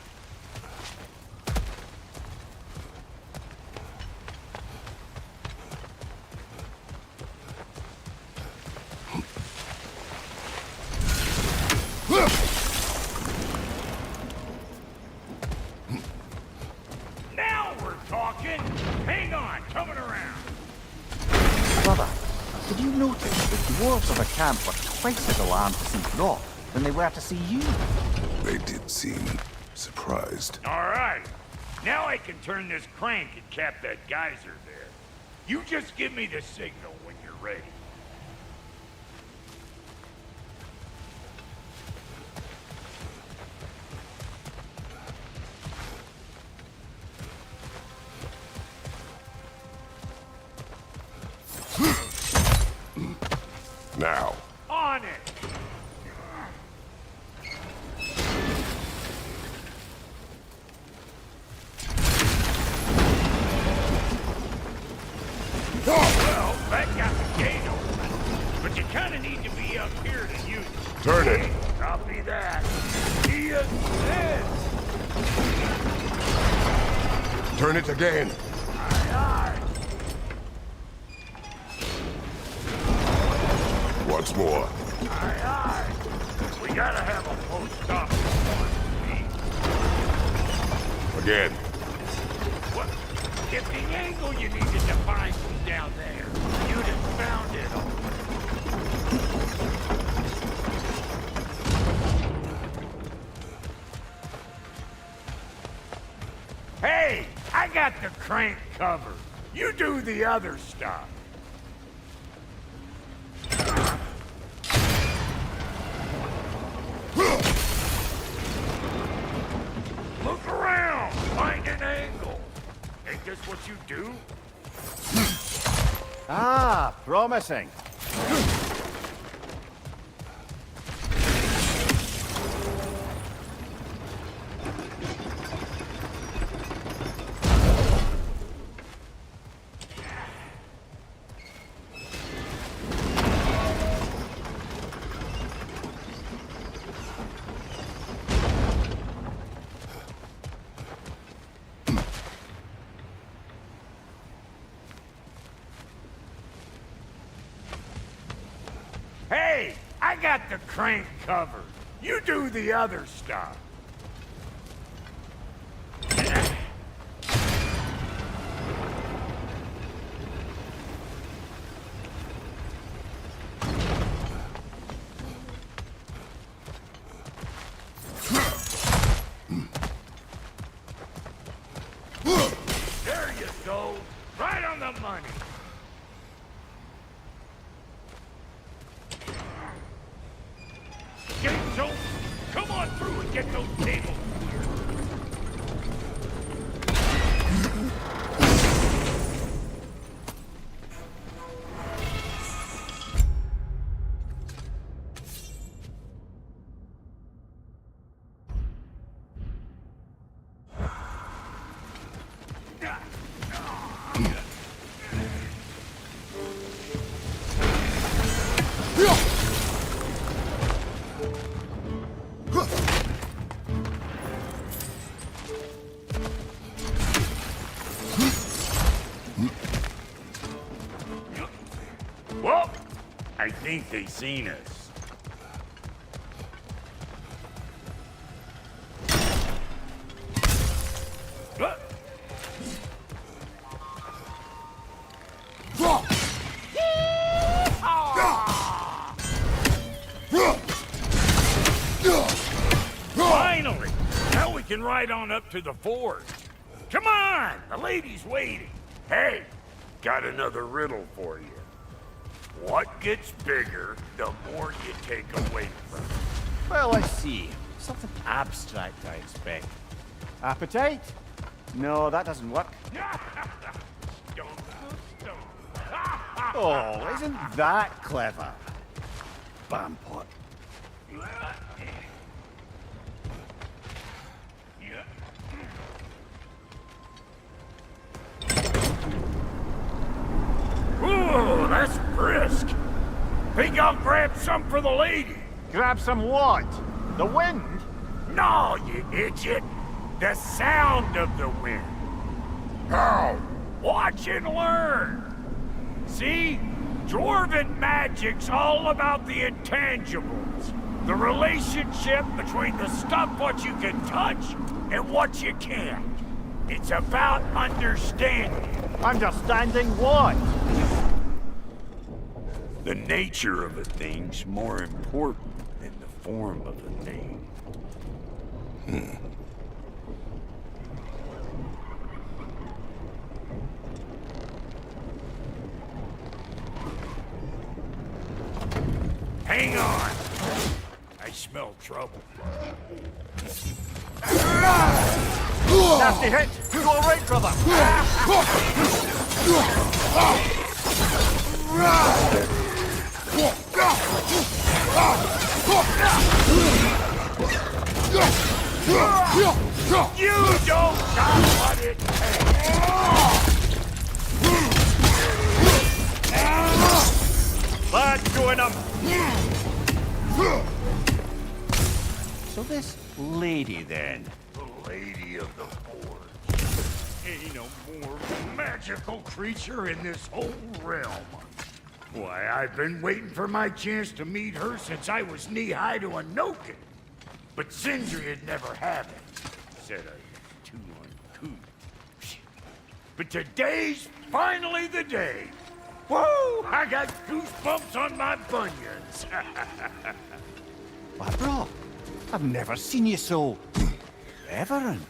Speaker 6: Now we're talking! Hang on, coming around!
Speaker 3: Brother, did you notice the dwarves of the camp were twice as alarmed to see Brock than they were to see you?
Speaker 4: They did seem surprised.
Speaker 6: All right. Now I can turn this crank and cap that geyser there. You just give me the signal when you're ready.
Speaker 4: Now.
Speaker 6: On it! Well, that got the gate open, but you kind of need to be up here to use it.
Speaker 4: Turn it.
Speaker 6: Copy that. See ya then.
Speaker 4: Turn it again.
Speaker 6: Aye, aye.
Speaker 4: Once more.
Speaker 6: Aye, aye. We gotta have a post office.
Speaker 4: Again.
Speaker 6: What? If the angle you needed to find was down there, you'd have found it all. Hey, I got the crank covered. You do the other stuff. Look around. Find an angle. Ain't this what you do?
Speaker 3: Ah, promising.
Speaker 6: Hey, I got the crank covered. You do the other stuff. There you go. Right on the money. Gates open. Come on through and get those tables cleared. Well, I think they seen us. Finally! Now we can ride on up to the fort. Come on! The lady's waiting. Hey, got another riddle for you. What gets bigger, the more you take away from it?
Speaker 3: Well, let's see. Something abstract, I expect. Appetite? No, that doesn't work. Oh, isn't that clever? Bampot.
Speaker 6: Ooh, that's brisk. Think I'll grab some for the lady.
Speaker 3: Grab some what? The wind?
Speaker 6: No, you idiot. The sound of the wind.
Speaker 4: How?
Speaker 6: Watch and learn. See? Dwarven magic's all about the intangibles. The relationship between the stuff what you can touch and what you can't. It's about understanding.
Speaker 3: Understanding what?
Speaker 6: The nature of a thing's more important than the form of a thing. Hang on. I smell trouble.
Speaker 3: Nasty hit! You all right, brother?
Speaker 6: You don't got what it takes! Blood doing them!
Speaker 3: So this lady, then?
Speaker 6: The Lady of the Forge. Ain't no more magical creature in this whole realm. Why, I've been waiting for my chance to meet her since I was knee-high to a Noken. But Sindri had never had it. Said I was too uncouth. But today's finally the day. Whoa! I got goosebumps on my bunions.
Speaker 3: Why, bro, I've never seen you so... reverent.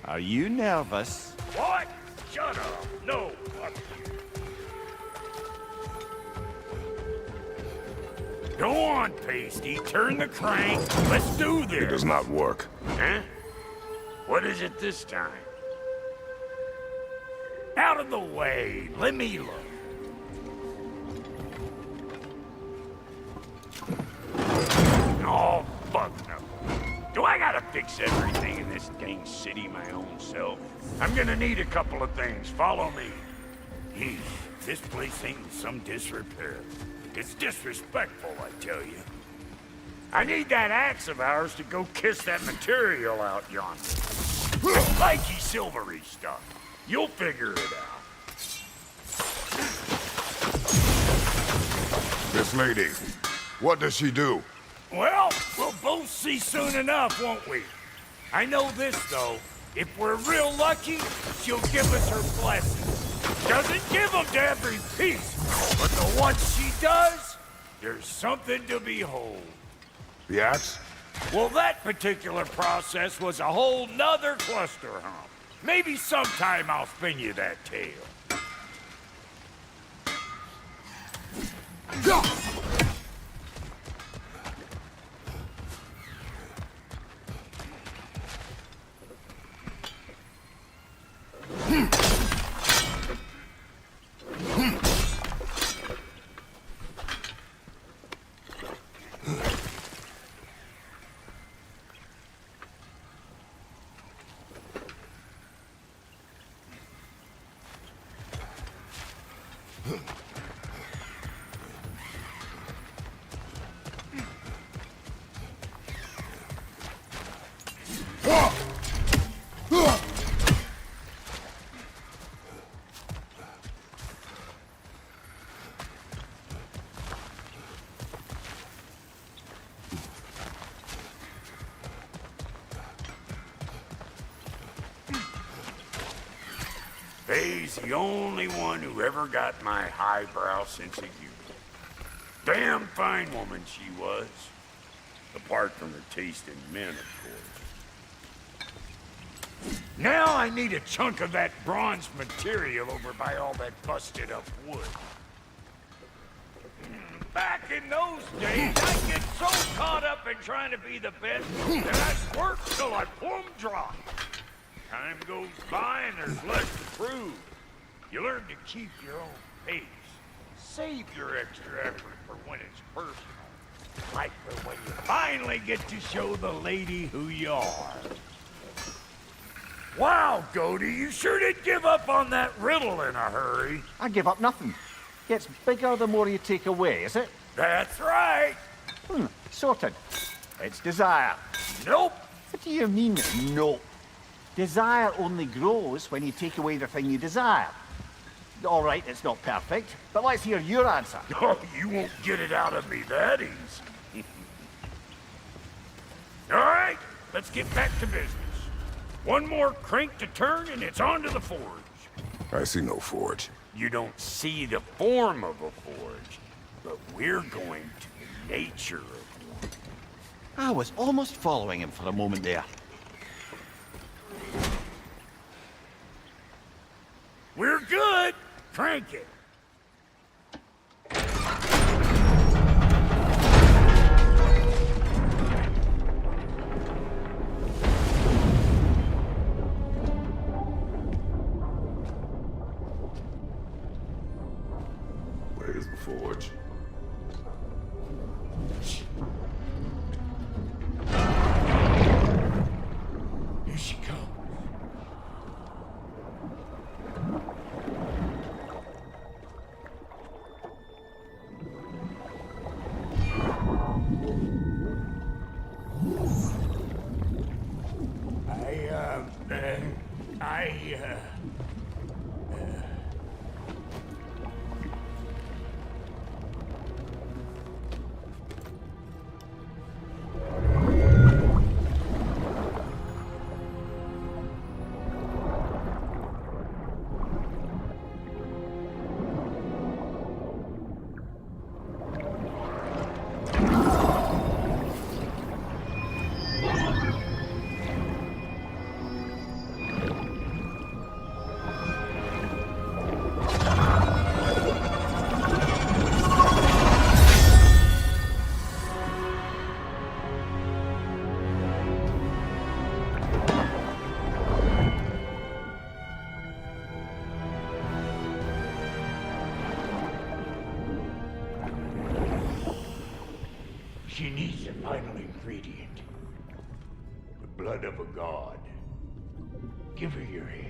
Speaker 3: Are you nervous?
Speaker 6: What? Shut up. No, fuck you. Go on, Pasty. Turn the crank. Let's do this.
Speaker 4: It does not work.
Speaker 6: Huh? What is it this time? Out of the way. Let me look. Oh, fuck no. Do I gotta fix everything in this dang city my own self? I'm gonna need a couple of things. Follow me. Yeesh, this place ain't in some disrepair. It's disrespectful, I tell you. I need that axe of ours to go kiss that material out yonder. Spiky silvery stuff. You'll figure it out.
Speaker 4: This lady, what does she do?
Speaker 6: Well, we'll both see soon enough, won't we? I know this, though. If we're real lucky, she'll give us her blessing. Doesn't give them to every piece, but the ones she does, there's something to behold.
Speaker 4: The axe?
Speaker 6: Well, that particular process was a whole nother cluster hump. Maybe sometime I'll spin you that tale. Faye's the only one who ever got my highbrow sense of humor. Damn fine woman she was. Apart from her taste in men, of course. Now I need a chunk of that bronze material over by all that busted up wood. Back in those days, I'd get so caught up in trying to be the best that I'd work till I plumb dry. Time goes by and there's less to prove. You learn to keep your own pace. Save your extra effort for when it's personal. Like for when you finally get to show the lady who you are. Wow, Goaty, you sure did give up on that riddle in a hurry.
Speaker 3: I give up nothing. Gets bigger the more you take away, is it?
Speaker 6: That's right.
Speaker 3: Sorted. It's desire.
Speaker 6: Nope.
Speaker 3: What do you mean, nope? Desire only grows when you take away the thing you desire. All right, it's not perfect, but let's hear your answer.
Speaker 6: Oh, you won't get it out of me that easy. All right, let's get back to business. One more crank to turn and it's on to the forge.
Speaker 4: I see no forge.
Speaker 6: You don't see the form of a forge, but we're going to the nature of one.
Speaker 3: I was almost following him for a moment there.
Speaker 6: We're good. Crank it.
Speaker 4: Where's the forge?
Speaker 6: She needs the final ingredient. The blood of a god. Give her your hand.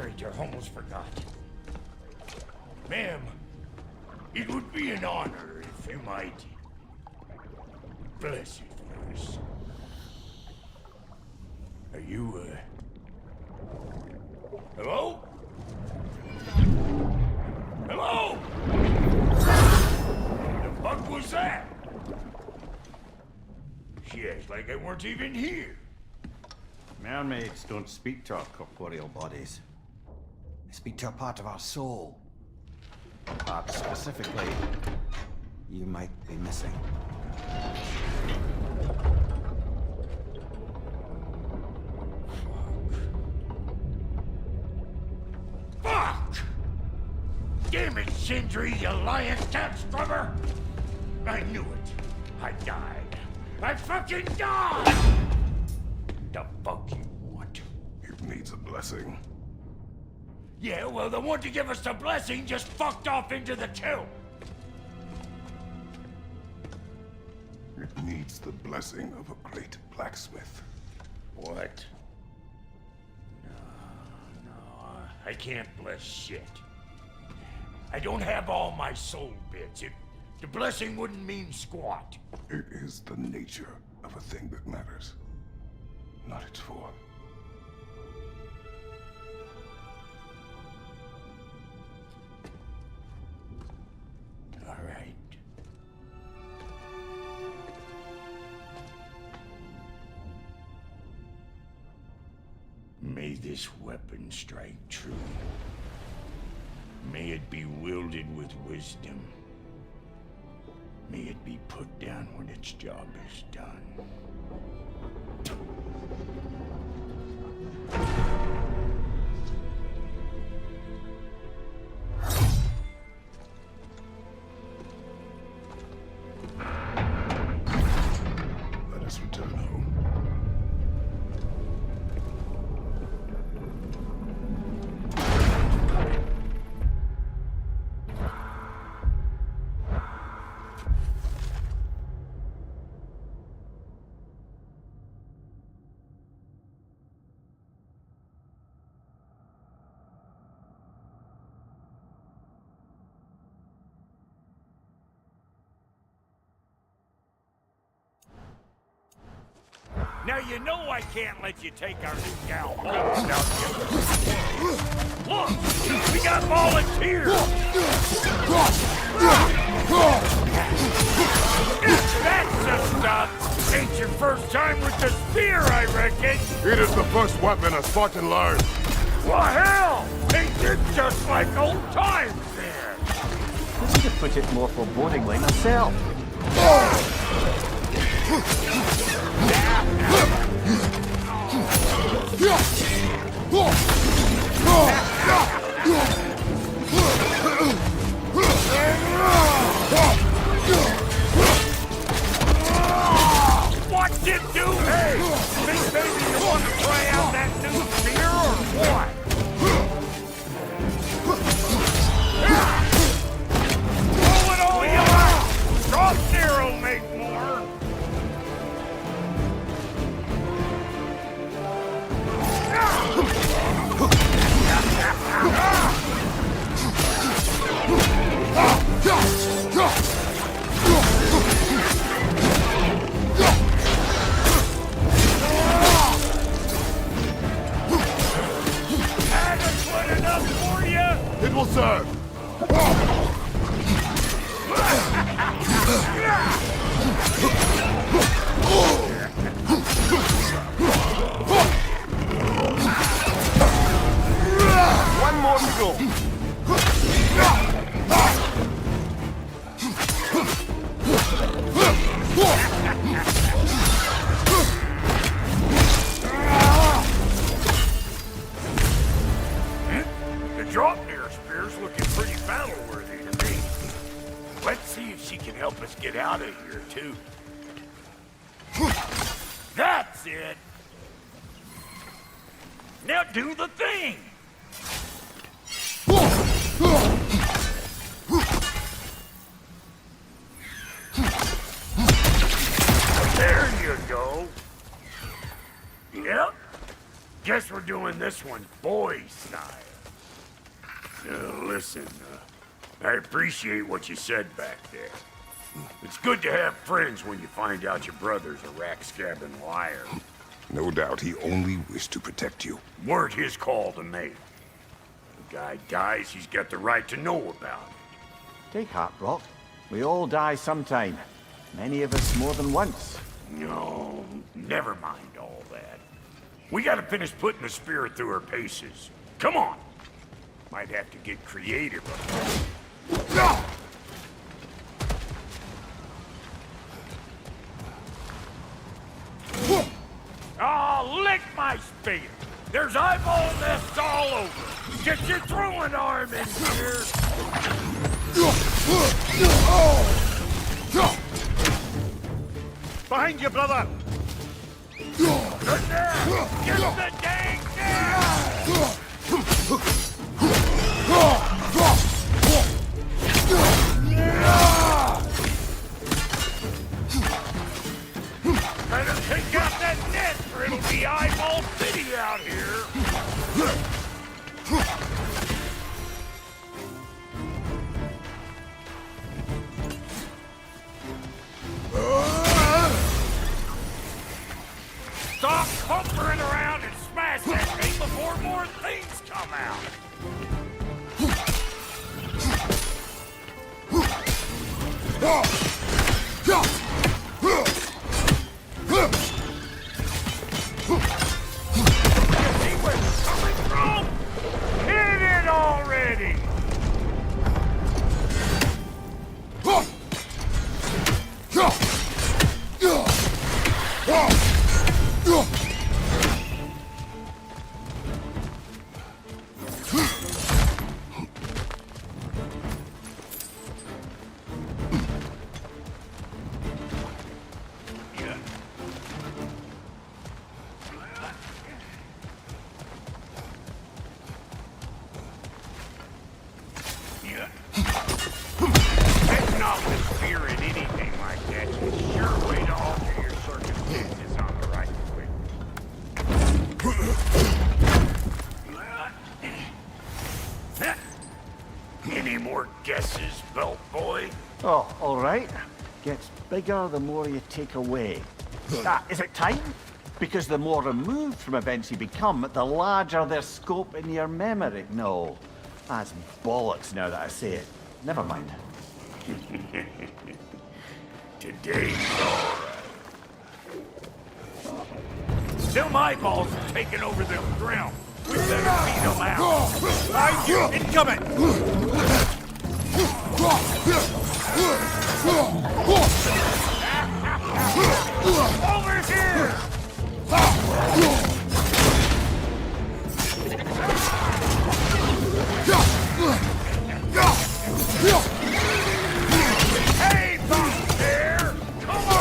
Speaker 6: I almost forgot. Ma'am, it would be an honor if you might bless it for us. Are you, hello? Hello? The fuck was that? She acts like I weren't even here.
Speaker 3: Mermaids don't speak to our corporeal bodies. They speak to a part of our soul. A part specifically you might be missing.
Speaker 6: Fuck! Damn it, Sindri, you lying cat scrubber! I knew it. I died. I fucking died! The fuck you want?
Speaker 4: It needs a blessing.
Speaker 6: Yeah, well, the one to give us the blessing just fucked off into the tomb.
Speaker 4: It needs the blessing of a great blacksmith.
Speaker 6: What? No, I can't bless shit. I don't have all my soul bits. The blessing wouldn't mean squat.
Speaker 4: It is the nature of a thing that matters, not its form.
Speaker 6: All right. May this weapon strike true. May it be wielded with wisdom. May it be put down when its job is done.
Speaker 4: Let us return home.
Speaker 6: Now you know I can't let you take our new gal home without giving her. Look! We got volunteers! That's the stuff! Ain't your first time with the spear, I reckon!
Speaker 4: It is the first weapon a Spartan learned.
Speaker 6: Well, hell! Ain't this just like old times then?
Speaker 3: I could have put it more forebodingly myself.
Speaker 6: What's it do? Hey! Think maybe you want to try out that new spear or what? Throw it all you like! Drop zero, make more! Adequate enough for you?
Speaker 4: It will serve.
Speaker 3: One more to go.
Speaker 6: The Draupnir spear's looking pretty battle-worthy to me. Let's see if she can help us get out of here, too. That's it! Now do the thing! There you go! Yep. Guess we're doing this one boy style. Listen, I appreciate what you said back there. It's good to have friends when you find out your brother's a rack-scabbing liar.
Speaker 4: No doubt he only wished to protect you.
Speaker 6: Weren't his call to make. The guy dies, he's got the right to know about it.
Speaker 3: Take heart, Brock. We all die sometime. Many of us more than once.
Speaker 6: No, never mind all that. We gotta finish putting the spirit through her paces. Come on! Might have to get creative. Oh, lick my spear! There's eyeball nests all over! Get your throwing arm in here!
Speaker 3: Behind you, brother!
Speaker 6: Good there! Get the dang there! Better take out that net or it'll be eyeball city out here! Stop pumpering around and smash that thing before more things come out! See where it's coming from? Hit it already! Heading off with fear in anything like that is a sure way to alter your circumstances on the right quick. Any more guesses, belt boy?
Speaker 3: Oh, all right. Gets bigger the more you take away. Ah, is it time? Because the more removed from events you become, the larger their scope in your memory. No, that's bollocks now that I say it. Never mind.
Speaker 6: Today's alright. Them eyeballs have taken over the ground. We better beat them out. Behind you! Incoming! Over here! Hey, box there! Come on!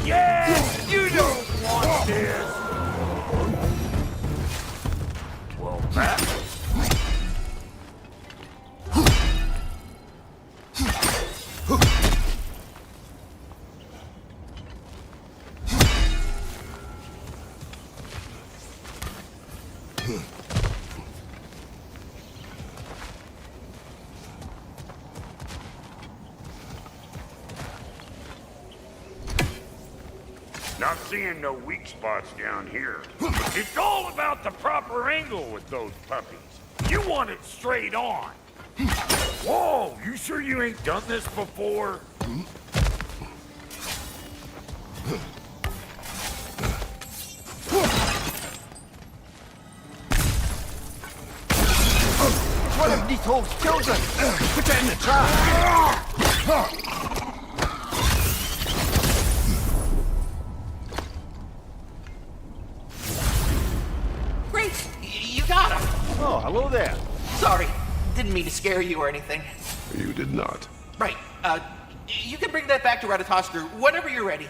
Speaker 6: Yeah, you don't want this. Well, that. Not seeing no weak spots down here. It's all about the proper angle with those puppies. You want it straight on. Whoa, you sure you ain't done this before?
Speaker 3: One of Nito's children! Put it in the trap!
Speaker 7: You got him!
Speaker 3: Oh, hello there.
Speaker 7: Sorry, didn't mean to scare you or anything.
Speaker 4: You did not.
Speaker 7: Right, you can bring that back to Ratatoskr whenever you're ready.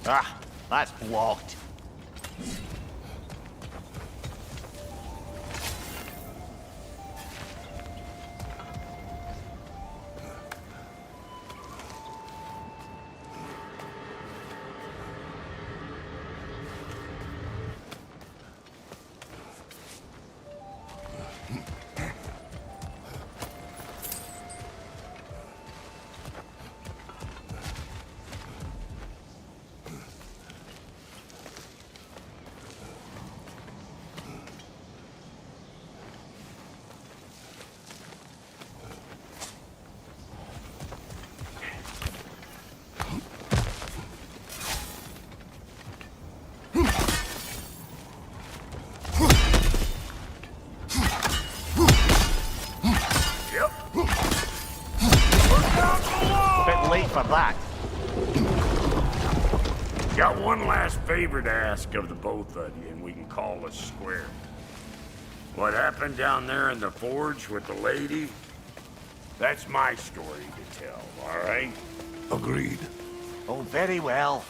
Speaker 3: Ah, that's blocked. For that.
Speaker 6: Got one last favor to ask of the both of you, and we can call us square. What happened down there in the forge with the lady? That's my story to tell, all right?
Speaker 4: Agreed.
Speaker 3: Oh, very well.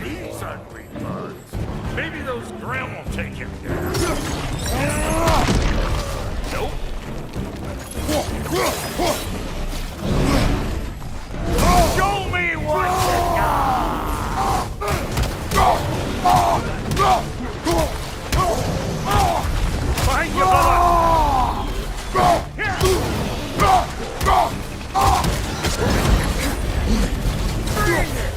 Speaker 6: These ugly bugs. Maybe those Grim will take him down. Nope. Show me what you got! Behind you, brother! Bring it!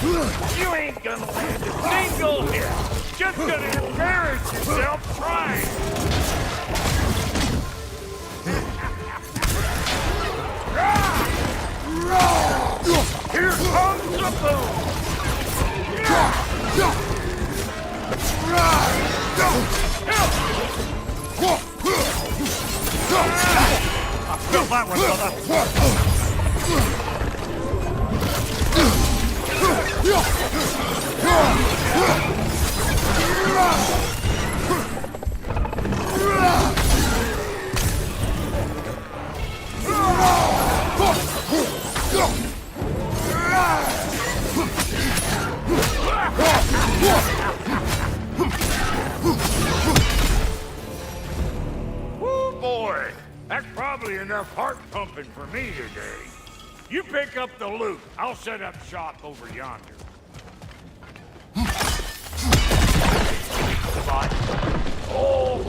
Speaker 6: You ain't gonna land a single hit! Just gonna embarrass yourself trying! Here comes the boom!
Speaker 3: I felt that one, brother.
Speaker 6: Woo, boy! That's probably enough heart pumping for me today. You pick up the loot. I'll set up shop over yonder. Oh,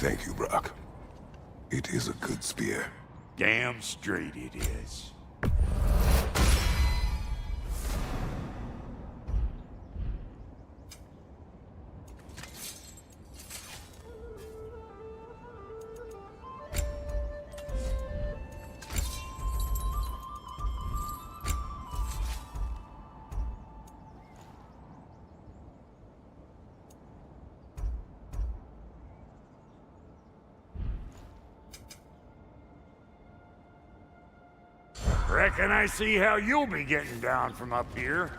Speaker 4: Thank you, Brock. It is a good spear.
Speaker 6: damn straight it is. Reckon I see how you'll be getting down from up here.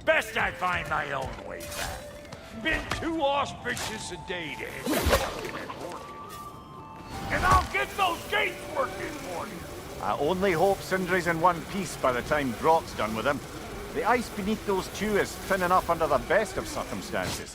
Speaker 6: Best I find my own way back. Been too auspicious a day to hit working. And I'll get those gates working for you.
Speaker 3: I only hope Sindri's in one piece by the time Brock's done with him. The ice beneath those two is thin enough under the best of circumstances.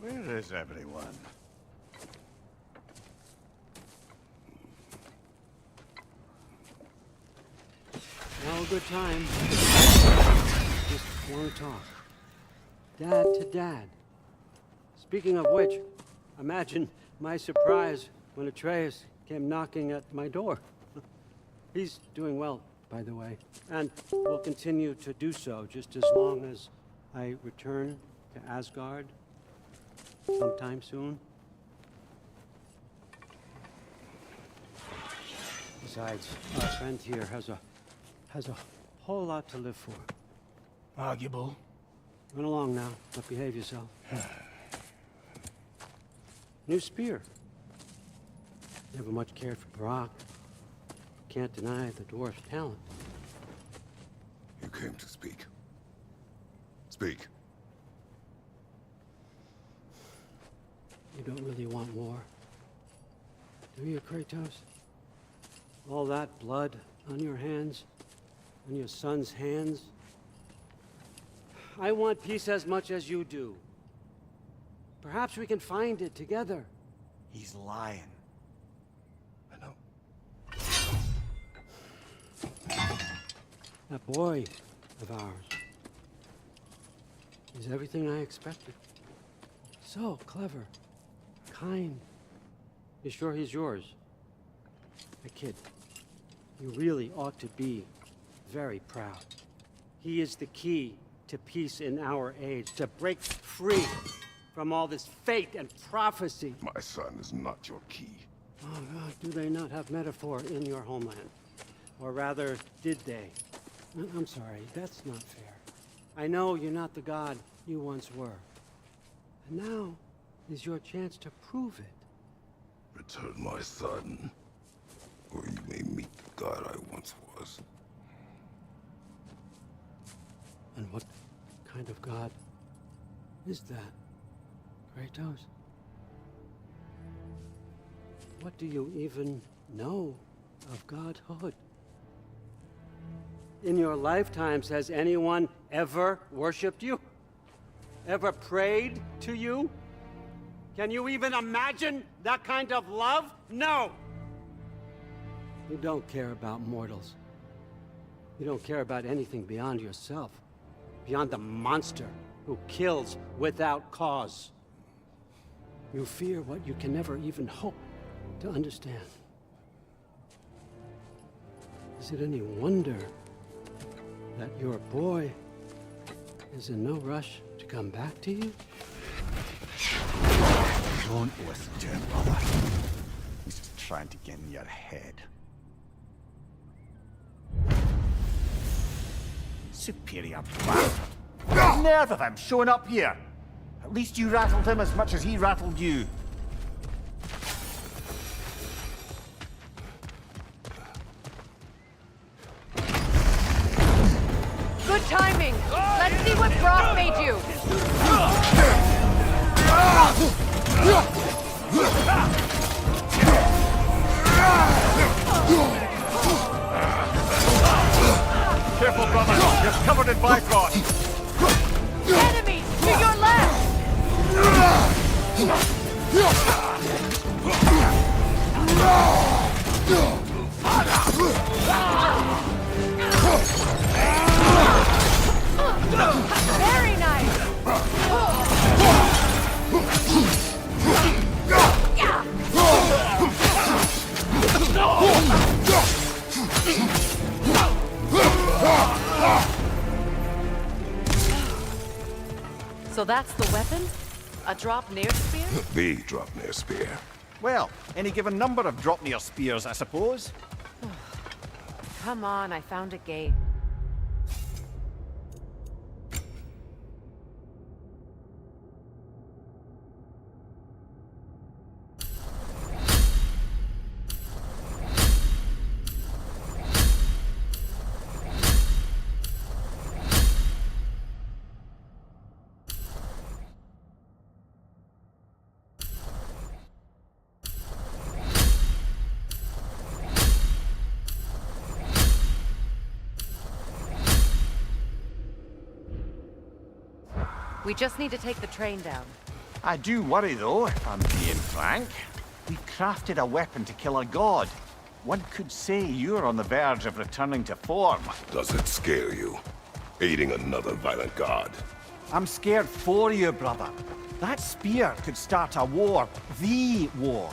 Speaker 3: Where is everyone?
Speaker 13: Now a good time. Just want to talk. Dad to Dad. Speaking of which, imagine my surprise when Atreus came knocking at my door. He's doing well, by the way, and will continue to do so just as long as I return to Asgard sometime soon. Besides, our friend here has a whole lot to live for.
Speaker 3: Arguable.
Speaker 13: Run along now, but behave yourself. New spear. Never much cared for Brock. Can't deny the dwarf's talent.
Speaker 4: You came to speak. Speak.
Speaker 13: You don't really want war, do you, Kratos? All that blood on your hands, on your son's hands. I want peace as much as you do. Perhaps we can find it together.
Speaker 3: He's lying.
Speaker 4: I know.
Speaker 13: That boy of ours is everything I expected. So clever, kind. You sure he's yours? A kid, you really ought to be very proud. He is the key to peace in our age, to break free from all this fate and prophecy.
Speaker 4: My son is not your key.
Speaker 13: Oh God, do they not have metaphor in your homeland? Or rather, did they? I'm sorry, that's not fair. I know you're not the god you once were. And now is your chance to prove it.
Speaker 4: Return my son, or you may meet the god I once was.
Speaker 13: And what kind of god is that, Kratos? What do you even know of godhood? In your lifetimes, has anyone ever worshipped you? Ever prayed to you? Can you even imagine that kind of love? No! You don't care about mortals. You don't care about anything beyond yourself. Beyond the monster who kills without cause. You fear what you can never even hope to understand. Is it any wonder that your boy is in no rush to come back to you?
Speaker 3: Don't listen to him, brother. He's just trying to get in your head. Superior bastard. The nerve of him showing up here. At least you rattled him as much as he rattled you.
Speaker 2: Good timing! Let's see what Brock made you!
Speaker 3: Careful, brother! You're covered in Bifrost!
Speaker 2: Enemies! To your left! Very nice! So that's the weapon? A drop near spear?
Speaker 4: The drop near spear.
Speaker 3: Well, any given number of drop near spears, I suppose.
Speaker 2: Come on, I found a gate. We just need to take the train down.
Speaker 3: I do worry, though, if I'm being frank. We've crafted a weapon to kill a god. One could say you're on the verge of returning to form.
Speaker 4: Does it scare you? Aiding another violent god?
Speaker 3: I'm scared for you, brother. That spear could start a war. The war.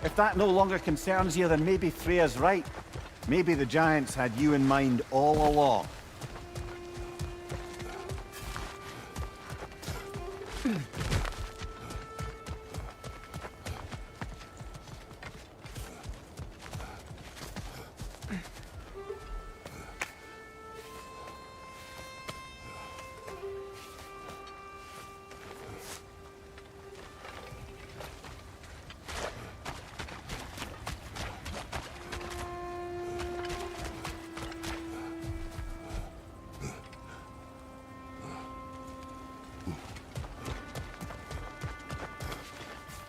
Speaker 3: If that no longer concerns you, then maybe Freya's right. Maybe the Giants had you in mind all along.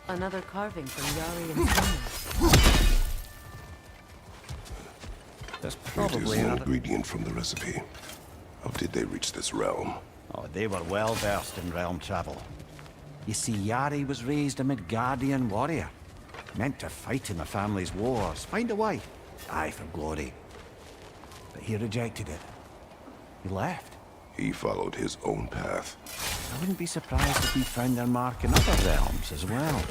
Speaker 2: Another carving from Yari and Summer.
Speaker 3: There's
Speaker 4: It is
Speaker 3: probably
Speaker 4: an
Speaker 3: another...
Speaker 4: ingredient from the recipe. How did they reach this realm?
Speaker 3: Oh, they were well versed in realm travel. You see, Yari was raised a Midgardian warrior. Meant to fight in the family's wars, find a way, die for glory. But he rejected it. He left.
Speaker 4: He followed his own path.
Speaker 3: I wouldn't be surprised if he found their mark in other realms as well.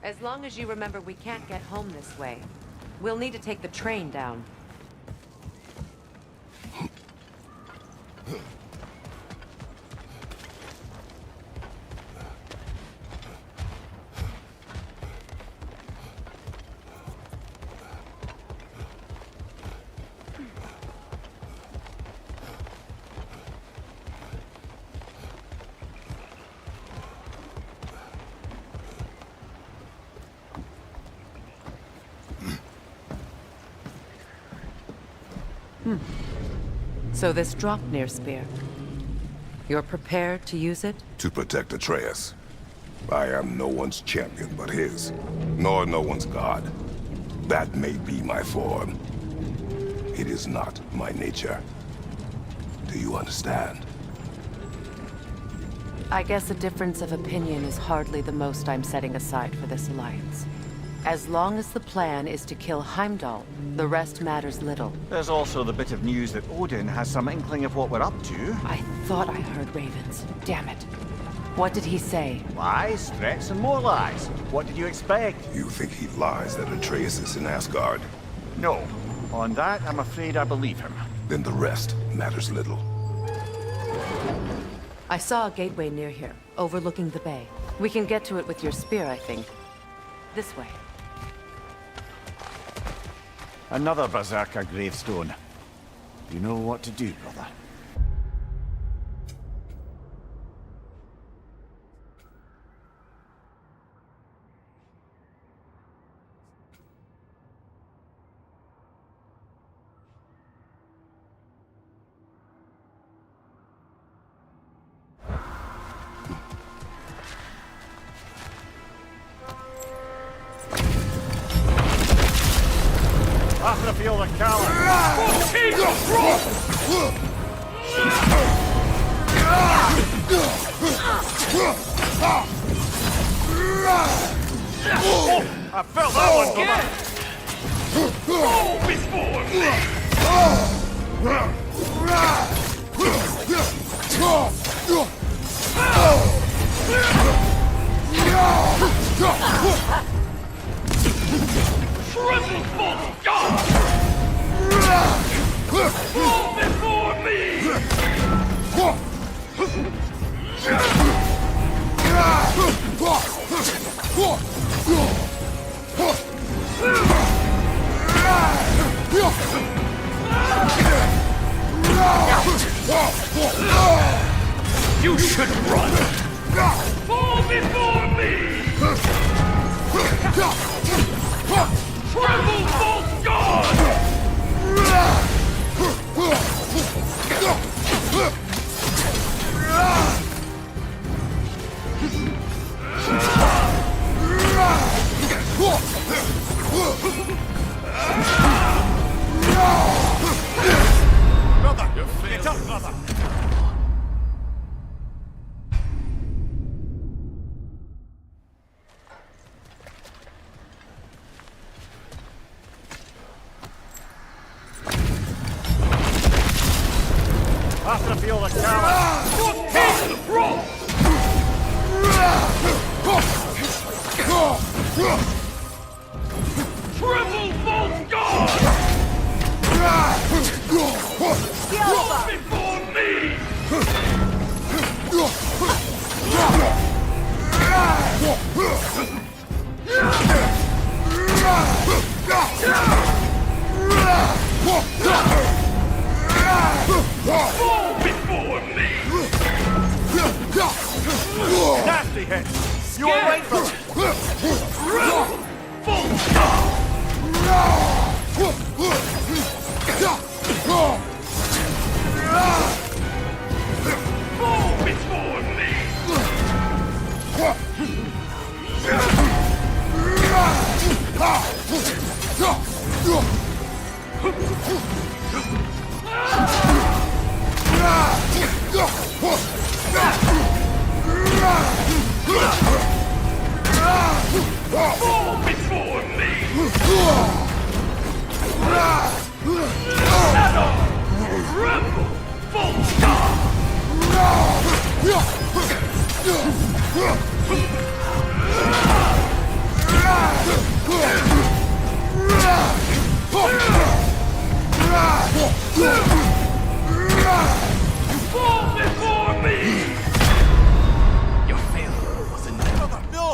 Speaker 2: As long as you remember we can't get home this way. We'll need to take the train down. So this Draupnir spear. You're prepared to use it?
Speaker 4: To protect Atreus. I am no one's champion but his, nor no one's god. That may be my form. It is not my nature. Do you understand?
Speaker 2: I guess a difference of opinion is hardly the most I'm setting aside for this alliance. As long as the plan is to kill Heimdall, the rest matters little.
Speaker 3: There's also the bit of news that Odin has some inkling of what we're up to.
Speaker 2: I thought I heard ravens. Damn it. What did he say?
Speaker 3: Lies, threats, and more lies. What did you expect?
Speaker 4: You think he lies that Atreus is in Asgard?
Speaker 3: No. On that, I'm afraid I believe him.
Speaker 4: Then the rest matters little.
Speaker 2: I saw a gateway near here, overlooking the bay. We can get to it with your spear, I think. This way.
Speaker 3: Another Berserker gravestone. You know what to do, brother. After feel the I felt that one go back.
Speaker 6: Go before me! Tremble, false god! Fall before me! You should run! Fall before me! Tremble, false god!
Speaker 3: Brother, get up, brother! After feel the challenge!
Speaker 6: Take the throne! Tremble, false god! Fall before me! Fall before me!
Speaker 3: Nasty hit! You were right, brother!
Speaker 6: False god! Fall before me! Fall before me! Shadow! Tremble! False god!
Speaker 10: Fall before me!
Speaker 7: Your failure was inevitable.
Speaker 3: No!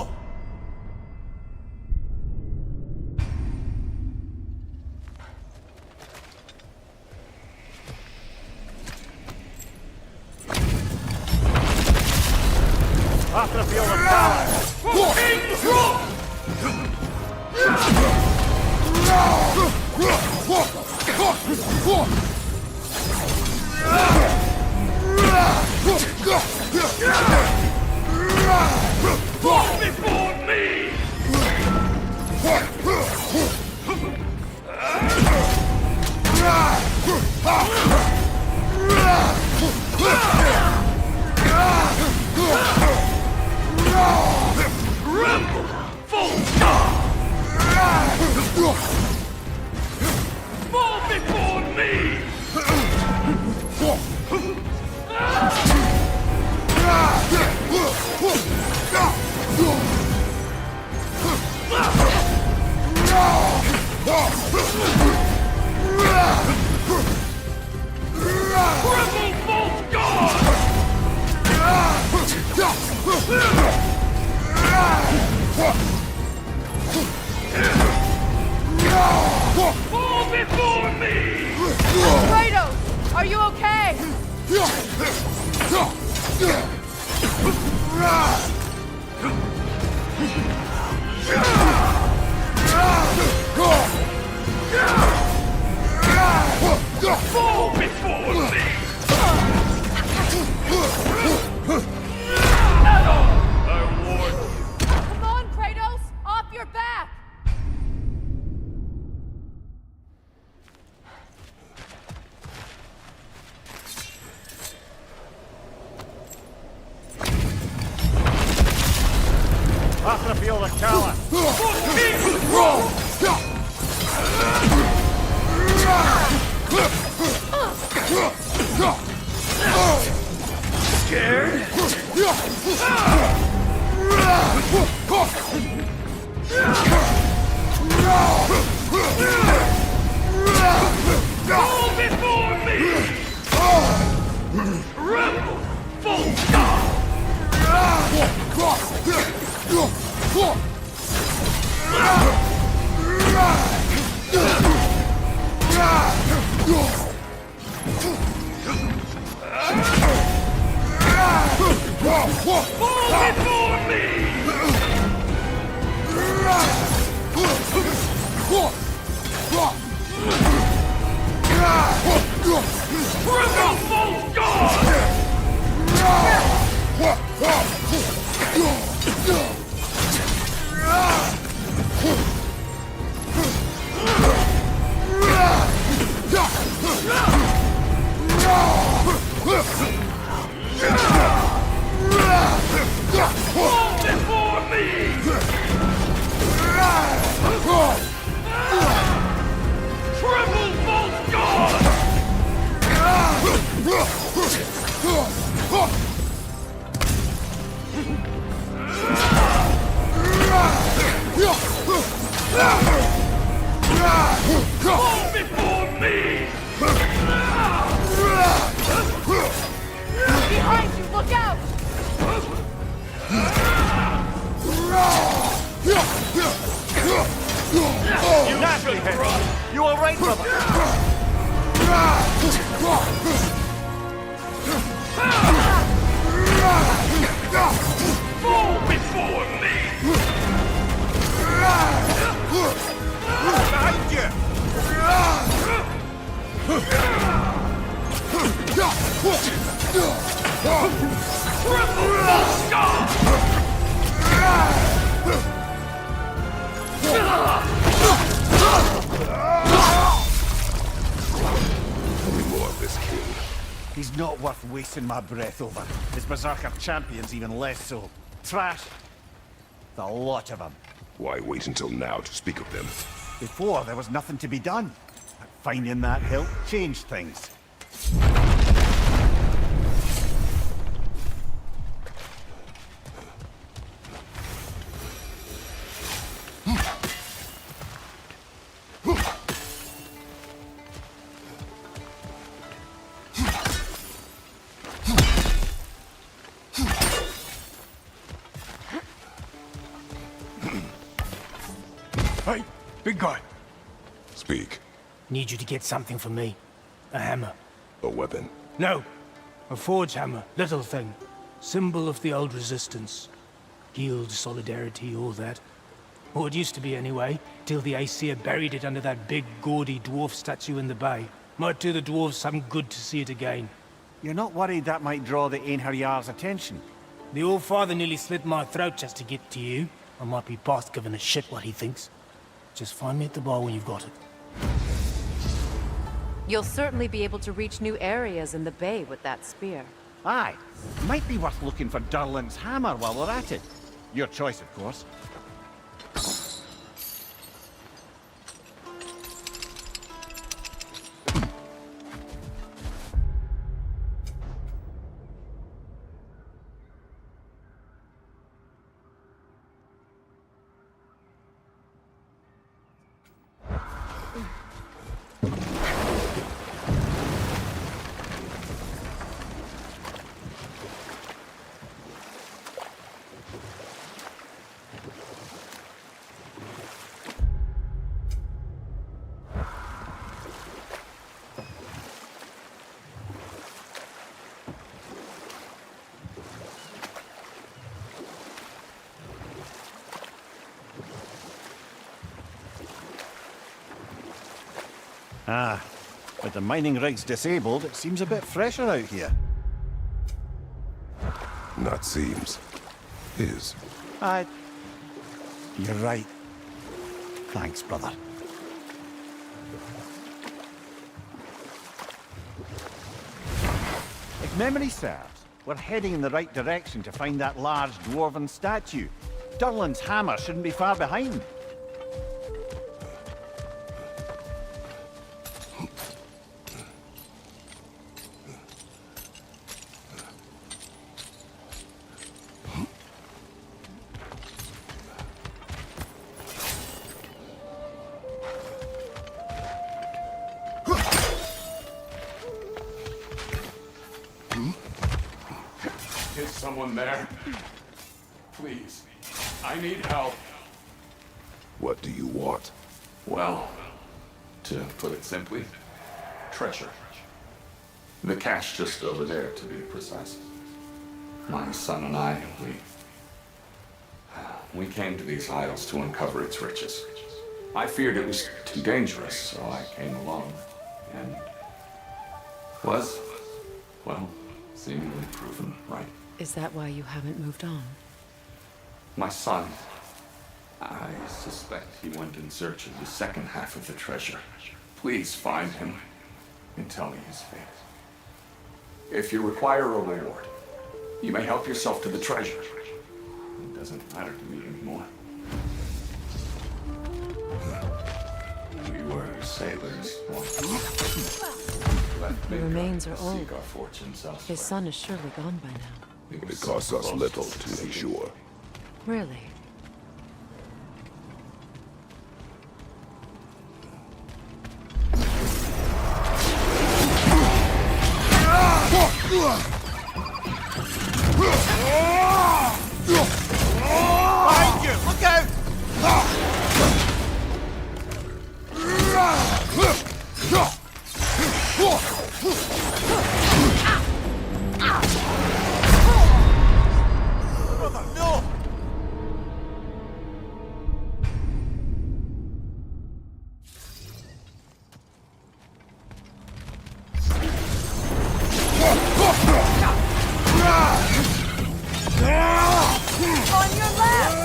Speaker 3: After the field of power!
Speaker 10: King's Rock! Fall before me! Rebel! Full stop! Fall before me! Rebel Bolt Guard! Fall before me!
Speaker 2: Kratos! Are you okay?
Speaker 10: Fall before me! I warn you.
Speaker 2: Come on, Kratos! Off your back!
Speaker 3: After the field of Kala!
Speaker 10: Scared? Fall before me! Rebel! Full stop! Fall before me! Rebel Full Guard! Fall before me! Triple Bolt Guard! Fall before me!
Speaker 2: Behind you! Look out!
Speaker 3: You naturally hit! You alright, brother?
Speaker 10: Fall before me!
Speaker 3: Behind you!
Speaker 10: Triple Bolt Guard!
Speaker 4: Any more of this king?
Speaker 3: He's not worth wasting my breath over. His Berserker champions even less so. Trash. The lot of them.
Speaker 4: Why wait until now to speak of them?
Speaker 3: Before, there was nothing to be done. But finding that hilt changed things.
Speaker 14: Hey, big guy.
Speaker 4: Speak.
Speaker 14: Need you to get something for me. A hammer.
Speaker 4: A weapon.
Speaker 14: No. A forge hammer. Little thing. Symbol of the old resistance. Guild, solidarity, all that. Or it used to be anyway, till the Aesir buried it under that big, gaudy dwarf statue in the bay. Might do the dwarves some good to see it again.
Speaker 3: You're not worried that might draw the Einherjar's attention?
Speaker 14: The old father nearly slit my throat just to get to you. I might be past giving a shit what he thinks. Just find me at the bar when you've got it.
Speaker 2: You'll certainly be able to reach new areas in the bay with that spear.
Speaker 3: Aye. Might be worth looking for Durlin's hammer while we're at it. Your choice, of course. Ah, with the mining rigs disabled, it seems a bit fresher out here.
Speaker 4: Not seems. Is.
Speaker 3: You're right. Thanks, brother. If memory serves, we're heading in the right direction to find that large dwarven statue. Durlin's hammer shouldn't be far behind.
Speaker 15: Is someone there? Please. I need help.
Speaker 4: What do you want?
Speaker 15: Well, to put it simply, treasure. The cache just over there, to be precise. My son and I, we came to these isles to uncover its riches. I feared it was too dangerous, so I came along, and was, well, seemingly proven right.
Speaker 2: Is that why you haven't moved on?
Speaker 15: My son, I suspect he went in search of the second half of the treasure. Please find him and tell me his fate. If you require a reward, you may help yourself to the treasure. It doesn't matter to me anymore. We were sailors once.
Speaker 2: The remains are old.
Speaker 15: Seek our fortunes elsewhere.
Speaker 2: His son is surely gone by now.
Speaker 4: It costs us little to make sure.
Speaker 2: Really?
Speaker 3: Behind you! Look out! Brother, no!
Speaker 10: On your left!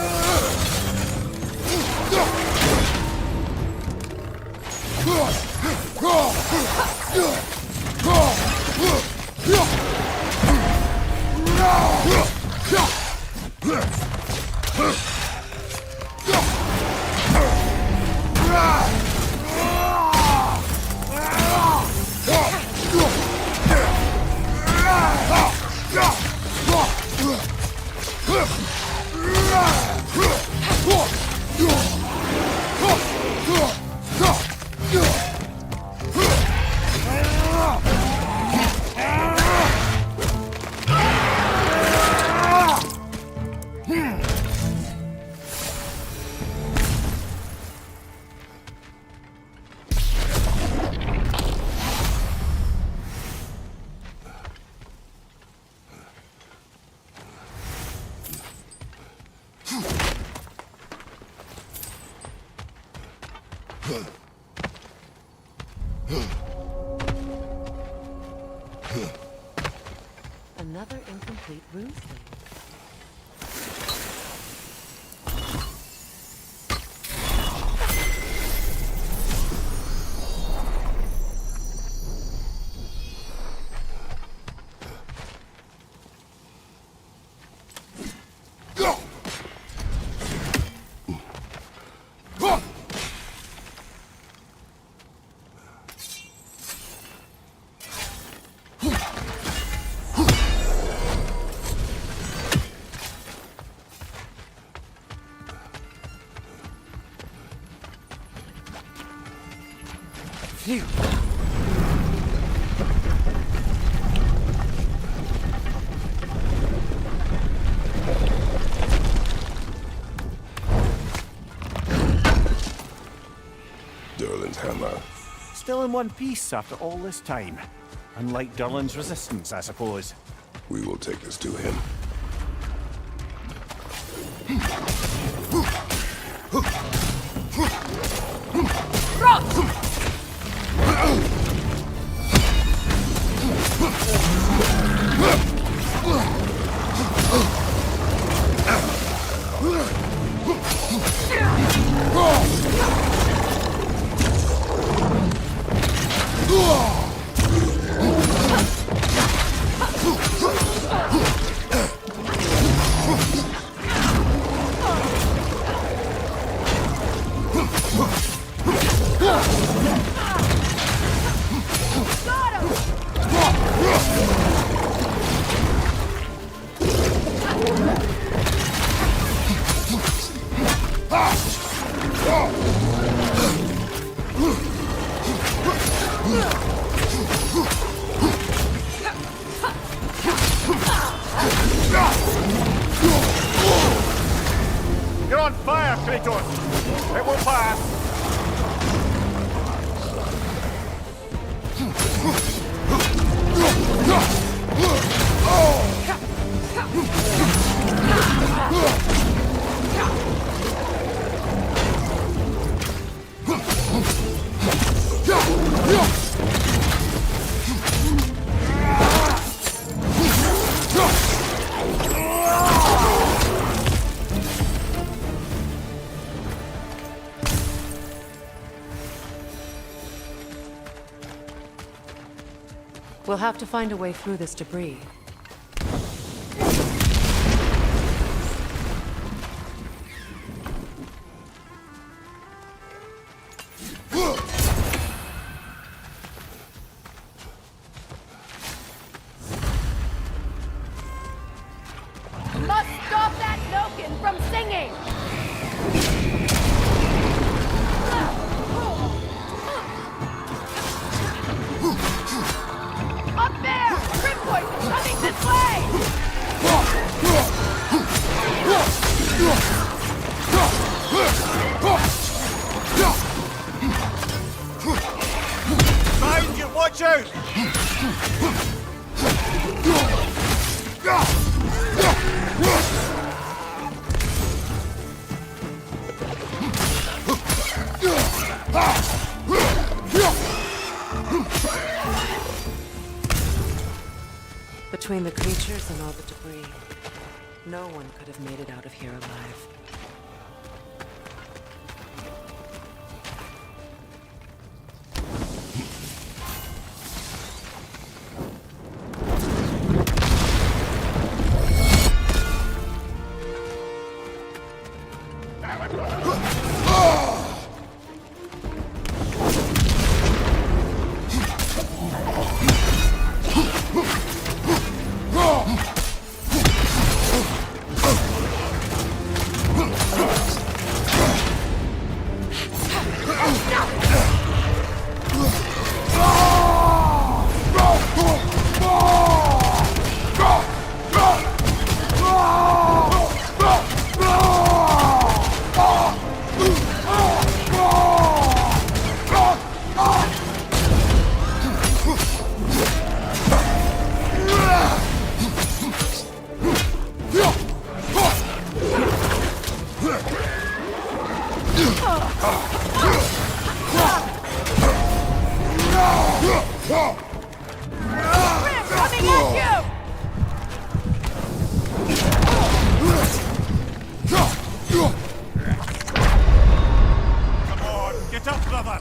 Speaker 2: Another incomplete rune thing.
Speaker 3: Phew.
Speaker 4: Durlin's hammer.
Speaker 3: Still in one piece after all this time. Unlike Durlin's resistance, I suppose.
Speaker 4: We will take this to him.
Speaker 3: You're on fire, Kratos! It will pass!
Speaker 2: We'll have to find a way through this debris.
Speaker 16: Must stop that Noken from singing! Up there! Ripwood coming this way!
Speaker 3: Mind you, watch out!
Speaker 2: Between the creatures and all the debris, no one could have made it out of here alive.
Speaker 16: Coming at you!
Speaker 3: Come on, get up, brother!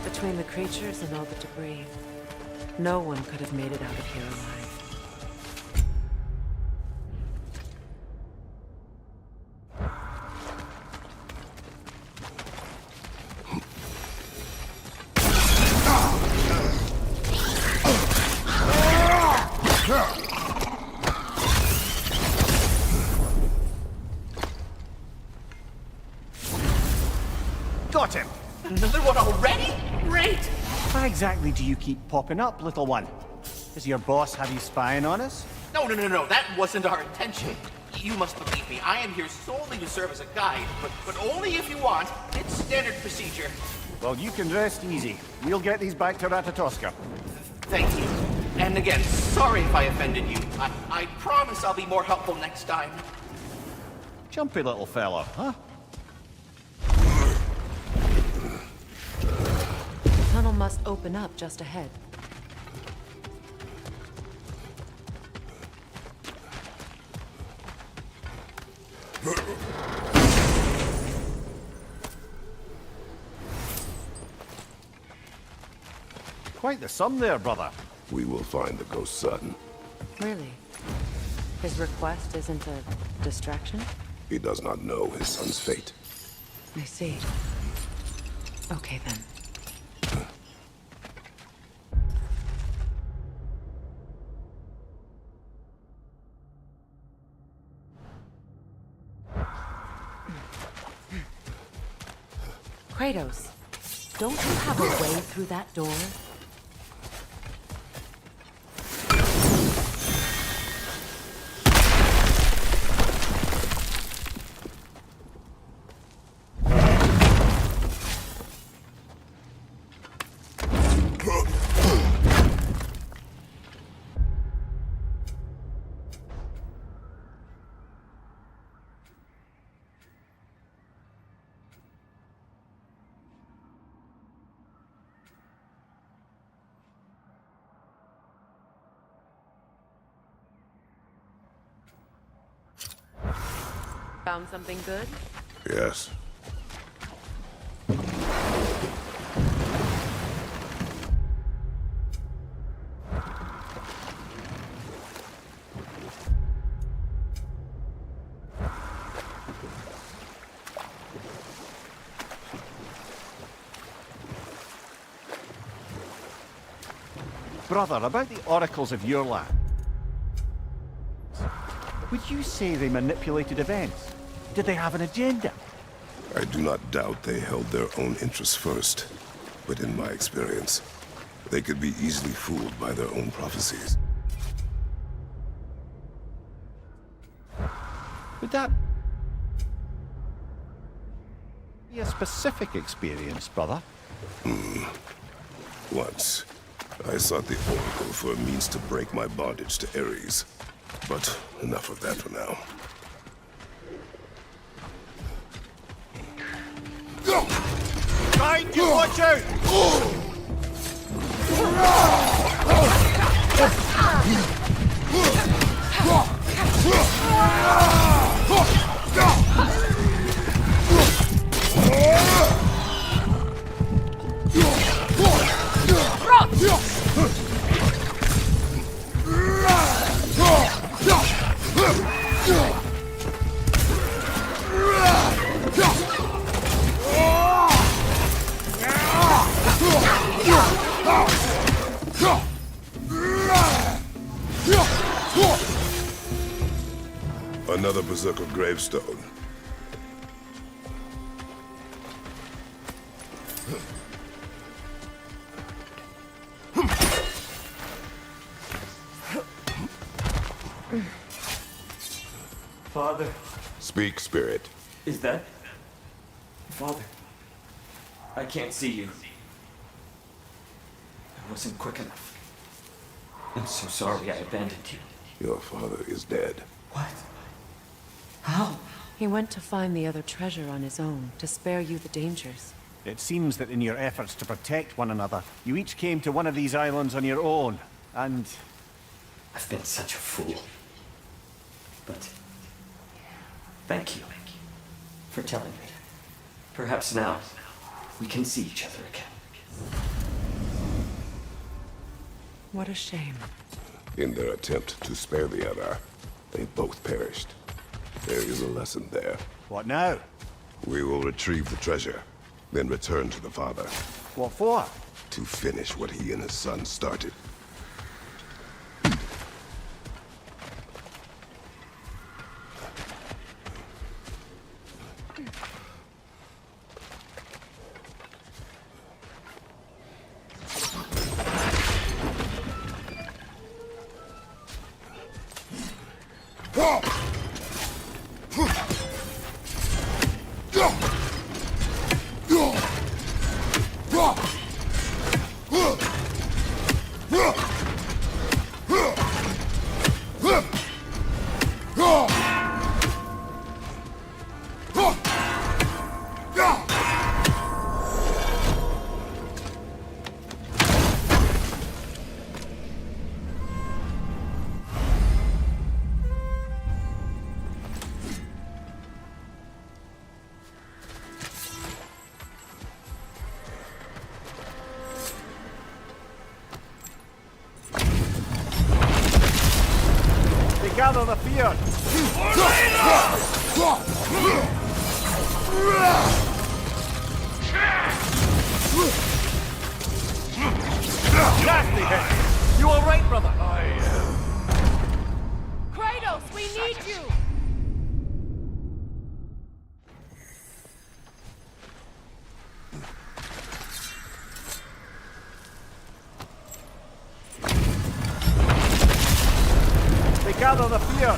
Speaker 2: Between the creatures and all the debris, no one could have made it out of here alive.
Speaker 3: Got him!
Speaker 7: Another one already? Great!
Speaker 3: Why exactly do you keep popping up, little one? Does your boss have you spying on us?
Speaker 7: No, that wasn't our intention. You must believe me, I am here solely to serve as a guide, but only if you want. It's standard procedure.
Speaker 3: Well, you can rest easy. We'll get these back to Ratatoska.
Speaker 7: Thank you. And again, sorry if I offended you. I promise I'll be more helpful next time.
Speaker 3: Jumpy little fella, huh?
Speaker 2: The tunnel must open up just ahead.
Speaker 3: Quite the sum there, brother.
Speaker 4: We will find the ghost son.
Speaker 2: Really? His request isn't a distraction?
Speaker 4: He does not know his son's fate.
Speaker 2: I see. Okay, then. Kratos, don't you have a way through that door? Found something good?
Speaker 4: Yes.
Speaker 3: Brother, about the oracles of your land. Would you say they manipulated events? Did they have an agenda?
Speaker 4: I do not doubt they held their own interests first. But in my experience, They could be easily fooled by their own prophecies.
Speaker 3: Would that be a specific experience, brother?
Speaker 4: Once, I sought the Oracle for a means to break my bondage to Ares. But enough of that for now.
Speaker 3: Behind you, watch out!
Speaker 4: Another Berserker gravestone.
Speaker 1: Father.
Speaker 4: Speak, spirit.
Speaker 1: Is that... Father? I can't see you. I wasn't quick enough. I'm so sorry I abandoned you.
Speaker 4: Your father is dead.
Speaker 1: What? How?
Speaker 2: He went to find the other treasure on his own, to spare you the dangers.
Speaker 3: It seems that in your efforts to protect one another, you each came to one of these islands on your own, and...
Speaker 1: I've been such a fool. But... thank you. For telling me. Perhaps now, we can see each other again.
Speaker 2: What a shame.
Speaker 4: In their attempt to spare the other, they both perished. There is a lesson there.
Speaker 3: What now?
Speaker 4: We will retrieve the treasure, then return to the father.
Speaker 3: What for?
Speaker 4: To finish what he and his son started.
Speaker 3: Gather the fear! Nasty hit! You all right, brother?
Speaker 16: Kratos, we need you!
Speaker 3: Gather the fear!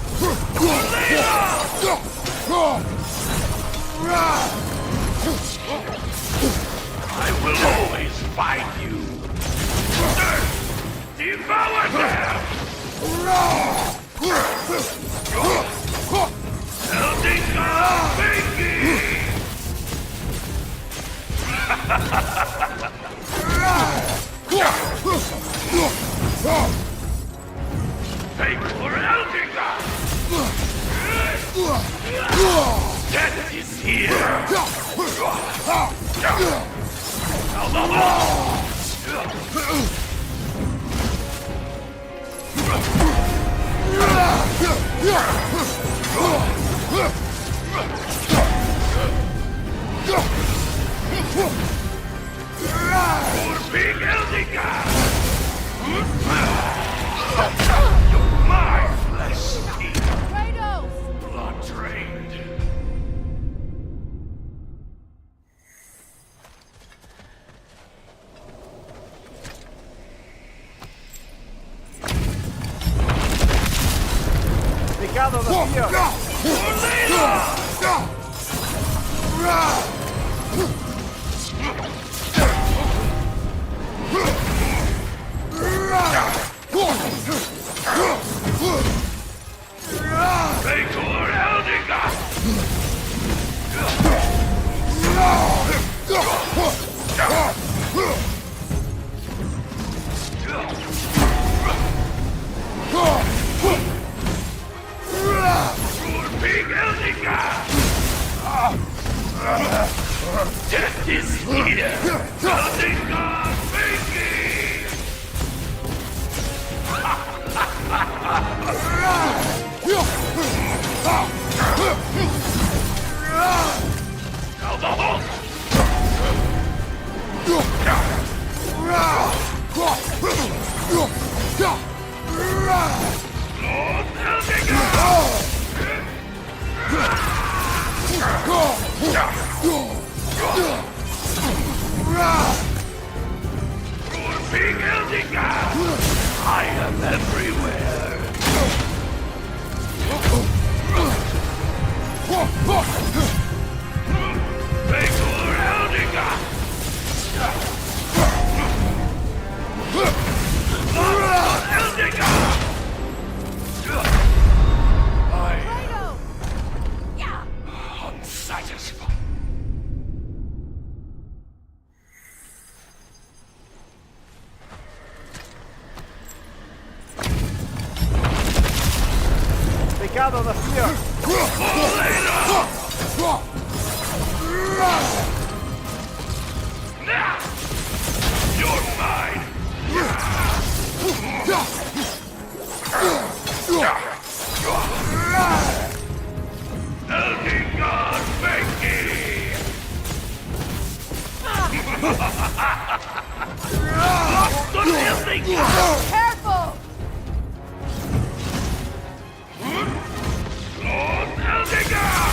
Speaker 6: I will always find you! Devour them! Take for Eldingar! Death is here!
Speaker 3: gather the
Speaker 6: Death is here! Eldingar, face me! Now the Hulk! Lord Eldingar! Big Eldingar! I am everywhere! Begor Eldingar! Eldingar! Unsatisfied.
Speaker 3: They gather the fear.
Speaker 6: Now! You're mine! Eldingar, Becky! Look at this!
Speaker 16: Careful!
Speaker 6: Lord Eldingar!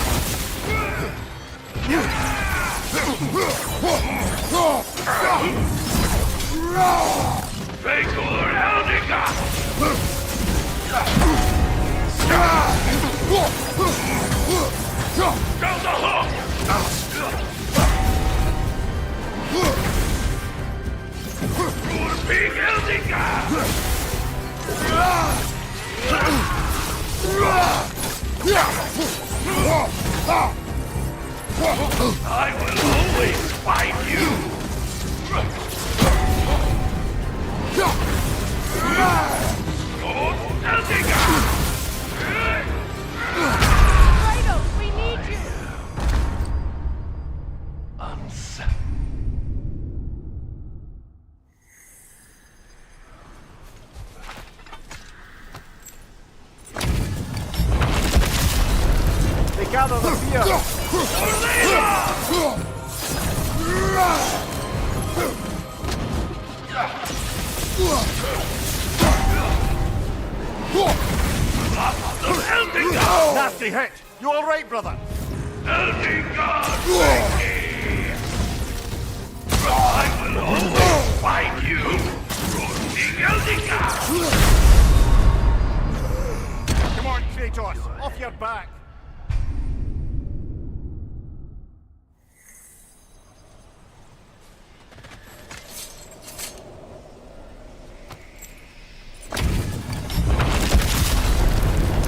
Speaker 6: Begor Eldingar! Go the hook! Big Eldingar! I will always find you! Lord Eldingar!
Speaker 16: Kratos, we need you!
Speaker 3: They gather the fear.
Speaker 6: Nasty
Speaker 3: hit! You alright, brother?
Speaker 6: Eldingar, I will always find you! King Eldingar!
Speaker 3: Come on, Kratos! Off your back!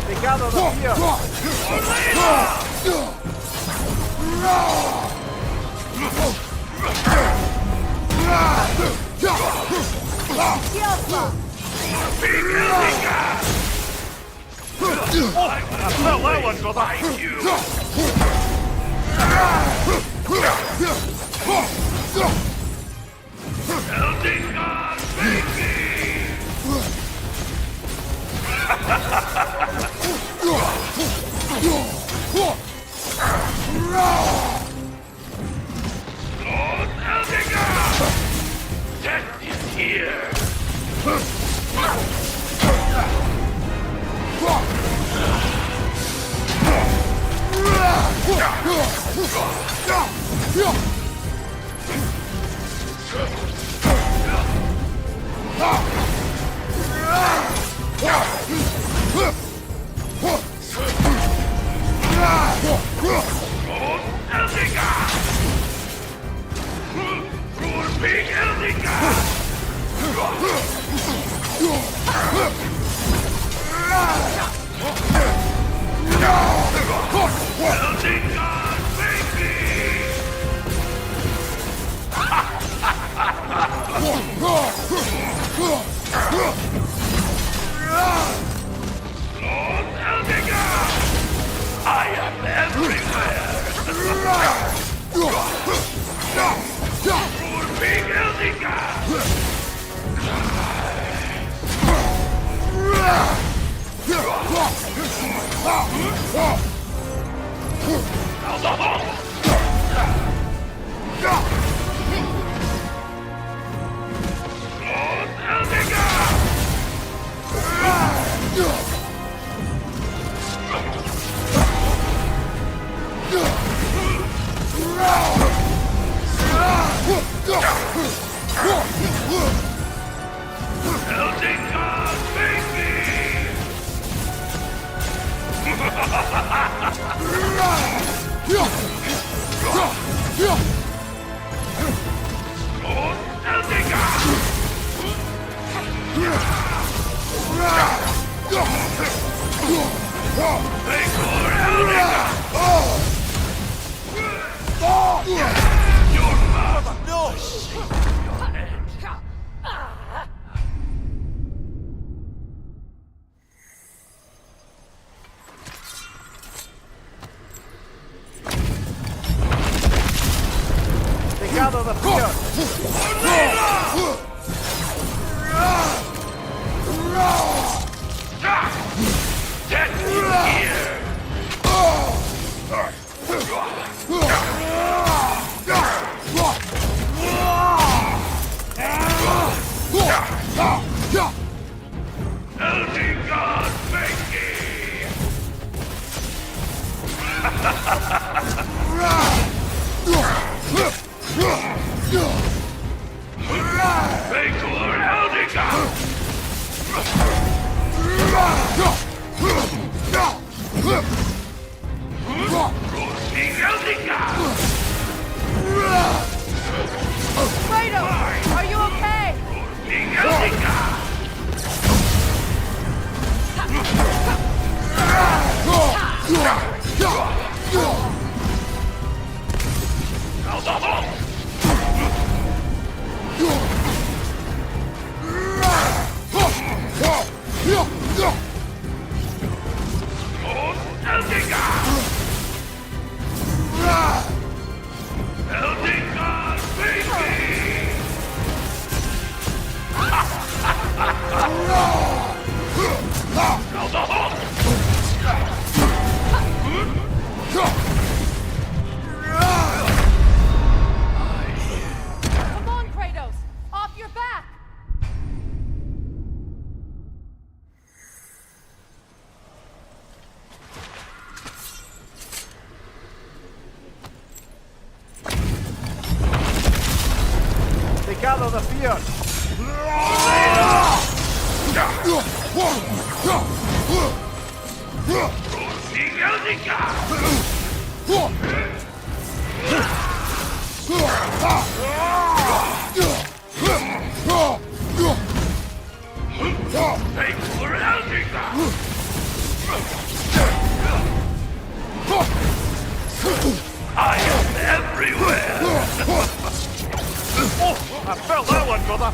Speaker 3: They gather the fear! I felt that one, brother!
Speaker 6: Eldingar, baby! Lord Eldingar! Death is here! I am everywhere! Big
Speaker 3: They gather the fear.
Speaker 6: Get here! Elder God, make me! Vekor Eldiga! Roasting Eldiga!
Speaker 16: Kratos, are you okay?
Speaker 6: Roasting Eldiga!
Speaker 16: Come on, Kratos! Off your back!
Speaker 3: They gather the fear.
Speaker 6: I am everywhere!
Speaker 3: Oh, I felt that one, brother.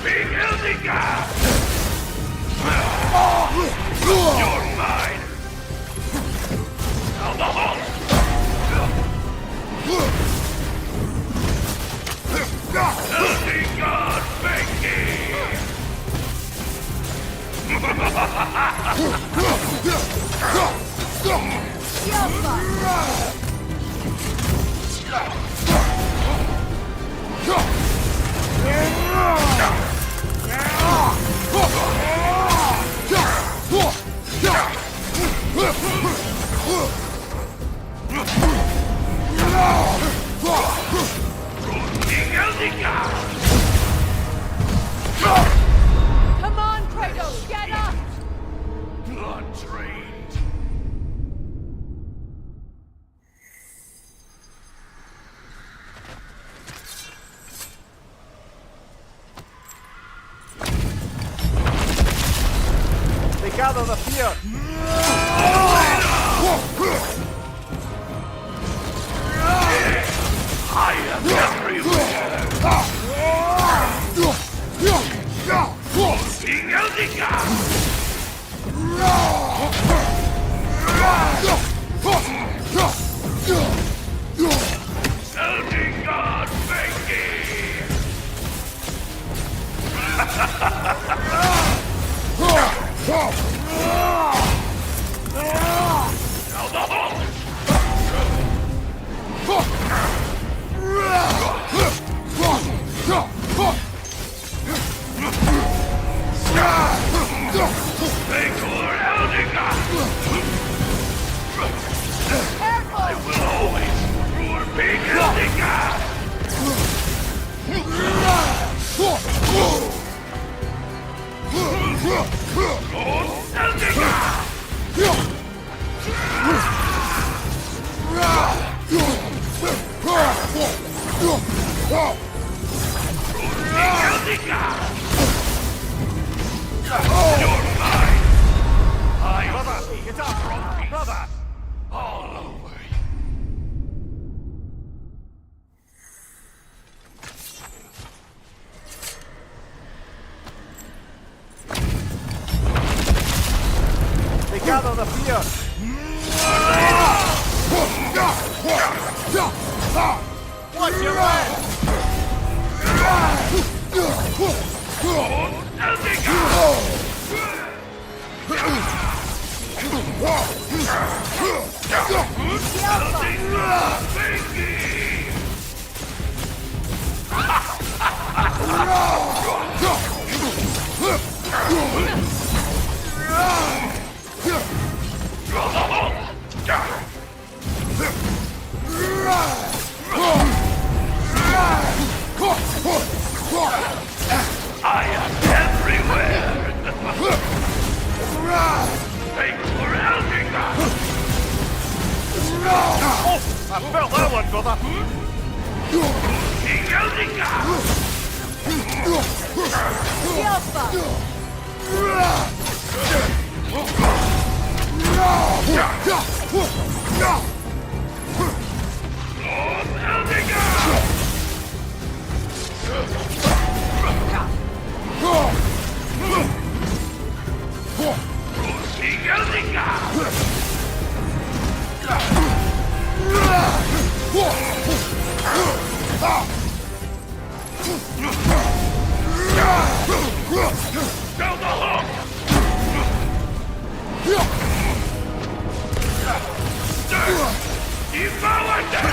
Speaker 6: Big Eldiga! You're mine! Now the Hulk! Eldiga, thank
Speaker 8: gather the fear.
Speaker 6: I am everywhere. King Eldingar, I will always rule Big Eldingar! You're mine! Brother, get up! Brother! All over you.
Speaker 8: They gather the fear. Watch your way! I am everywhere! Take for Eldingar! Oh, I felt that one, brother!
Speaker 6: King Eldingar! Lord Eldingar! King Eldingar! Down the hook! Devour them!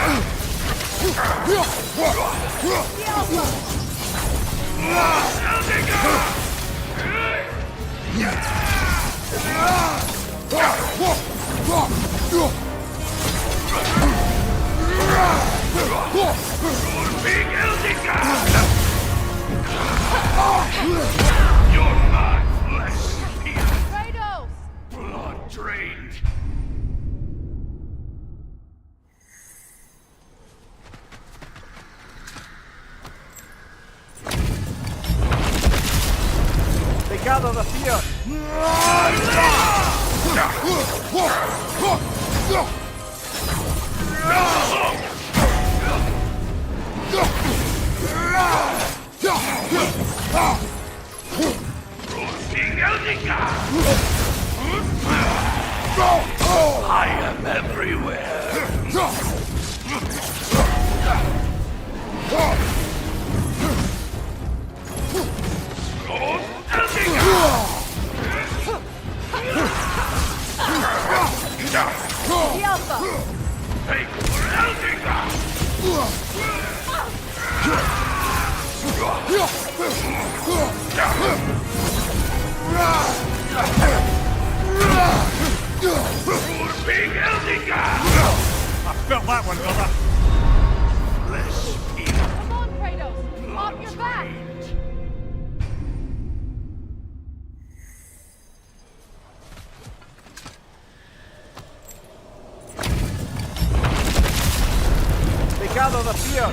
Speaker 6: Eldingar! Big Eldingar! You're my flesh here!
Speaker 16: Kratos!
Speaker 6: Blood drained!
Speaker 8: They gather the fear.
Speaker 6: King Eldingar! I am everywhere! Lord Eldingar! Take for Eldingar! Big Eldingar!
Speaker 8: I felt that one, brother!
Speaker 6: Flesh here!
Speaker 16: Come on, Kratos! Off your back!
Speaker 8: They gather the fear.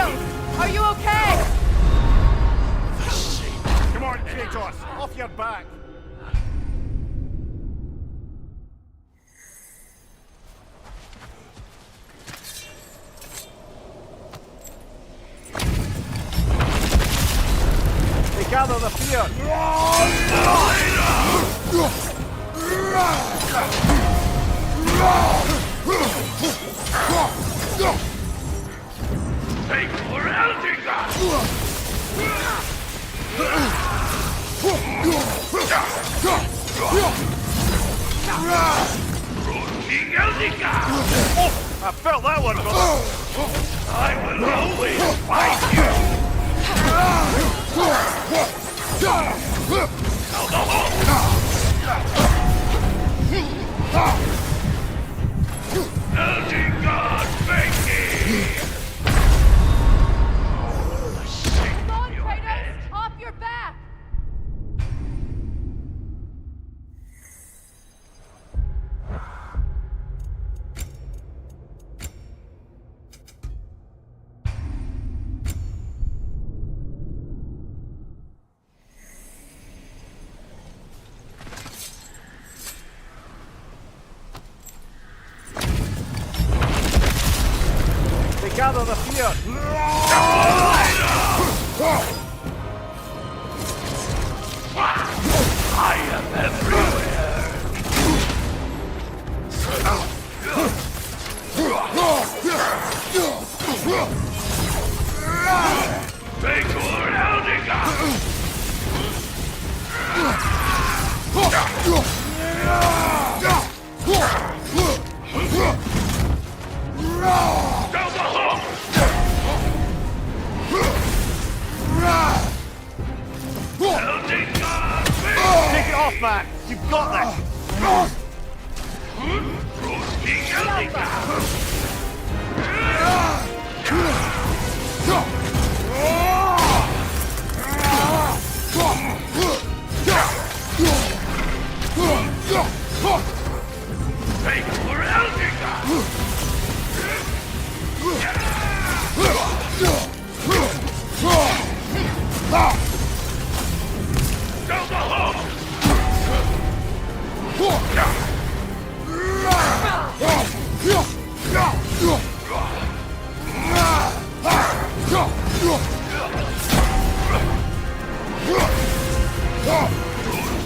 Speaker 16: Kratos, are you okay?
Speaker 3: Come on, Kratos! Off your back! They gather the fear!
Speaker 6: Take for Eldiga! King Eldiga!
Speaker 3: Oh, I felt that one, brother!
Speaker 6: I will always fight you! Eldiga, thank me!
Speaker 16: Come on, Kratos! Off your back!
Speaker 3: They gather the fear!
Speaker 6: I am everywhere! Take for Eldiga! Down the hook! Eldiga!
Speaker 3: Take it off, man! You've got this!
Speaker 6: King Eldiga! Take for Eldiga! Down the hook!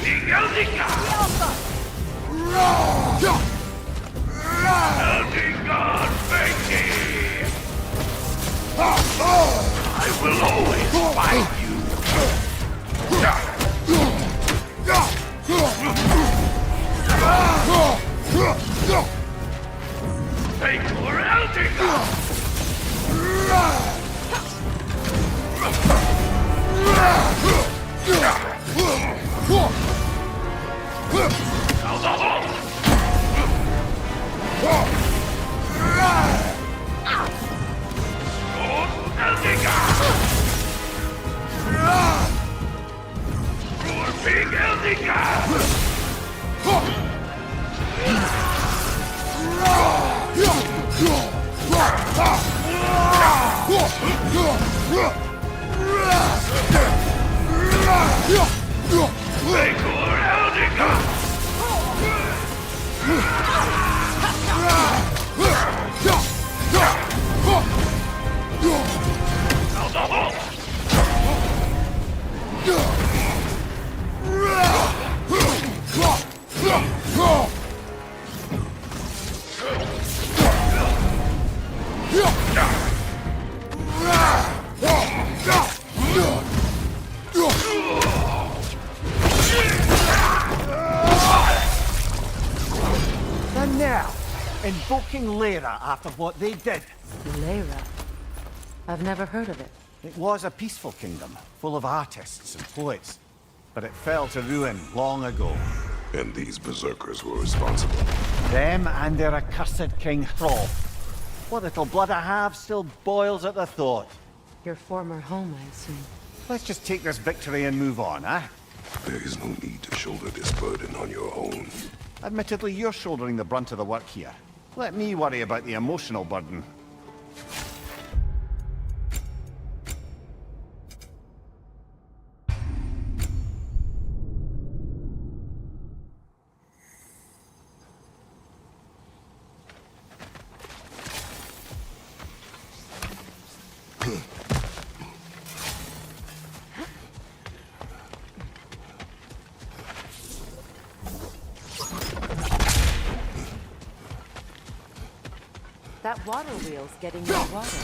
Speaker 6: King Eldiga! Eldiga, thank you!
Speaker 3: And now, invoking Lyra after what they did.
Speaker 2: Lyra? I've never heard of it.
Speaker 3: It was a peaceful kingdom, full of artists and poets. But it fell to ruin long ago.
Speaker 4: And these berserkers were responsible.
Speaker 3: Them and their accursed King Hrolf. What little blood I have still boils at the thought.
Speaker 2: Your former home, I assume.
Speaker 3: Let's just take this victory and move on, eh?
Speaker 4: There is no need to shoulder this burden on your own.
Speaker 3: Admittedly, you're shouldering the brunt of the work here. Let me worry about the emotional burden.
Speaker 2: That water wheel's getting more water.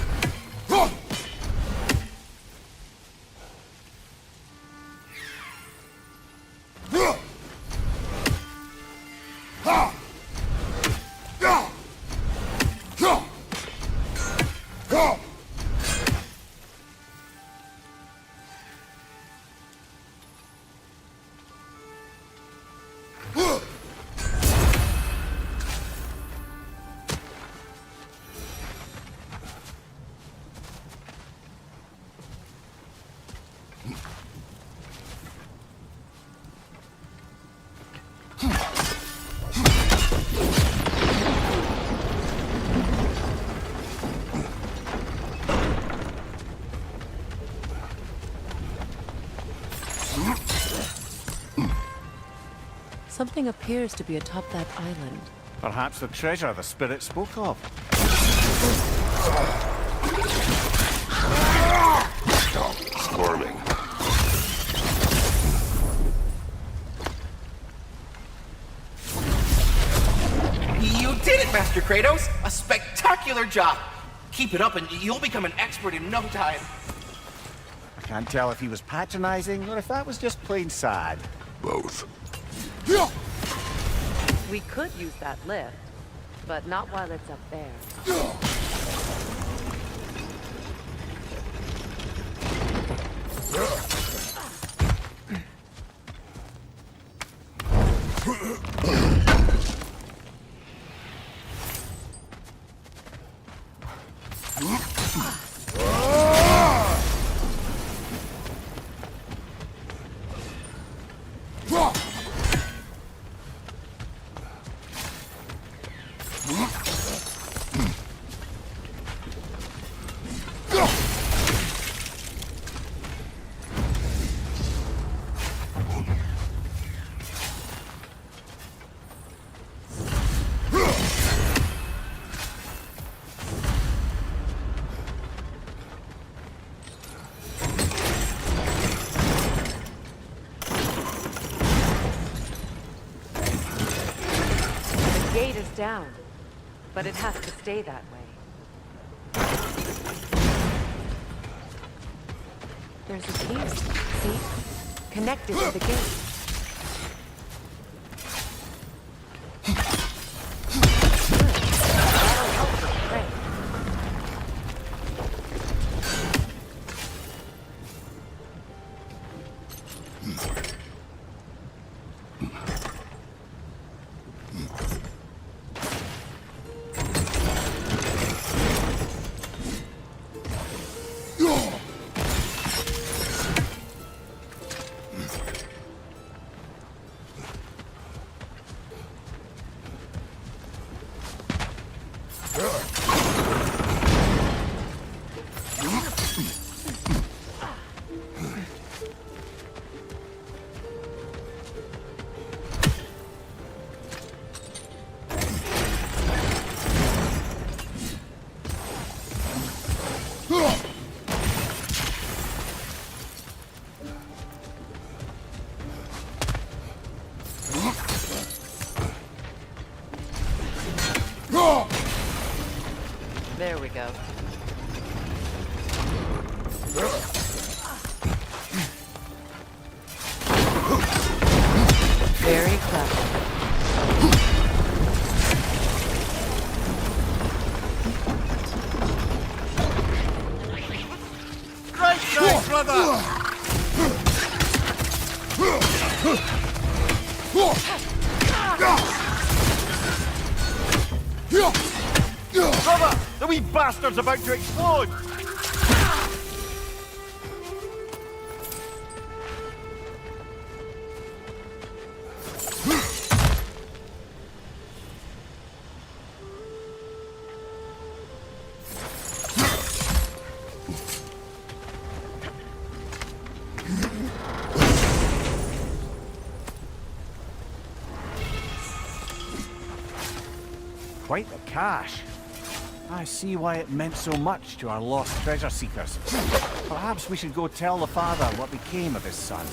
Speaker 2: Something appears to be atop that island.
Speaker 3: Perhaps the treasure the spirit spoke of.
Speaker 4: Stop squirming.
Speaker 7: You did it, Master Kratos! A spectacular job! Keep it up and you'll become an expert in no time.
Speaker 3: I can't tell if he was patronizing or if that was just plain sad.
Speaker 4: Both.
Speaker 2: We could use that lift, but not while it's up there. Down, but it has to stay that way. There's a key, see? Connected to the gate. There we go. Very clever.
Speaker 3: Right side, brother! Brother, the wee bastard's about to explode! Quite the cache. I see why it meant so much to our lost treasure seekers. Perhaps we should go tell the father what became of his son.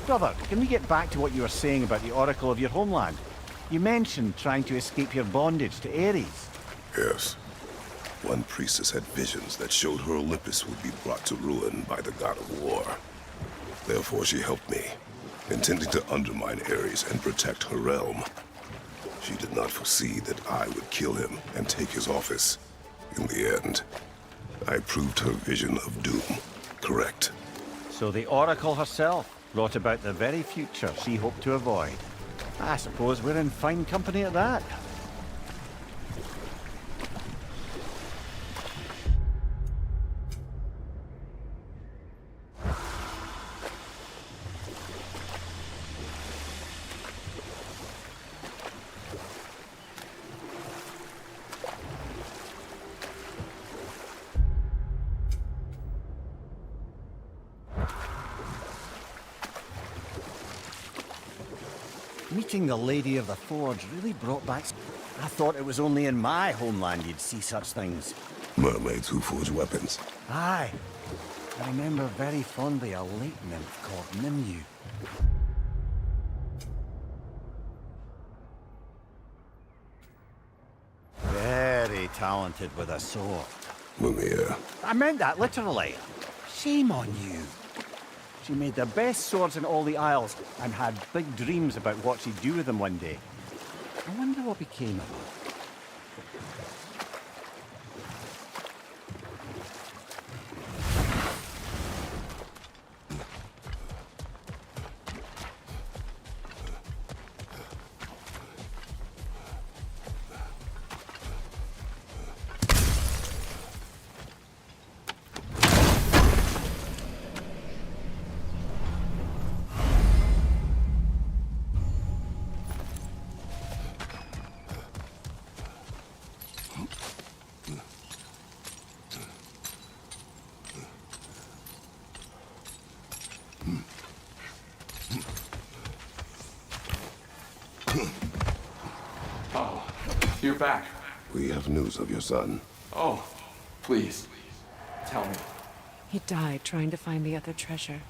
Speaker 3: Brother, can we get back to what you were saying about the Oracle of your homeland? You mentioned trying to escape your bondage to Ares.
Speaker 4: Yes. One priestess had visions that showed her Olympus would be brought to ruin by the god of war. Therefore she helped me, intending to undermine Ares and protect her realm. She did not foresee that I would kill him and take his office. In the end, I proved her vision of doom correct.
Speaker 3: So the Oracle herself brought about the very future she hoped to avoid. I suppose we're in fine company at that. Meeting the Lady of the Forge really brought back... I thought it was only in my homeland you'd see such things.
Speaker 4: Mermaids who forge weapons.
Speaker 3: Aye. I remember very fondly a lake nymph called Nimue. Very talented with a sword.
Speaker 4: Mimir.
Speaker 3: I meant that literally. Shame on you. She made the best swords in all the Isles and had big dreams about what she'd do with them one day. I wonder what became of her.
Speaker 15: Oh, you're back.
Speaker 4: We have news of your son.
Speaker 15: Oh, please, tell me.
Speaker 2: He died trying to find the other treasure.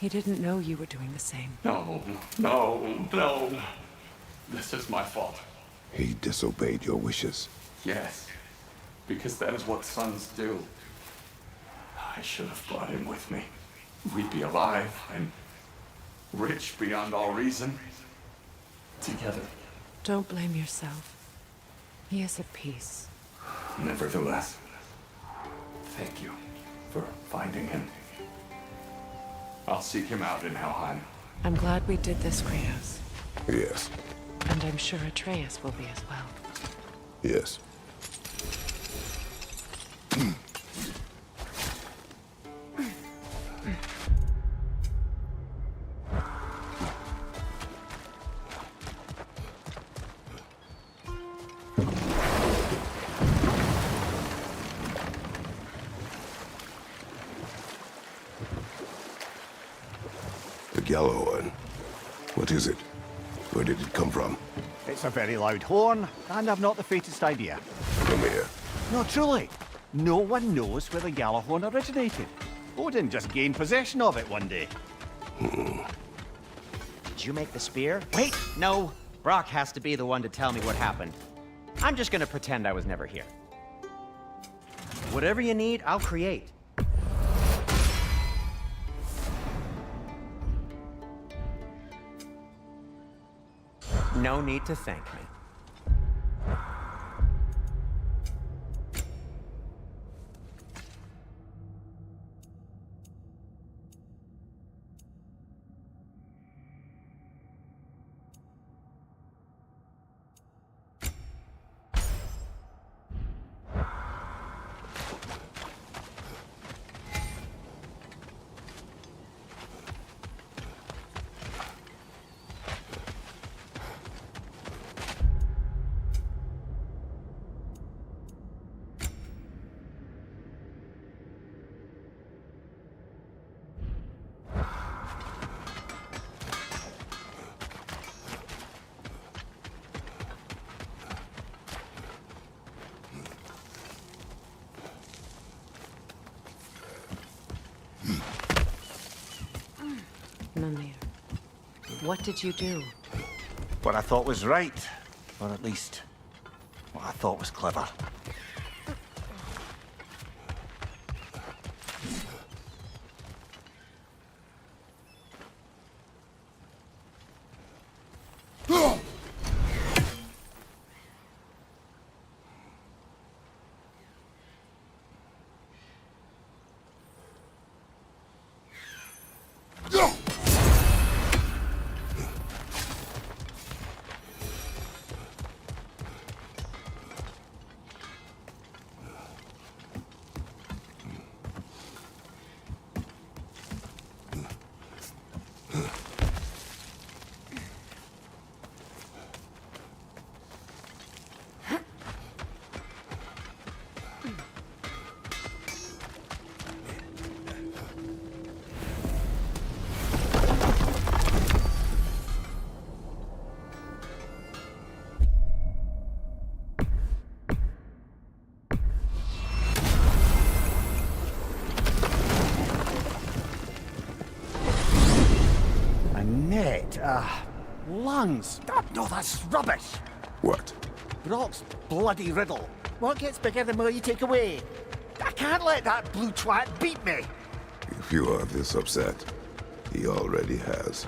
Speaker 2: He didn't know you were doing the same.
Speaker 15: No, no, no. This is my fault.
Speaker 4: He disobeyed your wishes.
Speaker 15: Yes, because that is what sons do. I should have brought him with me. We'd be alive and rich beyond all reason. Together.
Speaker 2: Don't blame yourself. He is at peace.
Speaker 15: Nevertheless, thank you for finding him. I'll seek him out in Helheim.
Speaker 2: I'm glad we did this, Kratos.
Speaker 4: Yes.
Speaker 2: And I'm sure Atreus will be as well.
Speaker 4: Yes. Gjallarhorn. What is it? Where did it come from?
Speaker 3: It's a very loud horn, and I've not the faintest idea.
Speaker 4: Come here.
Speaker 3: No, truly. No one knows where the Gjallarhorn originated. Odin just gained possession of it one day.
Speaker 5: Did you make the spear? Wait, no. Brock has to be the one to tell me what happened. I'm just gonna pretend I was never here. Whatever you need, I'll create. No need to thank me.
Speaker 2: Mimir, what did you do?
Speaker 3: What I thought was right, or at least what I thought was clever. Lungs. No, that's rubbish.
Speaker 4: What?
Speaker 3: Brock's bloody riddle. What gets bigger the more you take away? I can't let that blue twat beat me.
Speaker 4: If you are this upset, he already has.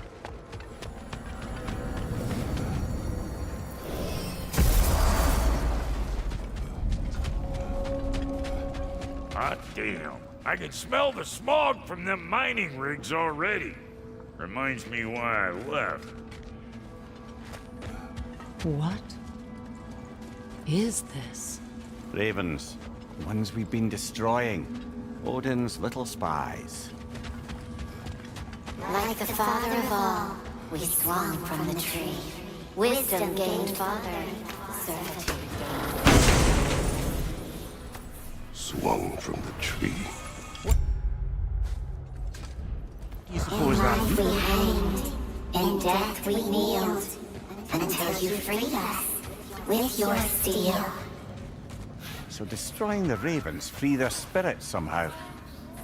Speaker 6: Hot damn. I can smell the smog from them mining rigs already. Reminds me why I left.
Speaker 2: What is this?
Speaker 3: Ravens. Ones we've been destroying. Odin's little spies.
Speaker 17: Like the father of all, we swung from the tree. Wisdom gained father, servitude gained.
Speaker 4: Swung from the tree.
Speaker 3: You suppose
Speaker 17: in
Speaker 3: that...
Speaker 17: life we hanged, in death we kneeled, until you freed us with your steel.
Speaker 3: So destroying the ravens free their spirits somehow.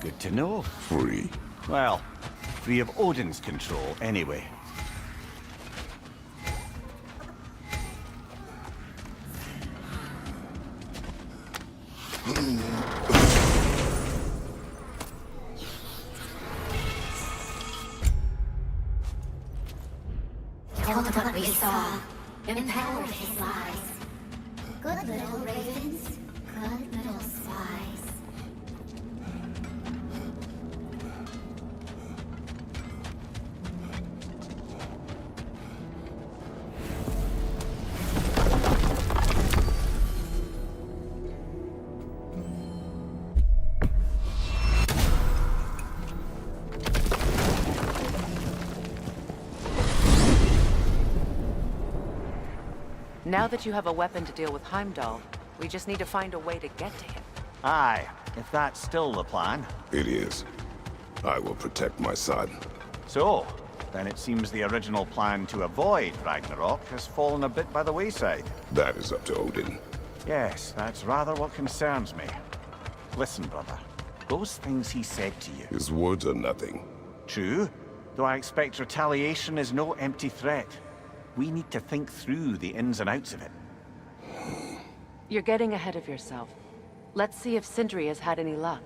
Speaker 3: Good to know.
Speaker 4: Free?
Speaker 3: Well, free of Odin's control, anyway.
Speaker 17: Told what we saw, empowered his lies. Good little ravens, good little spies.
Speaker 2: Now that you have a weapon to deal with Heimdall, we just need to find a way to get to him.
Speaker 3: Aye, if that's still the plan.
Speaker 4: It is. I will protect my son.
Speaker 3: So, Then it seems the original plan to avoid Ragnarok has fallen a bit by the wayside.
Speaker 4: That is up to Odin.
Speaker 3: Yes, that's rather what concerns me. Listen, brother. Those things he said to you...
Speaker 4: His words are nothing.
Speaker 3: True, though I expect retaliation is no empty threat. We need to think through the ins and outs of it.
Speaker 2: You're getting ahead of yourself. Let's see if Sindri has had any luck.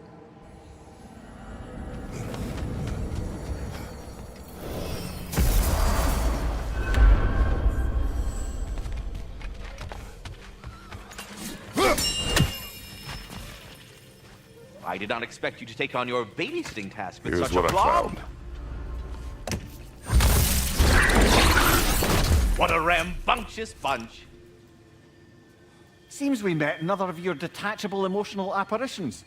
Speaker 7: I did not expect you to take on your babysitting task with
Speaker 4: Here's
Speaker 7: such a
Speaker 4: what I
Speaker 7: blob.
Speaker 4: found.
Speaker 7: What a rambunctious bunch.
Speaker 3: Seems we met another of your detachable emotional apparitions.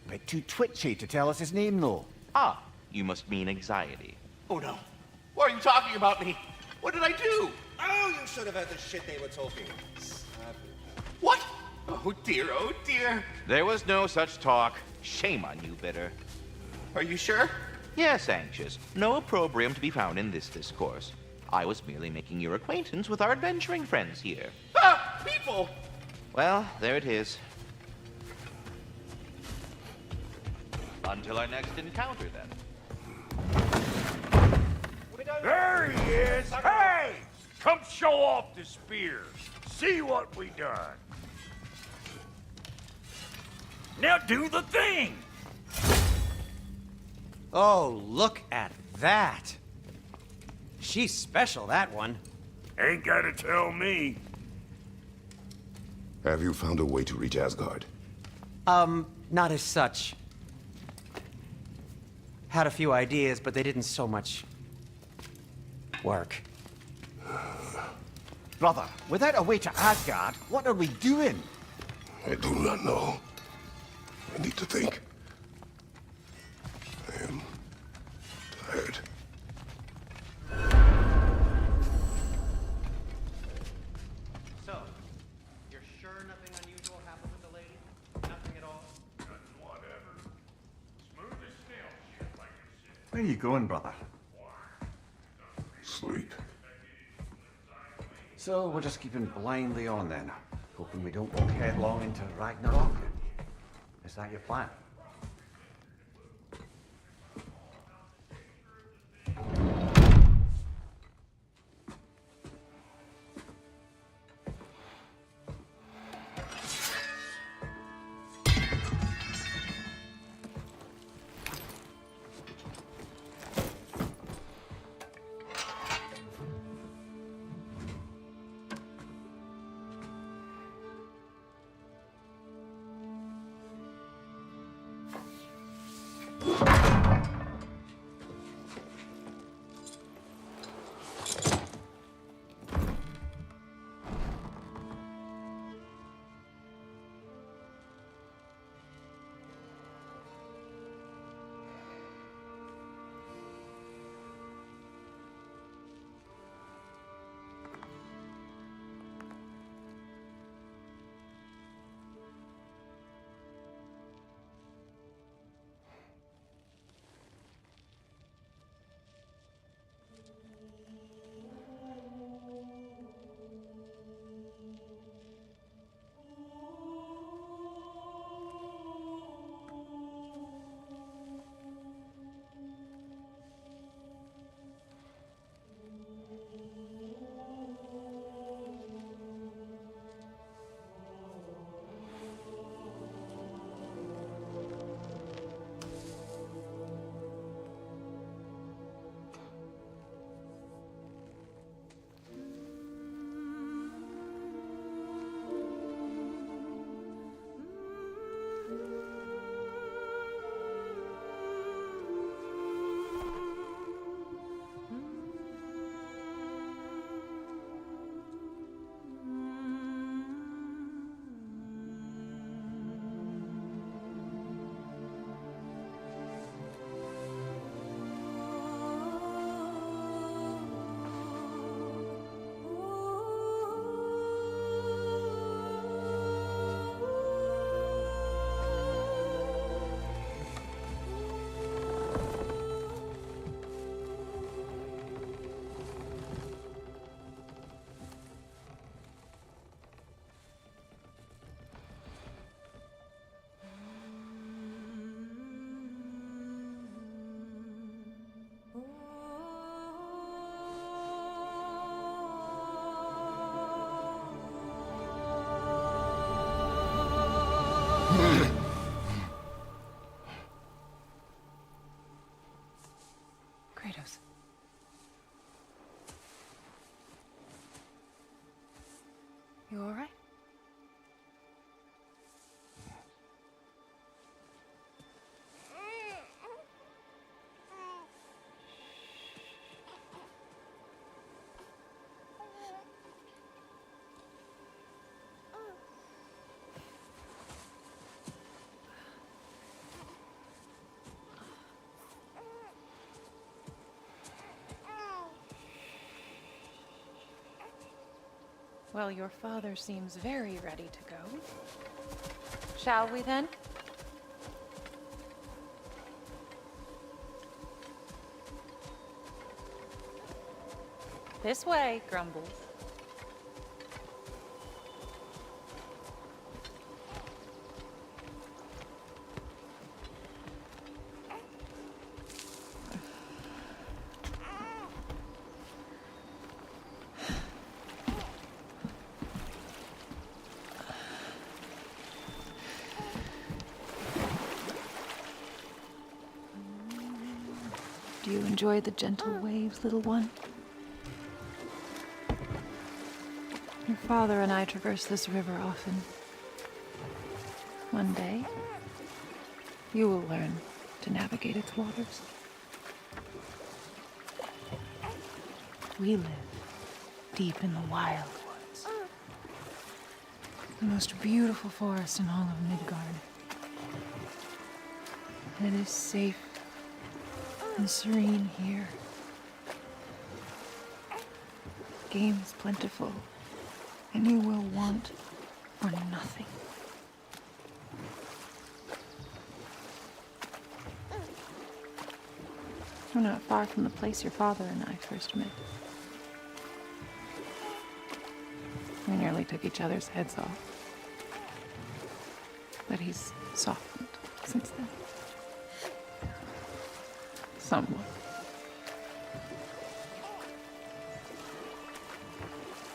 Speaker 3: Bit too twitchy to tell us his name, though.
Speaker 7: Ah, you must mean anxiety.
Speaker 18: Oh no. Why are you talking about me? What did I do? Oh, you should have heard the shit they were talking. What? Oh dear, oh dear.
Speaker 7: There was no such talk. Shame on you, Bitter.
Speaker 18: Are you sure?
Speaker 7: Yes, Anxious. No opprobrium to be found in this discourse. I was merely making your acquaintance with our adventuring friends here.
Speaker 18: Ah! People!
Speaker 7: Well, there it is. Until our next encounter, then.
Speaker 6: There he is! Hey! Come show off the spears. See what we done. Now do the thing!
Speaker 5: Oh, look at that. She's special, that one.
Speaker 6: Ain't gotta tell me.
Speaker 4: Have you found a way to reach Asgard?
Speaker 5: Not as such. Had a few ideas, but they didn't so much work.
Speaker 3: Brother, without a way to Asgard, what are we doing?
Speaker 4: I do not know. I need to think. I am tired.
Speaker 5: So, you're sure nothing unusual happened with the lady? Nothing at all?
Speaker 6: Whatever. Smooth as snail shit, like you said.
Speaker 3: Where are you going, brother?
Speaker 4: Sleep.
Speaker 3: So we're just keeping blindly on then, hoping we don't walk headlong into Ragnarok. Is that your plan?
Speaker 2: Kratos. You all right? Well, your father seems very ready to go. Shall we then? This way, Grumbles. Do you enjoy the gentle waves, little one? Your father and I traverse this river often. One day, you will learn to navigate its waters. We live deep in the wild woods. The most beautiful forest in all of Midgard. And it is safe and serene here. Game is plentiful, and you will want for nothing. We're not far from the place your father and I first met. We nearly took each other's heads off. But he's softened since then. Somewhat.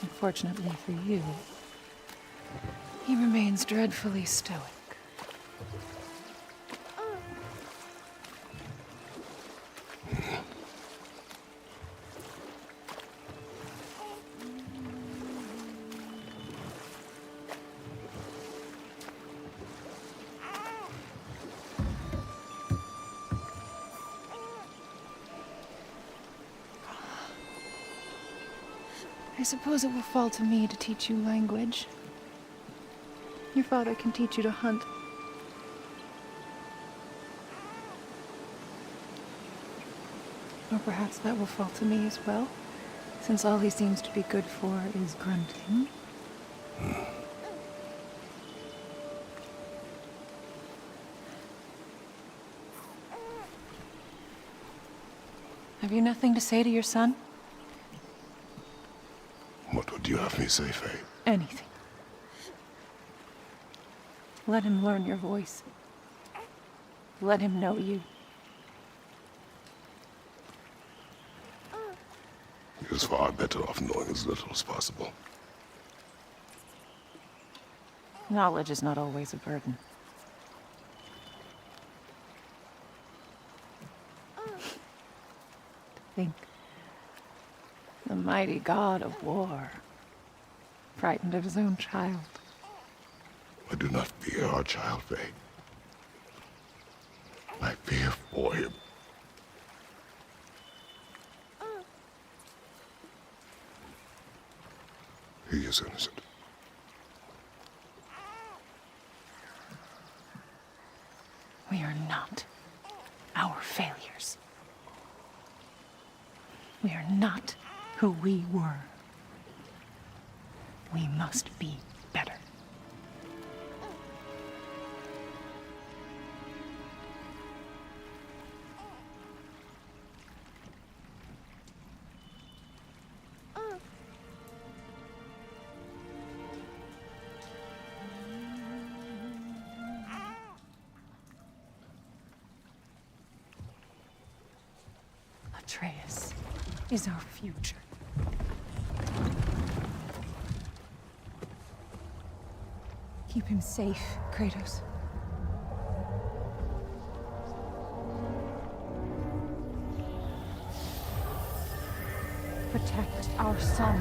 Speaker 2: Unfortunately for you, he remains dreadfully stoic. I suppose it will fall to me to teach you language. Your father can teach you to hunt. Or perhaps that will fall to me as well, since all he seems to be good for is grunting. Have you nothing to say to your son?
Speaker 4: What would you have me say, Faye?
Speaker 2: Anything. Let him learn your voice. Let him know you.
Speaker 4: He is far better off knowing as little as possible.
Speaker 2: Knowledge is not always a burden. Think. The mighty god of war, frightened of his own child.
Speaker 4: I do not fear our child, Faye. I fear for him. He is innocent.
Speaker 2: We are not our failures. We are not who we were. We must be better. Atreus is our future. Keep him safe, Kratos. protect our son.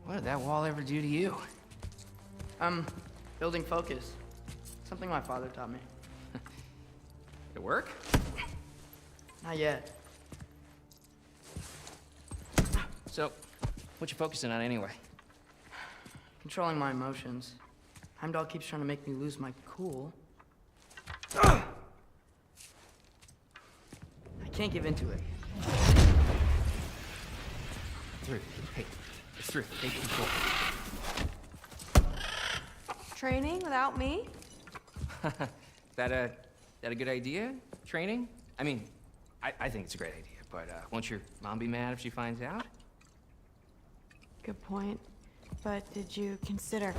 Speaker 19: What did that wall ever do to you? Building focus. Something my father taught me.
Speaker 5: Did it work?
Speaker 19: Not yet.
Speaker 5: So, what you focusing on anyway?
Speaker 19: Controlling my emotions. Heimdall keeps trying to make me lose my cool. I can't give into it.
Speaker 5: Through. Hey, it's through. Take control.
Speaker 16: Training without me?
Speaker 5: That a good idea? Training? I mean, I think it's a great idea, but won't your mom be mad if she finds out?
Speaker 16: Good point. But did you consider...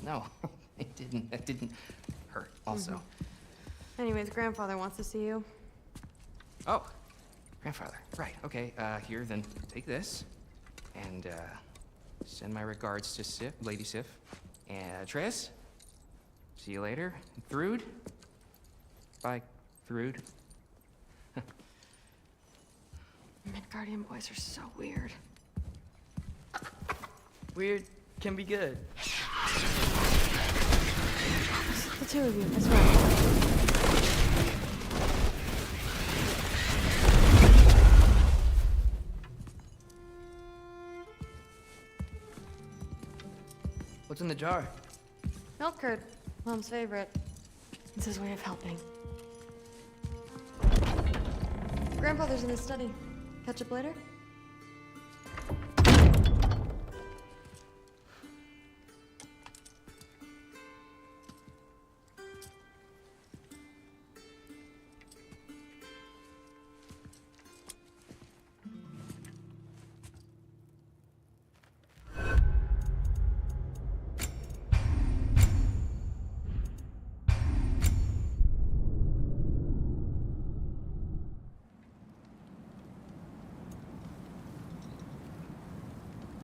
Speaker 5: No, it didn't. It didn't hurt, also.
Speaker 16: Anyways, grandfather wants to see you.
Speaker 5: Oh, grandfather. Right, okay. Here, then take this. And, send my regards to Sif, Lady Sif. And, Triss? See you later. Thrud? Bye, Thrud.
Speaker 16: Midgardian boys are so weird.
Speaker 19: Weird can be good.
Speaker 16: The two of you, as well.
Speaker 19: What's in the jar?
Speaker 16: Milk curd, Mom's favorite. It's his way of helping. Grandfather's in his study. Catch up later?